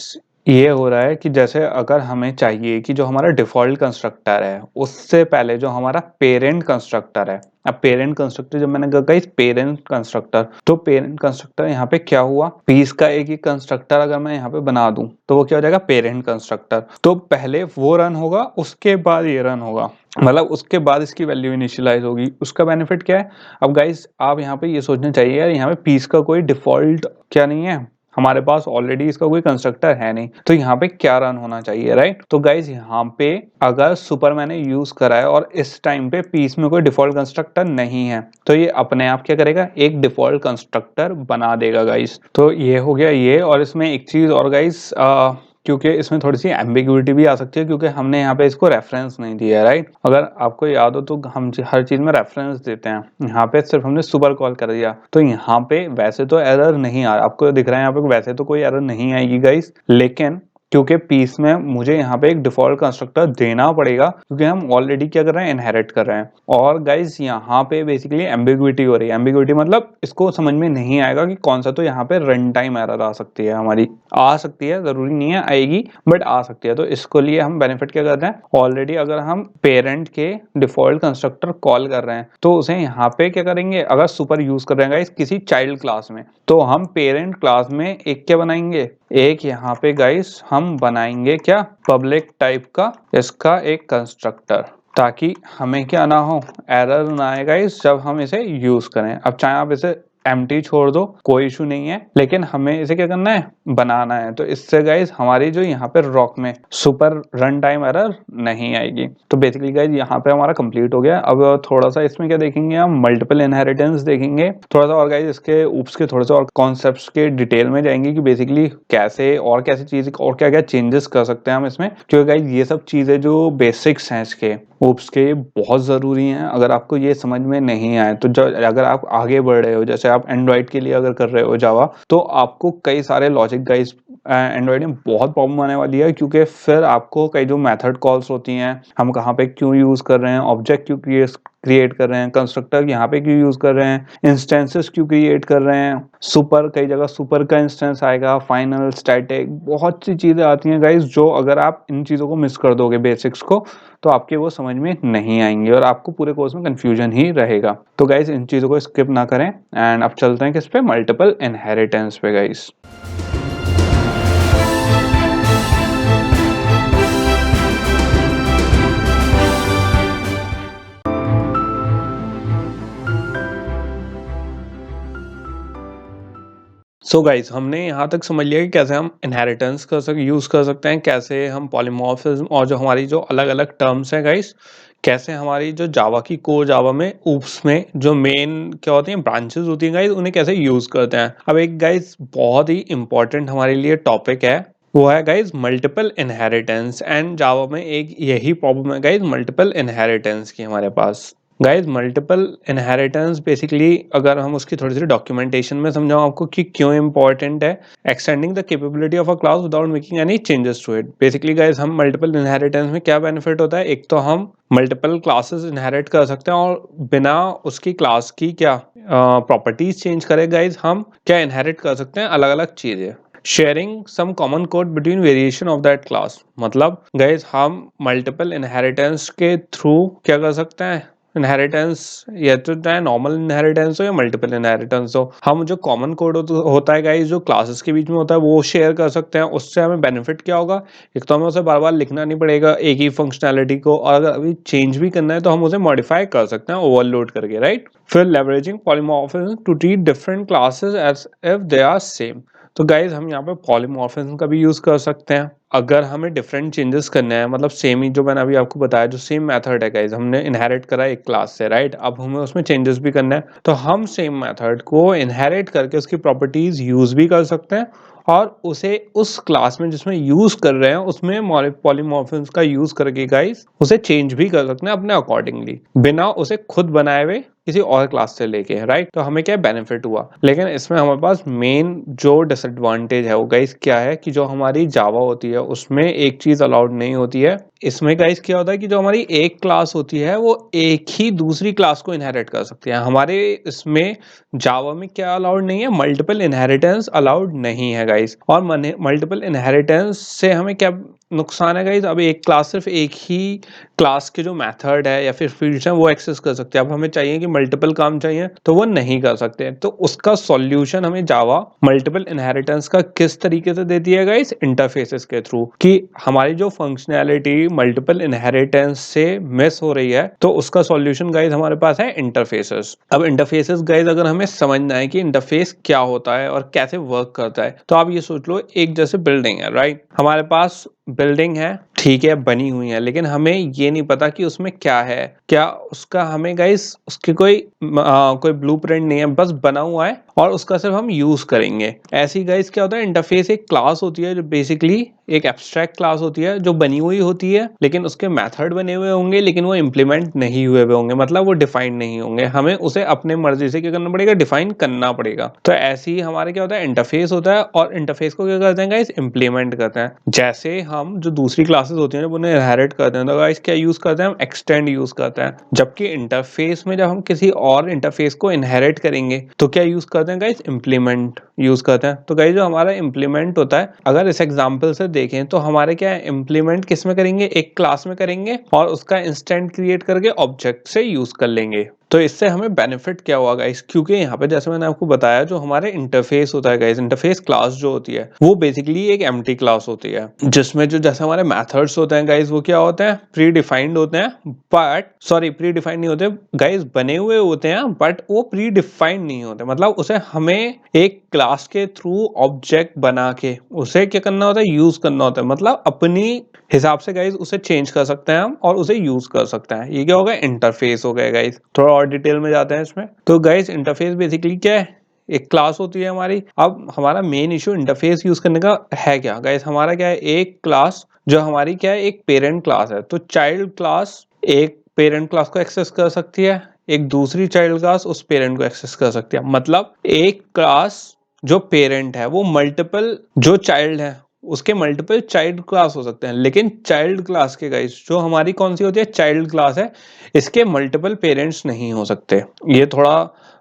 ये हो रहा है कि जैसे अगर हमें चाहिए कि जो हमारा डिफॉल्ट कंस्ट्रक्टर है उससे पहले जो हमारा पेरेंट कंस्ट्रक्टर है, अब पेरेंट कंस्ट्रक्टर जब मैंने कहा इस पेरेंट कंस्ट्रक्टर, तो पेरेंट कंस्ट्रक्टर यहाँ पे क्या हुआ, पीस का एक ही कंस्ट्रक्टर अगर मैं यहाँ पे बना दूं तो वो क्या हो जाएगा, पेरेंट कंस्ट्रक्टर। तो पहले वो रन होगा, उसके बाद ये रन होगा, मतलब उसके बाद इसकी वैल्यू इनिशियलाइज होगी। उसका बेनिफिट क्या है, अब गाइस आप यहाँ पे ये सोचना चाहिए यार, यहाँ पे पीस का कोई डिफॉल्ट क्या नहीं है, हमारे पास ऑलरेडी इसका कोई कंस्ट्रक्टर है नहीं, तो यहाँ पे क्या रन होना चाहिए, राइट। तो गाइज यहाँ पे अगर सुपर मैंने यूज करा है और इस टाइम पे पीस में कोई डिफॉल्ट कंस्ट्रक्टर नहीं है, तो ये अपने आप क्या करेगा, एक डिफॉल्ट कंस्ट्रक्टर बना देगा गाइज। तो ये हो गया ये। और इसमें एक चीज और गाइज, क्योंकि इसमें थोड़ी सी एम्बिग्यूटी भी आ सकती है, क्योंकि हमने यहाँ पे इसको रेफरेंस नहीं दिया है, राइट। अगर आपको याद हो तो हम हर चीज में रेफरेंस देते हैं, यहाँ पे सिर्फ हमने सुपर कॉल कर दिया, तो यहाँ पे वैसे तो एरर नहीं आ रहा, आपको दिख रहा है यहाँ पे वैसे तो कोई एरर नहीं आएगी गाइस, लेकिन क्योंकि पीस में मुझे यहाँ पे एक डिफॉल्ट कंस्ट्रक्टर देना पड़ेगा, क्योंकि हम ऑलरेडी क्या कर रहे हैं, इनहेरिट कर रहे हैं। और गाइज यहाँ पे बेसिकली एम्बिग्विटी हो रही है, एम्बिग्विटी मतलब इसको समझ में नहीं आएगा कि कौन सा, तो यहाँ पे रन टाइम एरर आ सकती है हमारी, आ सकती है, जरूरी नहीं है आएगी, बट आ सकती है। तो इसको लिए हम बेनिफिट क्या करते हैं, ऑलरेडी अगर हम पेरेंट के डिफॉल्ट कंस्ट्रक्टर कॉल कर रहे हैं तो उसे यहाँ पे क्या करेंगे, अगर सुपर यूज कर रहे हैं गाइस किसी चाइल्ड क्लास में, तो हम पेरेंट क्लास में एक क्या बनाएंगे, एक यहाँ पे गाइस हम बनाएंगे क्या, पब्लिक टाइप का इसका एक कंस्ट्रक्टर, ताकि हमें क्या ना हो, एरर ना आए गाइस जब हम इसे यूज करें। अब चाहे आप इसे एम्प्टी छोड़ दो, कोई इशू नहीं है, लेकिन हमें इसे क्या करना है, बनाना है। तो इससे गाइज हमारी जो यहाँ पे रॉक में सुपर रन टाइम एरर नहीं आएगी। तो बेसिकली गाइज यहाँ पे हमारा कंप्लीट हो गया। अब थोड़ा सा इसमें क्या देखेंगे, हम मल्टीपल इनहेरिटेंस देखेंगे थोड़ा सा, और गाइज इसके ऊप्स के थोड़े से और कॉन्सेप्ट्स के डिटेल में जाएंगे कि बेसिकली कैसे और कैसी चीज और क्या क्या चेंजेस कर सकते हैं हम इसमें, क्योंकि गाइज ये सब चीजें जो बेसिक्स हैं इसके ओप्स के बहुत ज़रूरी हैं। अगर आपको ये समझ में नहीं आए तो अगर आप आगे बढ़ रहे हो, जैसे आप एंड्रॉइड के लिए अगर कर रहे हो जावा, तो आपको कई सारे लॉजिक गाइस एंड्रॉइड में बहुत प्रॉब्लम आने वाली है, क्योंकि फिर आपको कई जो मेथड कॉल्स होती हैं, हम कहाँ पे क्यों यूज़ कर रहे हैं, ऑब्जेक्ट क्यों क्रिएट कर रहे हैं, कंस्ट्रक्टर यहाँ पे क्यों यूज कर रहे हैं, इंस्टेंसेस क्यों क्रिएट कर रहे हैं, सुपर कई जगह सुपर का इंस्टेंस आएगा, फाइनल, स्टैटिक, बहुत सी चीजें आती हैं गाइस, जो अगर आप इन चीजों को मिस कर दोगे बेसिक्स को, तो आपके वो समझ में नहीं आएंगे और आपको पूरे कोर्स में कंफ्यूजन ही रहेगा। तो गाइस इन चीजों को स्किप ना करें। एंड अब चलते हैं किस पे, मल्टीपल इनहेरिटेंस पे गाइस। सो गाइज हमने यहाँ तक समझ लिया कि कैसे हम इनहेरिटेंस यूज कर सकते हैं, कैसे हम पॉलीमॉर्फिज्म और जो हमारी जो अलग अलग टर्म्स हैं गाइज, कैसे हमारी जो जावा की कोर जावा में ऊप्स में जो मेन क्या होती हैं ब्रांचेस होती हैं गाइज, उन्हें कैसे यूज करते हैं। अब एक गाइज बहुत ही इंपॉर्टेंट हमारे लिए टॉपिक है, वो है गाइज मल्टीपल इनहेरिटेंस। एंड जावा में एक यही प्रॉब्लम है गाइज मल्टीपल इनहेरिटेंस की हमारे पास। गाइज मल्टीपल इनहेरिटेंस बेसिकली अगर हम उसकी थोड़ी सी डॉक्यूमेंटेशन में समझाऊं आपको कि क्यों इंपॉर्टेंट है, extending the capability of a class without making any changes to it. Basically guys हम मल्टीपल इनहेरिटेंस में क्या बेनिफिट होता है, एक तो हम मल्टीपल क्लासेस इनहेरिट कर सकते हैं और बिना उसकी क्लास की क्या प्रॉपर्टीज चेंज करे गाइज हम क्या इनहेरिट कर सकते हैं, अलग अलग चीजें। Sharing some common code between variation of that class, मतलब गाइज हम मल्टीपल इनहेरिटेंस के थ्रू क्या कर सकते हैं, इनहेरिटेंस या तो चाहे नॉर्मल इनहेरिटेंस हो या मल्टीपल इनहेरिटेंस हो, हम जो कॉमन कोड होता है गाइस जो क्लासेस के बीच में होता है वो शेयर कर सकते हैं। उससे हमें बेनिफिट क्या होगा, एक तो हमें उसे बार बार लिखना नहीं पड़ेगा एक ही फंक्शनैलिटी को, और अगर अभी चेंज भी करना है तो हम उसे मॉडिफाई कर सकते हैं ओवरलोड करके, राइट। फिर leveraging polymorphism to treat different classes as if they are same. तो गाइज हम यहाँ पे पॉलीमॉर्फिज्म का भी यूज कर सकते हैं अगर हमें डिफरेंट चेंजेस करने हैं, मतलब सेम ही जो मैंने अभी आपको बताया जो सेम मेथड है गाइज, हमने इनहेरिट करा एक क्लास से, राइट। अब हमें उसमें चेंजेस भी करना है तो हम सेम मेथड को इनहेरिट करके उसकी प्रॉपर्टीज यूज भी कर सकते हैं और उसे उस क्लास में जिसमें यूज कर रहे हैं उसमें पॉलीमॉर्फिज्म का यूज करके गाइज उसे चेंज भी कर सकते हैं अपने अकॉर्डिंगली, बिना उसे खुद बनाए हुए किसी और क्लास से लेके, राइट। तो हमें क्या बेनिफिट हुआ, लेकिन इसमें हमारे पास मेन जो डिसएडवांटेज है वो गाइस क्या है कि जो हमारी जावा होती है उसमें एक चीज अलाउड नहीं होती है। इसमें गाइस क्या होता है कि जो हमारी एक क्लास होती है वो एक ही दूसरी क्लास को इनहेरिट कर सकती है। हमारे इसमें जावा में क्या अलाउड नहीं है, मल्टीपल इनहेरिटेंस अलाउड नहीं है गाइस। और मल्टीपल इनहेरिटेंस से हमें क्या नुकसान है गाइस, अब एक क्लास सिर्फ एक ही क्लास के जो मेथड है या फिर फील्ड्स हैं वो एक्सेस कर सकते हैं। अब हमें चाहिए कि मल्टीपल काम चाहिए तो वो नहीं कर सकते, तो उसका सॉल्यूशन हमें जावा मल्टीपल इनहेरिटेंस का किस तरीके से देती है गाइस, इंटरफेसेस के थ्रू, कि हमारी जो फंक्शनैलिटी मल्टीपल इनहेरिटेंस से मिस हो रही है तो उसका सॉल्यूशन गाइस हमारे पास है इंटरफेसेस। अब इंटरफेसेस गाइस अगर हमें समझना है कि इंटरफेस क्या होता है और कैसे वर्क करता है, तो आप ये सोच लो एक जैसे बिल्डिंग है, राइट। हमारे पास बिल्डिंग है, ठीक है, बनी हुई है, लेकिन हमें ये नहीं पता कि उसमें क्या है, क्या उसका हमें गाइस उसकी कोई ब्लूप्रिंट नहीं है, बस बना हुआ है और उसका सिर्फ हम यूज करेंगे। ऐसी गाइस क्या होता है, इंटरफेस एक क्लास होती है जो बेसिकली एक एब्स्ट्रैक्ट क्लास होती है जो बनी हुई होती है, लेकिन उसके मेथड बने हुए होंगे लेकिन वो इम्प्लीमेंट नहीं हुए होंगे, मतलब वो डिफाइंड नहीं होंगे। हमें उसे अपने मर्जी से क्या करना पड़ेगा, डिफाइन करना पड़ेगा। तो ऐसे ही हमारे क्या होता है, इंटरफेस होता है और इंटरफेस को क्या करते हैं गाइस, इम्प्लीमेंट करते हैं। जैसे हम जो दूसरी क्लासेस होती हैं जब उन्हें इनहेरिट करते हैं तो गाइस क्या यूज करते हैं, हम एक्सटेंड यूज करते हैं। जबकि इंटरफेस में जब हम किसी और इंटरफेस को इनहेरिट करेंगे तो क्या यूज करते हैं गाइस, इम्प्लीमेंट यूज करते हैं। तो गाइस जो हमारा इम्प्लीमेंट होता है, अगर इस एग्जांपल से देखें तो हमारे क्या है, इम्प्लीमेंट किस में करेंगे, एक क्लास में करेंगे और उसका इंस्टेंट क्रिएट करके ऑब्जेक्ट से यूज कर लेंगे। तो इससे हमें बेनिफिट क्या हुआ गाइस, क्योंकि यहाँ पे जैसे मैंने आपको बताया जो हमारे इंटरफेस होता है गाइस, इंटरफेस क्लास जो होती है वो बेसिकली एक एम्प्टी क्लास होती है जिसमें जो जैसे हमारे मेथड्स होते हैं गाइस वो क्या होते हैं, प्री डिफाइंड होते हैं, बट सॉरी प्री डिफाइंड नहीं होते गाइस, बने हुए होते हैं बट वो प्री डिफाइंड नहीं होते। मतलब उसे हमें एक क्लास के थ्रू ऑब्जेक्ट बना के उसे क्या करना होता है, यूज करना होता है। मतलब अपनी हिसाब से गाइस उसे चेंज कर सकते हैं हम और उसे यूज कर सकते हैं। ये क्या होगा, इंटरफेस हो गया गाइस। थोड़ा और डिटेल में जाते हैं इसमें। तो गाइस इंटरफेस बेसिकली क्या है, एक क्लास होती है हमारी। अब हमारा मेन इशू इंटरफेस यूज करने का है क्या गाइस, हमारा क्या है, एक क्लास जो हमारी क्या है, एक पेरेंट क्लास है। तो चाइल्ड क्लास एक पेरेंट क्लास को एक्सेस कर सकती है, एक दूसरी चाइल्ड क्लास उस पेरेंट को एक्सेस कर सकती है। मतलब एक क्लास जो पेरेंट है वो मल्टीपल जो चाइल्ड है उसके मल्टीपल चाइल्ड क्लास हो सकते हैं, लेकिन चाइल्ड क्लास के गाइस जो हमारी कौन सी होती है, चाइल्ड क्लास है, इसके मल्टीपल पेरेंट्स नहीं हो सकते। ये थोड़ा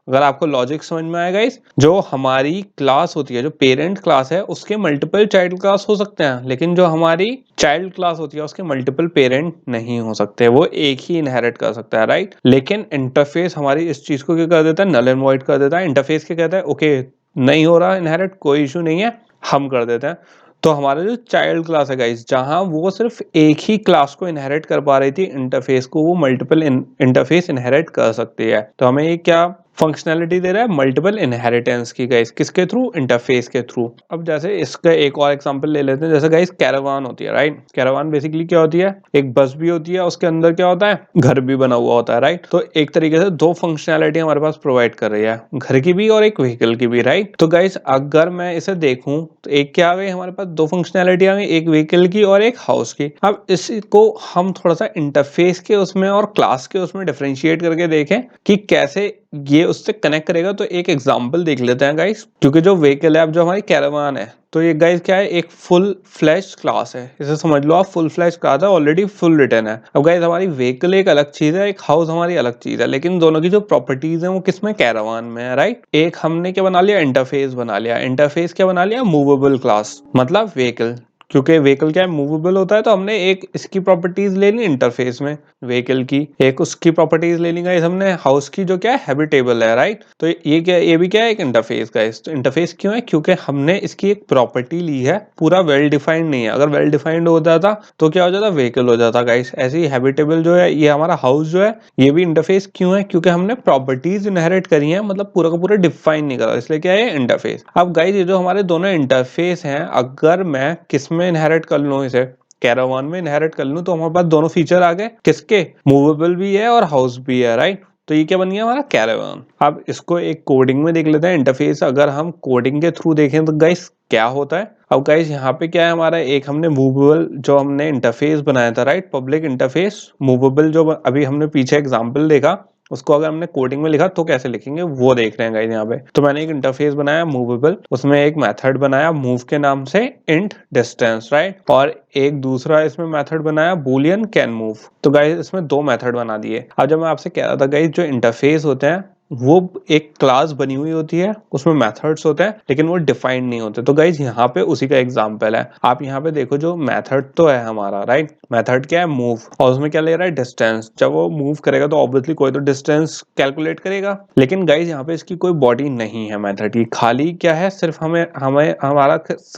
अगर आपको लॉजिक समझ में आएगा, इस जो हमारी क्लास होती है जो पेरेंट क्लास है उसके मल्टीपल चाइल्ड क्लास हो सकते हैं, लेकिन जो हमारी चाइल्ड क्लास होती है उसके मल्टीपल पेरेंट नहीं हो सकते, वो एक ही इनहेरिट कर सकता है, राइट। लेकिन इंटरफेस हमारी इस चीज को क्या कर देता है, नल एंड वॉइड कर देता है। इंटरफेस क्या कहता है, ओके नहीं हो रहा इनहेरिट, कोई इशू नहीं है, हम कर देते हैं। तो हमारा जो चाइल्ड क्लास है गाइस, जहां वो सिर्फ एक ही क्लास को इनहेरिट कर पा रही थी इंटरफेस को, वो मल्टीपल इंटरफेस इनहेरिट कर सकती है। तो हमें ये क्या फंक्शनैलिटी दे रहा है मल्टीपल इनहेरिटेंस की गाइस, किसके थ्रू, इंटरफेस के थ्रू। अब जैसे इसका एक और एग्जांपल ले लेते हैं, जैसे गाइस कैरावान होती है, राइट। कैरावान बेसिकली क्या होती है, एक बस भी होती है, उसके अंदर क्या होता है, घर भी बना हुआ होता है, राइट। तो एक तरीके से दो फंक्शनैलिटी हमारे पास प्रोवाइड कर रही है, घर की भी और एक व्हीकल की भी, राइट। तो गाइस अगर मैं इसे देखूं तो एक क्या आ गई हमारे पास, दो फंक्शनैलिटी आ गई, एक व्हीकल की और एक हाउस की। अब इसको हम थोड़ा सा इंटरफेस के उसमें और क्लास के उसमें डिफरेंशिएट करके देखें कि कैसे ये उससे कनेक्ट करेगा। तो एक एग्जांपल देख लेते हैं गाइस, क्योंकि जो व्हीकल है, अब जो हमारी कैरावान है, तो ये गाइस क्या है, एक फुल फ्लैश क्लास है, इसे समझ लो आप फुल फ्लैश क्लास है, ऑलरेडी फुल रिटर्न है। अब गाइस हमारी व्हीकल एक अलग चीज है, एक हाउस हमारी अलग चीज है, लेकिन दोनों की जो प्रॉपर्टीज है वो किसमें, कैरावान में है, राइट। एक हमने क्या बना लिया, इंटरफेस बना लिया। इंटरफेस क्या बना लिया, मूवेबल क्लास, मतलब व्हीकल, क्योंकि व्हीकल क्या है, मूवेबल होता है। तो हमने एक इसकी प्रॉपर्टीज ले ली इंटरफेस में व्हीकल की, एक उसकी प्रॉपर्टीज ले ली गाइस हमने हाउस की, जो क्या है, हैबिटेबल है, राइट। तो ये क्या, ये भी क्या है, एक इंटरफेस गाइस। तो इंटरफेस क्यों है, क्योंकि हमने इसकी एक प्रॉपर्टी ली है, पूरा वेल डिफाइंड नहीं है। अगर वेल डिफाइंड हो जाता तो क्या हो जाता, व्हीकल हो जाता गाइस। ऐसे ही हैबिटेबल जो है, ये हमारा हाउस जो है, ये भी इंटरफेस क्यों है, क्योंकि हमने प्रॉपर्टीज इनहेरिट करी है, मतलब पूरा का पूरा डिफाइन नहीं करा, इसलिए क्या है, इंटरफेस। अब गाइस ये जो हमारे दोनों इंटरफेस हैं, अगर मैं किस में इनहेरिट कर लूं, इसे कैरावान में इनहेरिट कर लूं, तो हमारे पास दोनों फीचर आ गए, किसके, मूवेबल भी है और हाउस भी है, राइट। तो ये क्या बन गया हमारा, कैरावान। अब इसको एक कोडिंग में देख लेते हैं, इंटरफेस अगर हम कोडिंग के थ्रू देखें तो गाइस क्या होता है। अब गाइस यहाँ पे क्या है हमारा, एक हमने मूवेबल जो हमने इंटरफेस बनाया था, राइट, पब्लिक इंटरफेस मूवेबल, जो अभी हमने पीछे एग्जांपल देखा, उसको अगर हमने कोडिंग में लिखा तो कैसे लिखेंगे वो देख रहे हैं गाइस यहाँ पे। तो मैंने एक इंटरफेस बनाया मूवेबल, उसमें एक मेथड बनाया मूव के नाम से, इंट डिस्टेंस, राइट। और एक दूसरा इसमें मेथड बनाया बूलियन कैन मूव। तो गाइस इसमें दो मेथड बना दिए। अब जब मैं आपसे कह रहा था गाइस, जो इंटरफेस होते हैं वो एक क्लास बनी हुई होती है, उसमें मेथड्स होते हैं, लेकिन वो डिफाइंड नहीं होते। तो गाइस यहाँ पे उसी का एग्जांपल है। आप यहाँ पे देखो, जो मेथड तो है हमारा, राइट, मेथड क्या है, मूव, और उसमें क्या ले रहा है, डिस्टेंस। जब वो मूव करेगा तो ऑब्वियसली कोई तो डिस्टेंस कैलकुलेट करेगा, लेकिन गाइस यहाँ पे इसकी कोई बॉडी नहीं है मेथड की, खाली क्या है, सिर्फ हमें हमें हमारा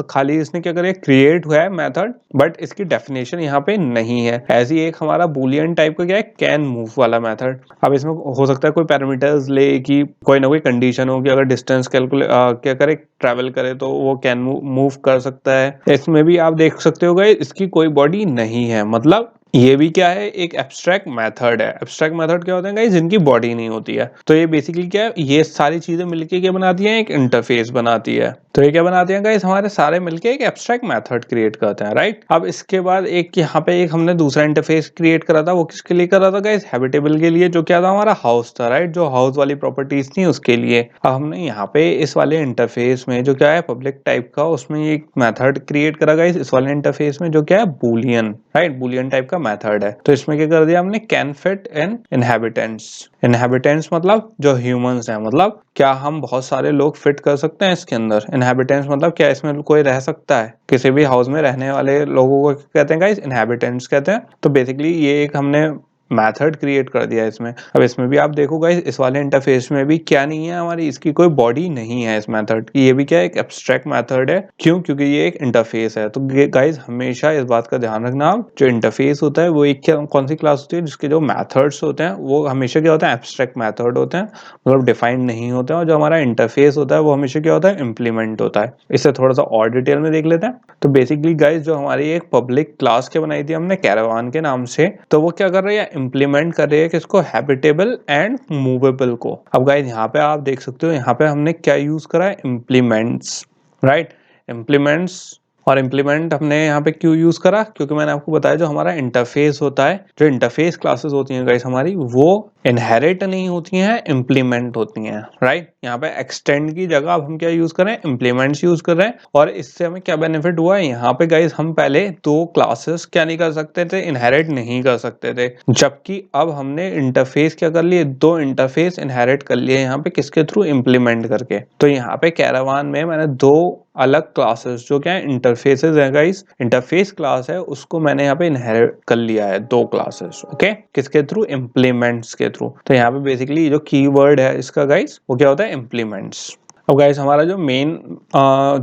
खाली इसने क्या करे, क्रिएट हुआ है मेथड, बट इसकी डेफिनेशन यहाँ पे नहीं है। ऐसी एक हमारा बूलियन टाइप का क्या है, कैन मूव वाला मेथड। अब इसमें हो सकता है कोई पैरामीटर्स ले कि कोई ना कोई कंडीशन हो कि अगर डिस्टेंस कैलकुलेट क्या करे, ट्रैवल करे, तो वो कैन मूव कर सकता है। इसमें भी आप देख सकते हो गाइस, इसकी कोई बॉडी नहीं है, मतलब ये भी क्या है, एक एब्स्ट्रैक्ट मेथड है। एब्स्ट्रैक्ट मेथड क्या होते हैं गाइस, जिनकी बॉडी नहीं होती है। तो ये बेसिकली क्या है, ये सारी चीजें मिलके क्या बनाती हैं, एक इंटरफेस बनाती है। तो ये क्या बनाते हैं गाइस, हमारे सारे मिलके एक एब्स्ट्रैक्ट मेथड क्रिएट करते हैं, राइट। अब इसके बाद एक यहाँ पे एक हमने दूसरा इंटरफेस क्रिएट करा था, वो किसके लिए करा था गाइस, हैबिटेबल के लिए, जो क्या था, हमारा हाउस था, राइट। जो हाउस वाली प्रॉपर्टीज थी उसके लिए। अब हमने यहाँ पे इस वाले इंटरफेस में जो क्या है, पब्लिक टाइप का, उसमें एक मेथड क्रिएट करा गाइस, इस वाले इंटरफेस में, जो क्या है, बूलियन, राइट, बूलियन टाइप का मेथड है। तो इसमें क्या कर दिया हमने, can fit in inhabitants. Inhabitants मतलब जो ह्यूमंस हैं, मतलब क्या हम बहुत सारे लोग फिट कर सकते हैं इसके अंदर। इनहेबिटेंट्स मतलब क्या इसमें कोई रह सकता है, किसी भी हाउस में रहने वाले लोगों को कहते हैं गाइस, इनहेबिटेंट्स कहते हैं। तो बेसिकली ये एक हमने मेथड क्रिएट कर दिया इसमें। अब इसमें भी आप देखो गाइस, इस वाले इंटरफेस में भी क्या नहीं है हमारी, इसकी कोई बॉडी नहीं है इस मेथड की। ये भी क्या है, एक एब्स्ट्रैक्ट मेथड है। क्यों, क्योंकि ये एक इंटरफेस है। तो गाइस हमेशा इस बात का ध्यान रखना, जो इंटरफेस होता है वो एक कौन सी क्लास होती है, जिसके जो मेथड्स होते हैं वो हमेशा क्या होता है, एब्स्ट्रैक्ट मेथड होते हैं, मतलब डिफाइंड नहीं होते हैं। और जो हमारा इंटरफेस होता है वो हमेशा क्या होता है, इम्प्लीमेंट होता है। इससे थोड़ा सा और डिटेल में देख लेते हैं। तो बेसिकली गाइस, जो हमारी एक पब्लिक क्लास के बनाई थी हमने कैरावान के नाम से, तो वो क्या कर रही है, इंप्लीमेंट कर रही है किसको, हैबिटेबल एंड मूवेबल को। अब गाइस यहाँ पे आप देख सकते हो, यहाँ पे हमने क्या यूज करा है, इम्प्लीमेंट्स, राइट, इम्प्लीमेंट्स। और इम्प्लीमेंट हमने यहाँ पे क्यों यूज करा, क्योंकि मैंने आपको बताया जो हमारा इंटरफेस होता है, जो इंटरफेस क्लासेस होती हैं गाइस हमारी, वो इनहेरिट नहीं होती हैं, इम्प्लीमेंट होती हैं, राइट। यहाँ पे एक्सटेंड की जगह अब हम क्या यूज कर रहे हैं, इम्प्लीमेंट्स यूज कर रहे हैं। और इससे हमें क्या बेनिफिट हुआ है, यहाँ पे गाइस हम पहले दो क्लासेस क्या नहीं कर सकते थे, इनहेरिट नहीं कर सकते थे, जबकि अब हमने इंटरफेस क्या कर लिए, दो इंटरफेस इनहेरिट कर लिए यहाँ पे, किसके थ्रू, इम्प्लीमेंट करके। तो यहाँ पे कैरावान में मैंने दो अलग क्लासेस, जो क्या है, इंटरफेसेस है गाइस, इंटरफेस क्लास है, उसको मैंने यहाँ पे इनहेरिट कर लिया है, दो क्लासेस, ओके, किसके थ्रू, इम्प्लीमेंट्स के थ्रू। तो यहाँ पे बेसिकली जो कीवर्ड है इसका गाइस, वो क्या होता है, इम्प्लीमेंट्स। अब गाइस हमारा जो मेन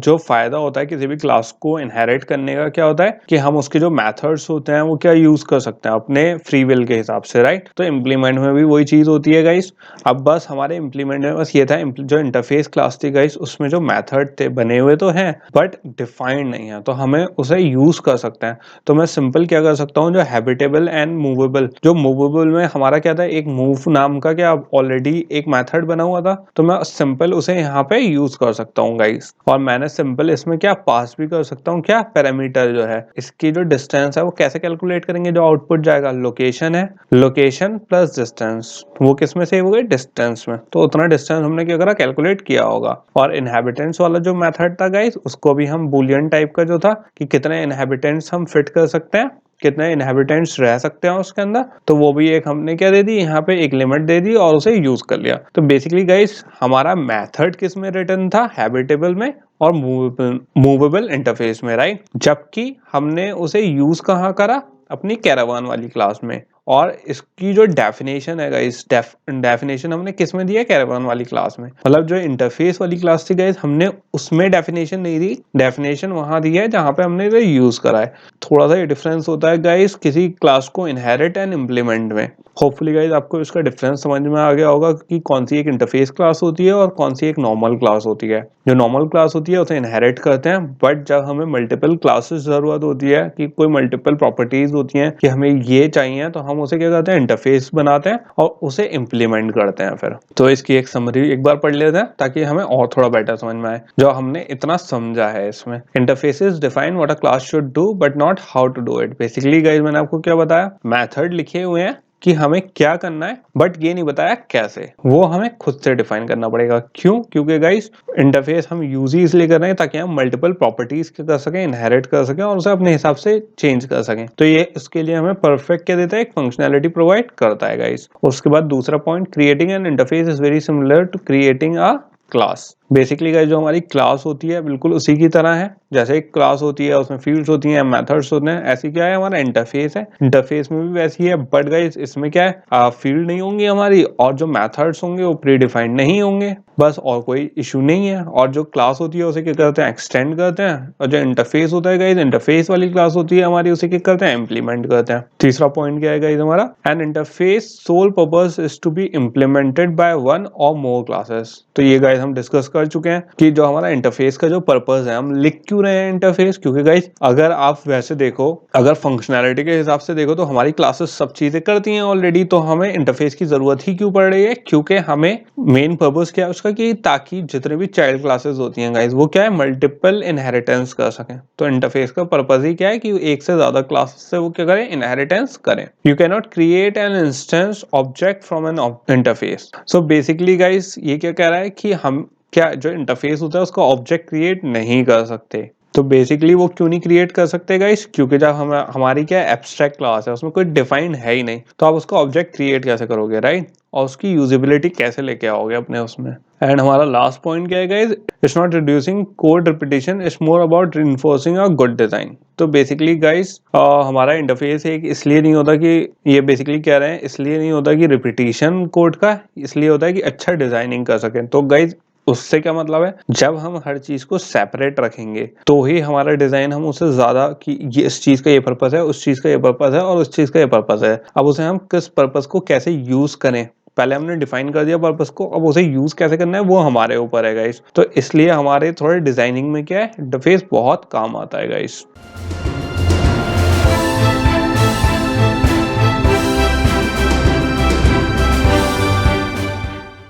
जो फायदा होता है किसी भी क्लास को इनहेरिट करने का क्या होता है कि हम उसके जो मेथड्स होते हैं वो क्या यूज कर सकते हैं अपने फ्री विल के हिसाब से, राइट। तो इम्प्लीमेंट में भी वही चीज होती है गाइस। अब बस हमारे इम्प्लीमेंट में बस ये था, जो इंटरफेस क्लास थी गाइस उसमें जो मेथड थे बने हुए तो हैं बट डिफाइंड नहीं है, तो हमें उसे यूज कर सकते हैं। तो मैं सिंपल क्या कर सकता हूँ, जो हैबिटेबल एंड मूवेबल, जो मूवेबल में हमारा क्या था, एक मूव नाम का क्या ऑलरेडी एक मेथड बना हुआ था, तो मैं सिंपल उसे यहाँ पे यूज कर सकता हूँ गाइस। और मैंने सिंपल इसमें क्या पास भी कर सकता हूँ, क्या पैरामीटर जो है इसकी जो डिस्टेंस है वो कैसे कैलकुलेट करेंगे, जो आउटपुट जाएगा लोकेशन है, लोकेशन प्लस डिस्टेंस, वो किस में सेव हो गई, डिस्टेंस में। तो उतना डिस्टेंस हमने क्या करा, कैलकुलेट किया होगा। और इनहेबिटेंट्स वाला जो मेथड था गाइस उसको भी हम बुलियन टाइप का जो था कि कितने इनहेबिटेंट्स हम फिट कर सकते हैं, कितने इनहेबिटेंट्स रह सकते हैं उसके अंदर, तो वो भी एक हमने क्या दे दी, यहाँ पे एक लिमिट दे दी और उसे यूज कर लिया। तो बेसिकली गाइस हमारा मेथड किस में रिटर्न था, हैबिटेबल में और मूवेबल इंटरफेस में, राइट। जबकि हमने उसे यूज कहाँ करा, अपनी कैरावान वाली क्लास में। और इसकी जो डेफिनेशन है गाइस, डेफिनेशन हमने किस में दिया, कैरावान वाली क्लास में। मतलब जो इंटरफेस वाली क्लास थी गाइस हमने उसमें डेफिनेशन नहीं दी, डेफिनेशन वहां दी है जहां पे हमने इसे यूज करा है। थोड़ा सा ये डिफरेंस होता है गाइस किसी क्लास को इनहेरिट एंड इम्प्लीमेंट में। होपफुली गाइस आपको इसका डिफरेंस समझ में आ गया होगा कि कौन सी एक इंटरफेस क्लास होती है और कौन सी एक नॉर्मल क्लास होती है। जो नॉर्मल क्लास होती है उसे इनहेरिट करते हैं, बट जब हमें मल्टीपल क्लासेस जरूरत होती है कि कोई मल्टीपल प्रॉपर्टीज होती हैं कि हमें ये चाहिए, तो हम उसे क्या करते हैं, इंटरफेस बनाते हैं और उसे इम्प्लीमेंट करते हैं फिर। तो इसकी एक समरी एक बार पढ़ लेते हैं ताकि हमें और थोड़ा बेटर समझ में आए जो हमने इतना समझा है इसमें। Interfaces define what a class should do but not how to do it. Basically guys मैंने आपको क्या बताया, मेथड लिखे हुए हैं कि हमें क्या करना है, बट ये नहीं बताया कैसे, वो हमें खुद से डिफाइन करना पड़ेगा। क्यों? क्योंकि गाइस इंटरफेस हम यूज ही इसलिए कर रहे हैं ताकि हम मल्टीपल प्रॉपर्टीज कर सकें, इनहेरिट कर सकें और उसे अपने हिसाब से चेंज कर सकें। तो ये इसके लिए हमें परफेक्ट क्या देता है, एक फंक्शनैलिटी प्रोवाइड करता है गाइस। उसके बाद दूसरा point, creating an interface is very similar to creating a class. Basically guys जो हमारी क्लास होती है बिल्कुल उसी की तरह है, जैसे एक क्लास होती है उसमें फील्ड्स होती हैं, मेथड्स होते हैं, ऐसी क्या है हमारा इंटरफेस है, इंटरफेस में भी वैसी है। बट गाइस इसमें क्या है, फील्ड नहीं होंगी हमारी और जो मेथड्स होंगे वो प्री डिफाइंड नहीं होंगे, बस और कोई इशू नहीं है। और जो क्लास होती है उसे क्या करते हैं, एक्सटेंड करते हैं। और जो इंटरफेस होता है गाइस, इंटरफेस वाली क्लास होती है हमारी, उसे क्या करते हैं, इंप्लीमेंट करते हैं। तीसरा पॉइंट क्या है गाइस हमारा, an interface sole purpose is to be implemented by one or more classes. तो ये गाइस हम डिस्कस कर चुके हैं कि जो हमारा इंटरफेस का जो पर्पस है, हम लिख क्यों रहे हैं इंटरफेस, क्योंकि गाइस अगर आप वैसे देखो, अगर फंक्शनैलिटी के हिसाब से देखो तो हमारी क्लासेस सब चीजें करती हैं ऑलरेडी, तो हमें इंटरफेस की जरूरत ही क्यों पड़ रही है, क्योंकि हमें मेन पर्पस क्या है उसका कि ताकि जितने भी चाइल्ड क्लासेस होती हैं गाइस वो क्या है, मल्टीपल इनहेरिटेंस कर सकें। तो इंटरफेस का पर्पस ही क्या है कि एक से ज्यादा क्लासेस से वो क्या करें, इनहेरिटेंस करें। You can not create an instance object from N interface. So basically guys ये क्या कह रहा है कि हम क्या जो इंटरफेस होता है उसका ऑब्जेक्ट क्रिएट नहीं कर सकते। तो बेसिकली वो क्यों नहीं क्रिएट कर सकते गाइस, क्योंकि जब हमारी क्या एब्स्ट्रैक्ट क्लास है उसमें कोई डिफाइन है ही नहीं, तो आप उसका ऑब्जेक्ट क्रिएट कैसे करोगे, राइट। और उसकी यूजेबिलिटी कैसे लेके आओगे अपने उसमें। एंड हमारा लास्ट पॉइंट क्या है guys, it's not reducing code repetition, it's more about reinforcing a good design. तो बेसिकली गाइस हमारा इंटरफेस एक इसलिए नहीं होता कि, ये बेसिकली कह रहे हैं इसलिए नहीं होता कि रिपीटिशन कोड का, इसलिए होता है कि अच्छा डिजाइनिंग कर सकें। तो गाइस उससे क्या मतलब है, जब हम हर चीज को सेपरेट रखेंगे तो ही हमारा डिजाइन, हम उसे ज्यादा कि ये इस चीज का ये पर्पस है, उस चीज का ये पर्पस है और उस चीज का ये पर्पस है, अब उसे हम किस पर्पस को कैसे यूज करें, पहले हमने डिफाइन कर दिया पर्पस को, अब उसे यूज कैसे करना है वो हमारे ऊपर है गाइस। तो इसलिए हमारे थोड़े डिजाइनिंग में क्या है, इंटरफेस बहुत काम आता है गाइस।